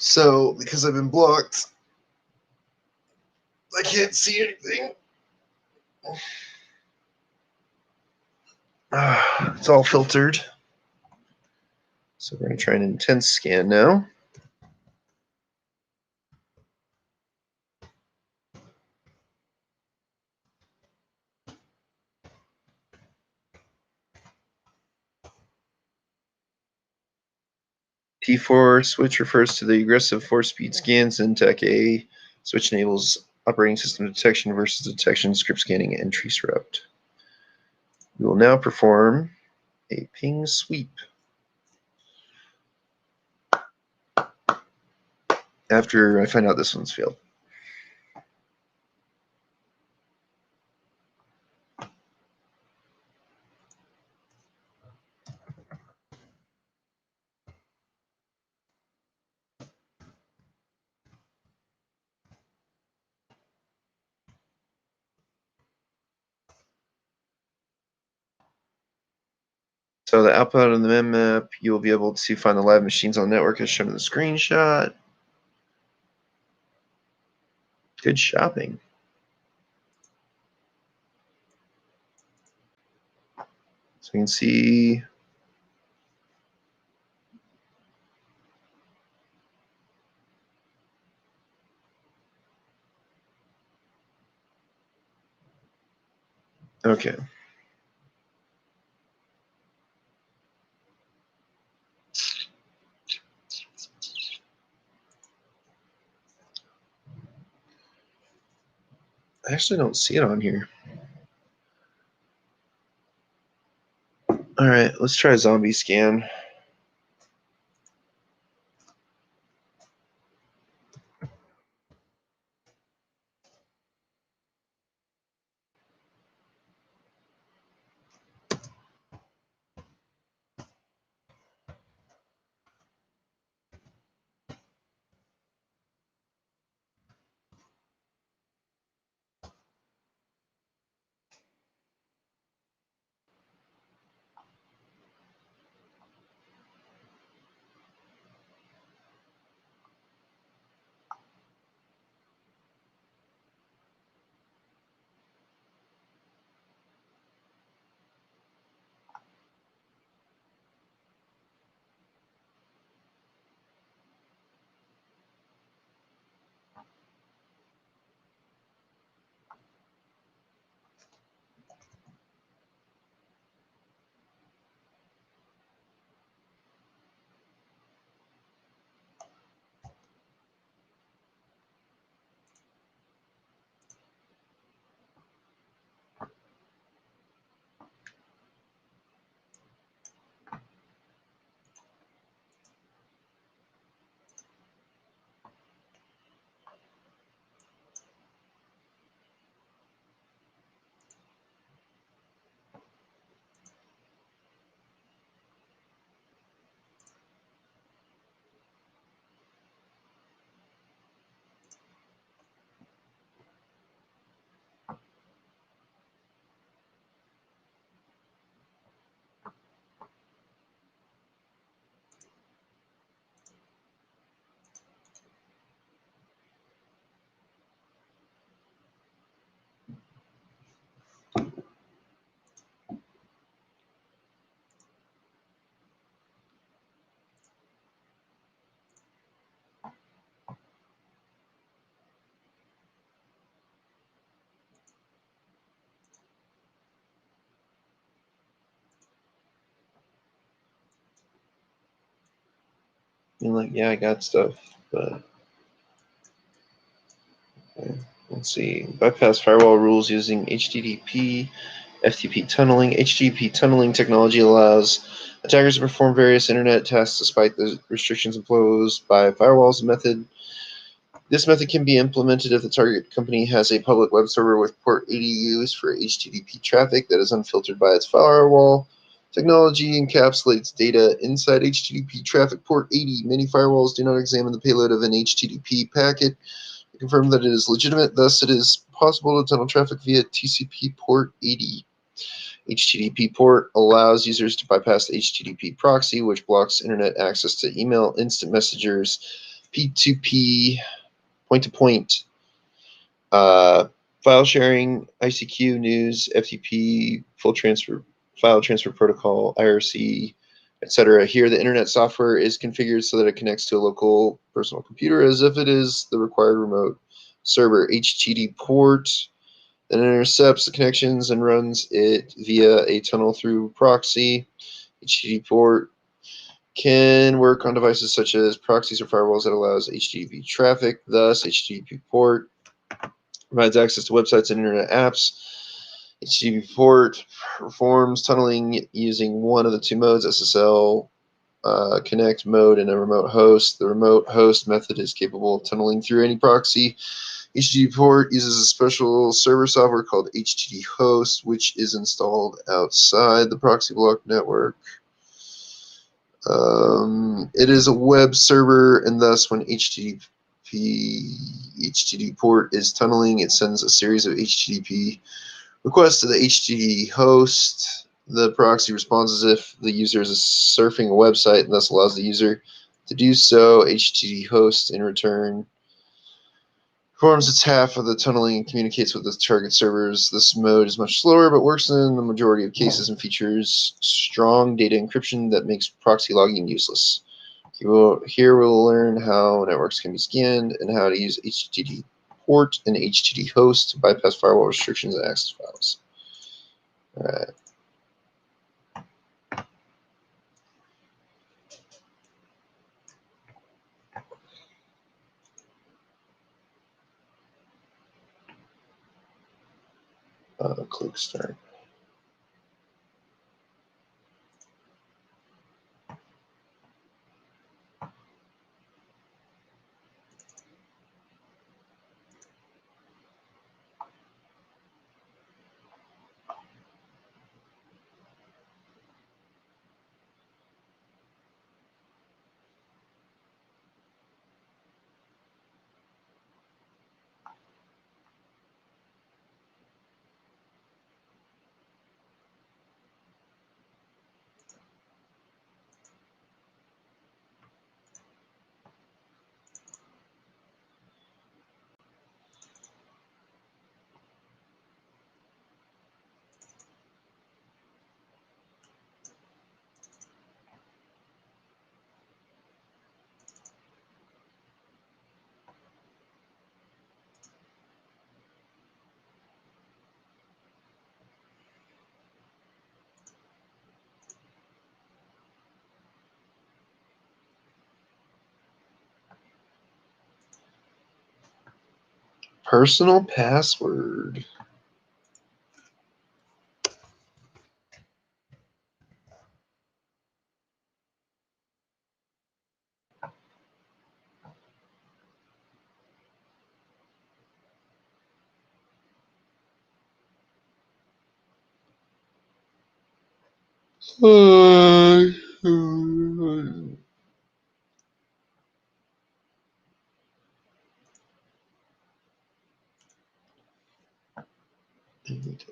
So, because I've been blocked, I can't see anything. It's all filtered. So we're going to try an intense scan now. T4 switch refers to the aggressive 4-speed scans in TEC A. Switch enables operating system detection versus detection, script scanning, and trace route. We will now perform a ping sweep. After I find out this one's failed. So the output on the mem map, you will be able to find the live machines on the network as shown in the screenshot. Good shopping. So you can see okay. I actually don't see it on here. All right, let's try a zombie scan. mean, like, yeah, I got stuff, but okay. Let's see. Bypass firewall rules using HTTP, FTP tunneling. HTTP tunneling technology allows attackers to perform various internet tasks despite the restrictions imposed by firewalls. This method can be implemented if the target company has a public web server with port 80 used for HTTP traffic that is unfiltered by its firewall. Technology encapsulates data inside HTTP traffic port 80. Many firewalls do not examine the payload of an HTTP packet to confirm that it is legitimate. Thus, it is possible to tunnel traffic via TCP port 80. HTTP port allows users to bypass the HTTP proxy, which blocks internet access to email, instant messengers, P2P, point-to-point, file sharing, ICQ, news, FTP, file transfer protocol, IRC, etc. Here, the internet software is configured so that it connects to a local personal computer as if it is the required remote server. HTTP port then intercepts the connections and runs it via a tunnel through proxy. HTTP port can work on devices such as proxies or firewalls that allows HTTP traffic. Thus, HTTP port provides access to websites and internet apps. HTTP port performs tunneling using one of the two modes, SSL connect mode and a remote host. The remote host method is capable of tunneling through any proxy. HTTP port uses a special server software called HTTP host, which is installed outside the proxy block network. It is a web server, and thus when HTTP port is tunneling, it sends a series of HTTP requests to the HTTP host. The proxy responds as if the user is surfing a website and thus allows the user to do so. HTTP host, in return, performs its half of the tunneling and communicates with the target servers. This mode is much slower, but works in the majority of cases and features strong data encryption that makes proxy logging useless. Here we'll learn how networks can be scanned and how to use HTTP port and HTTP host to bypass firewall restrictions and access files. All right. Click start. Personal password.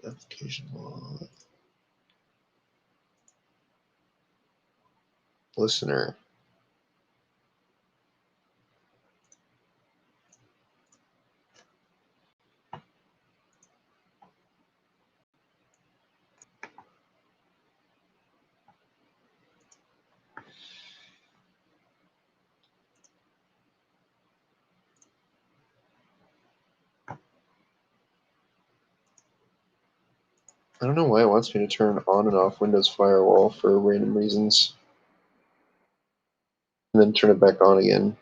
Application log. Listener. I don't know why it wants me to turn on and off Windows Firewall for random reasons. and then turn it back on again.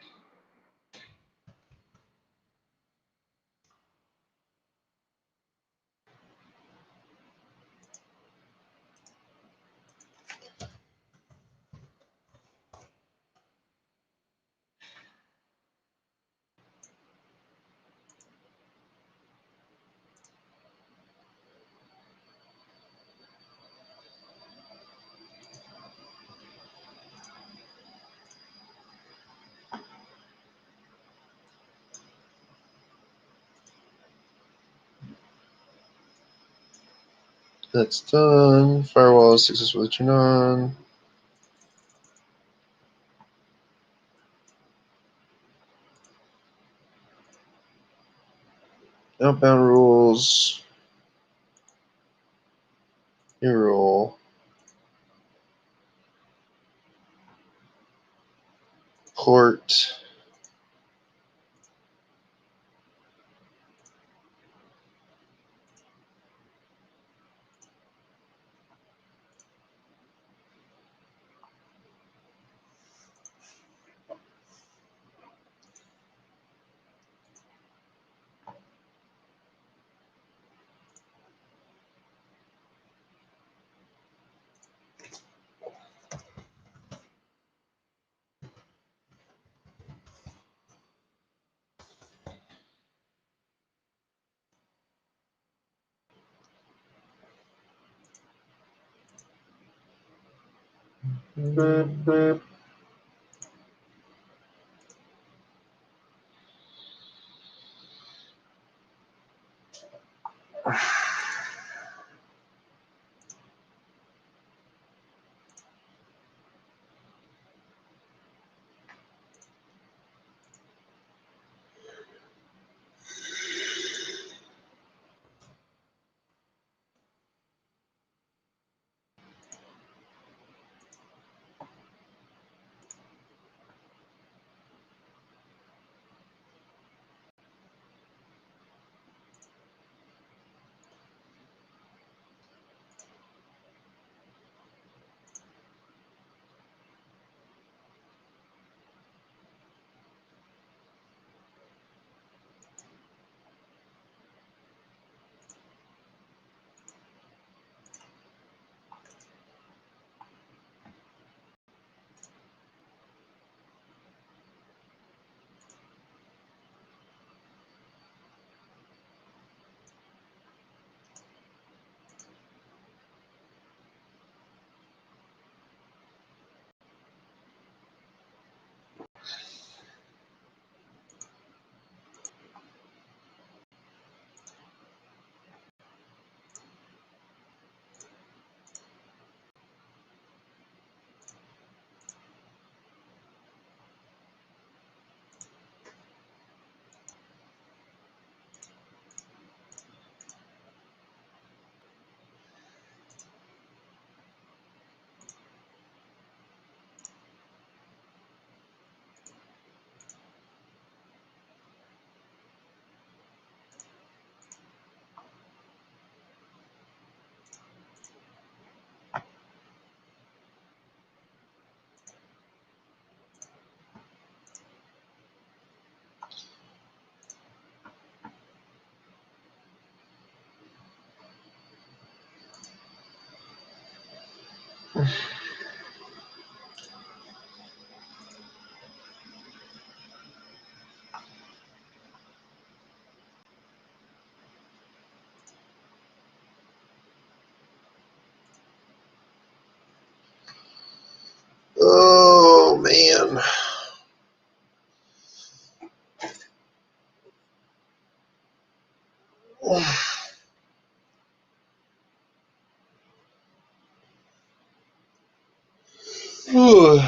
That's done. Firewall is successfully turned on. Outbound rules. New rule. Port. Beep, beep. Oh man. Ooh.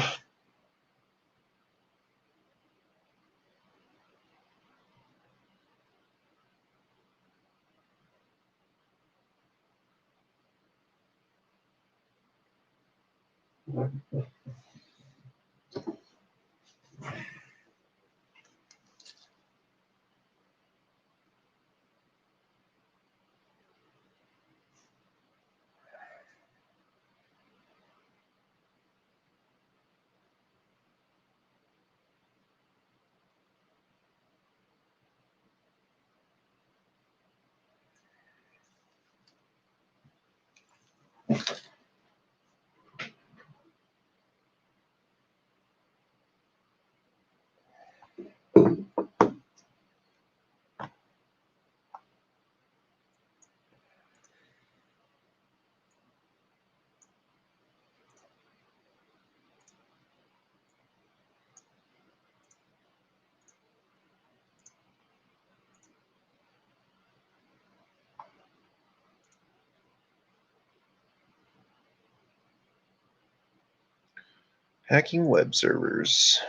Hacking web servers.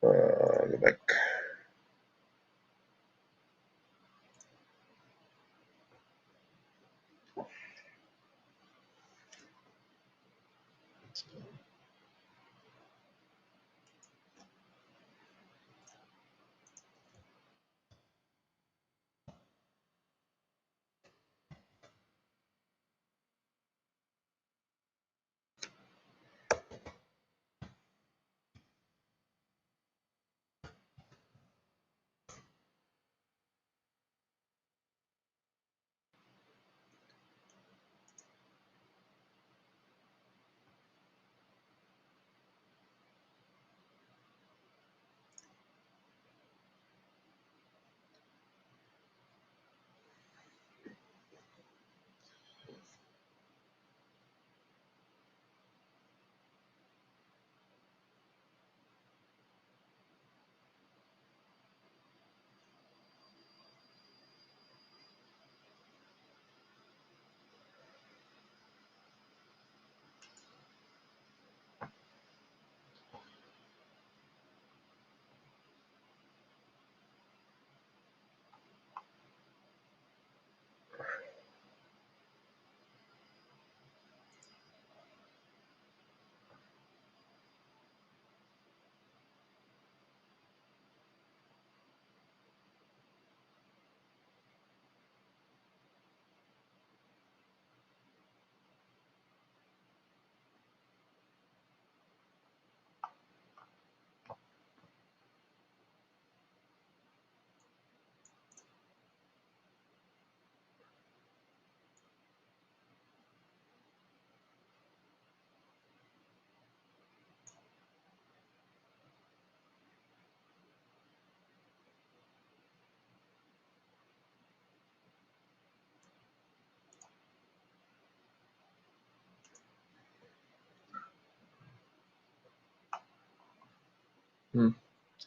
Go back.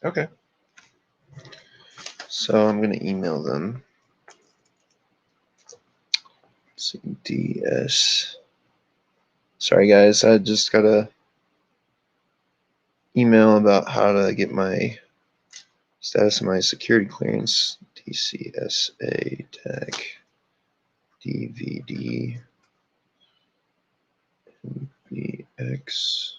Okay. So I'm going to email them. Let's see, DS. Sorry, guys. I just got a email about how to get my status of my security clearance. DCSA tag DVD MBX.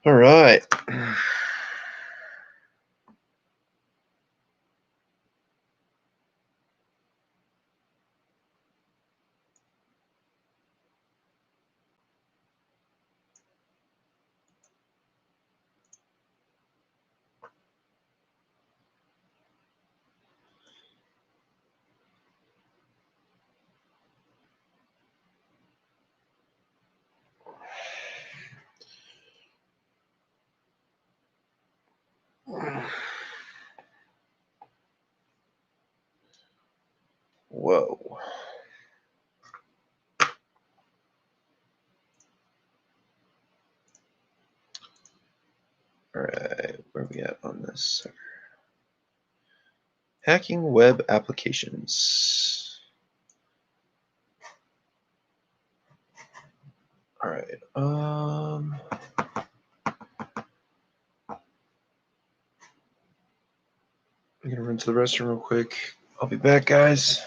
All right. Whoa. All right, where are we at on this? Hacking web applications. All right. I'm gonna run to the restroom real quick. I'll be back, guys.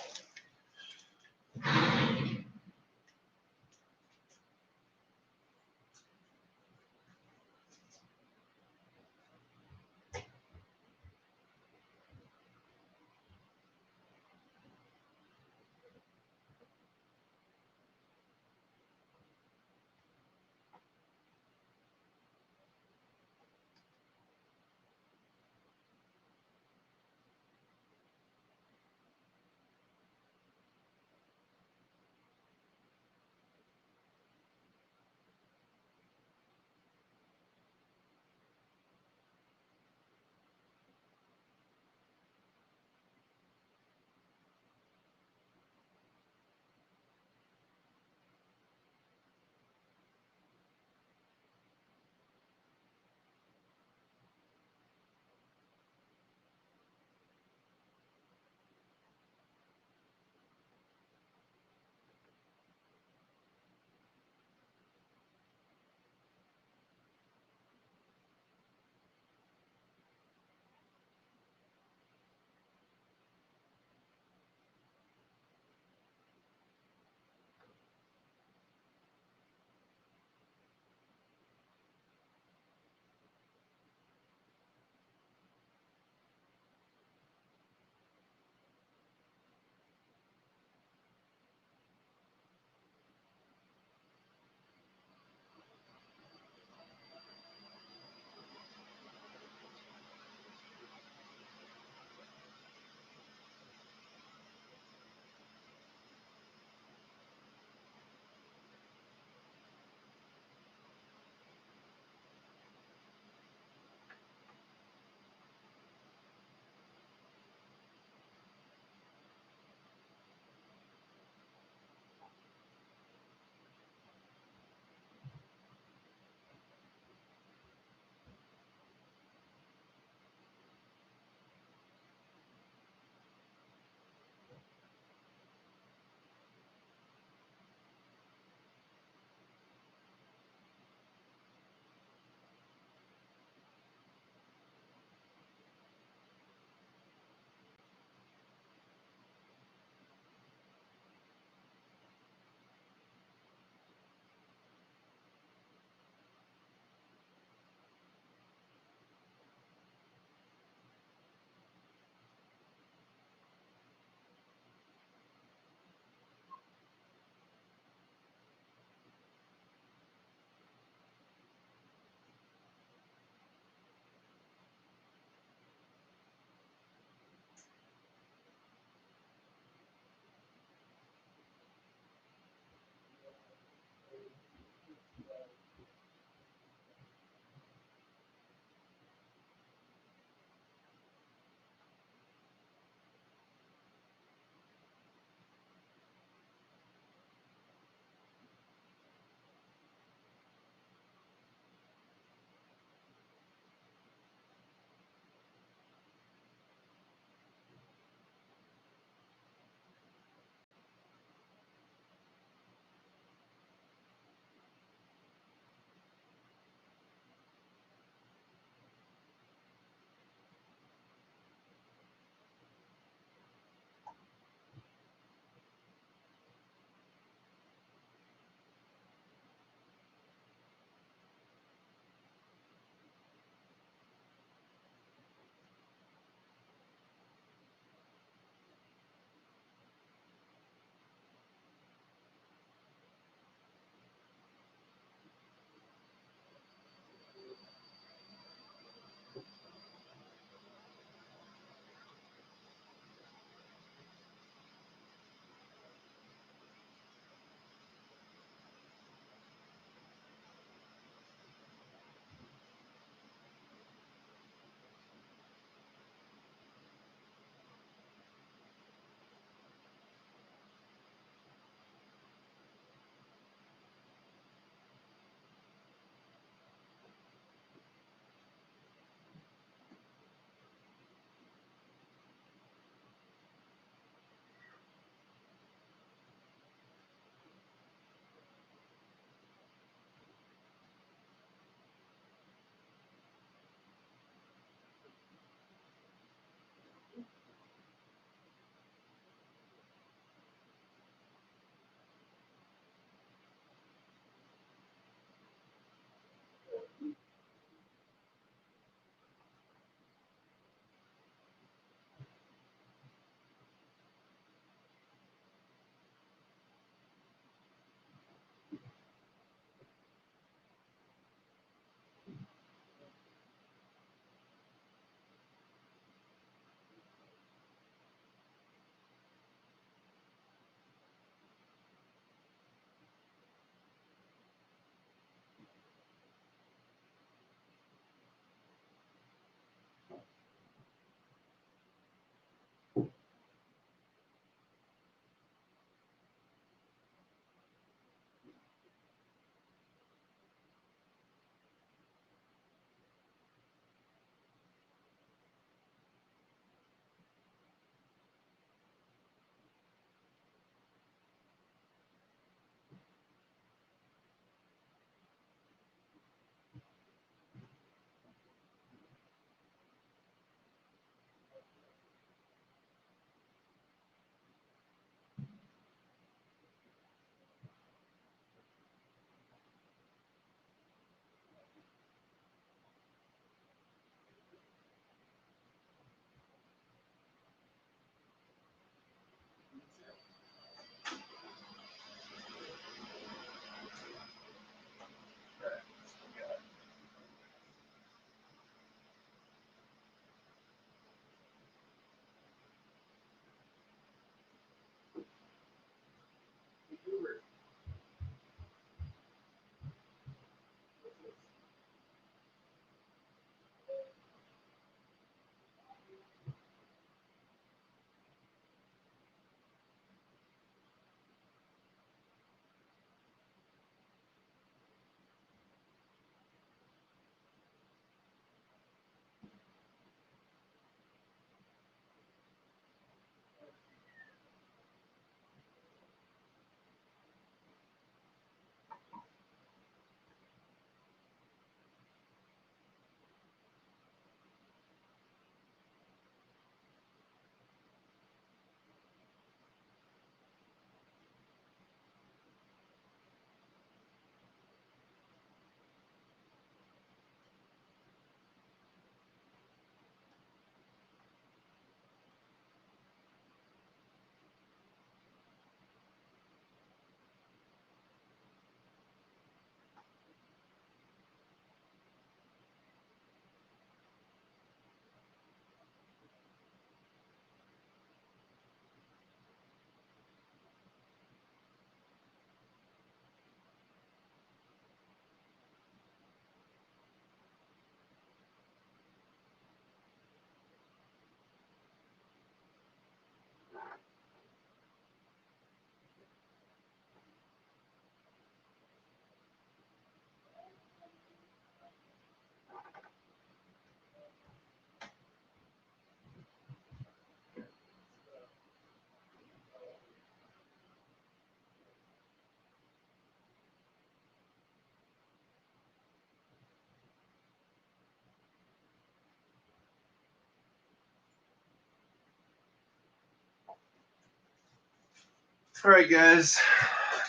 All right, guys.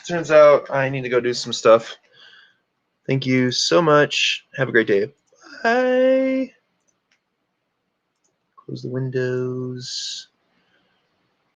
Turns out I need to go do some stuff. Thank you so much. Have a great day. Bye. Close the windows.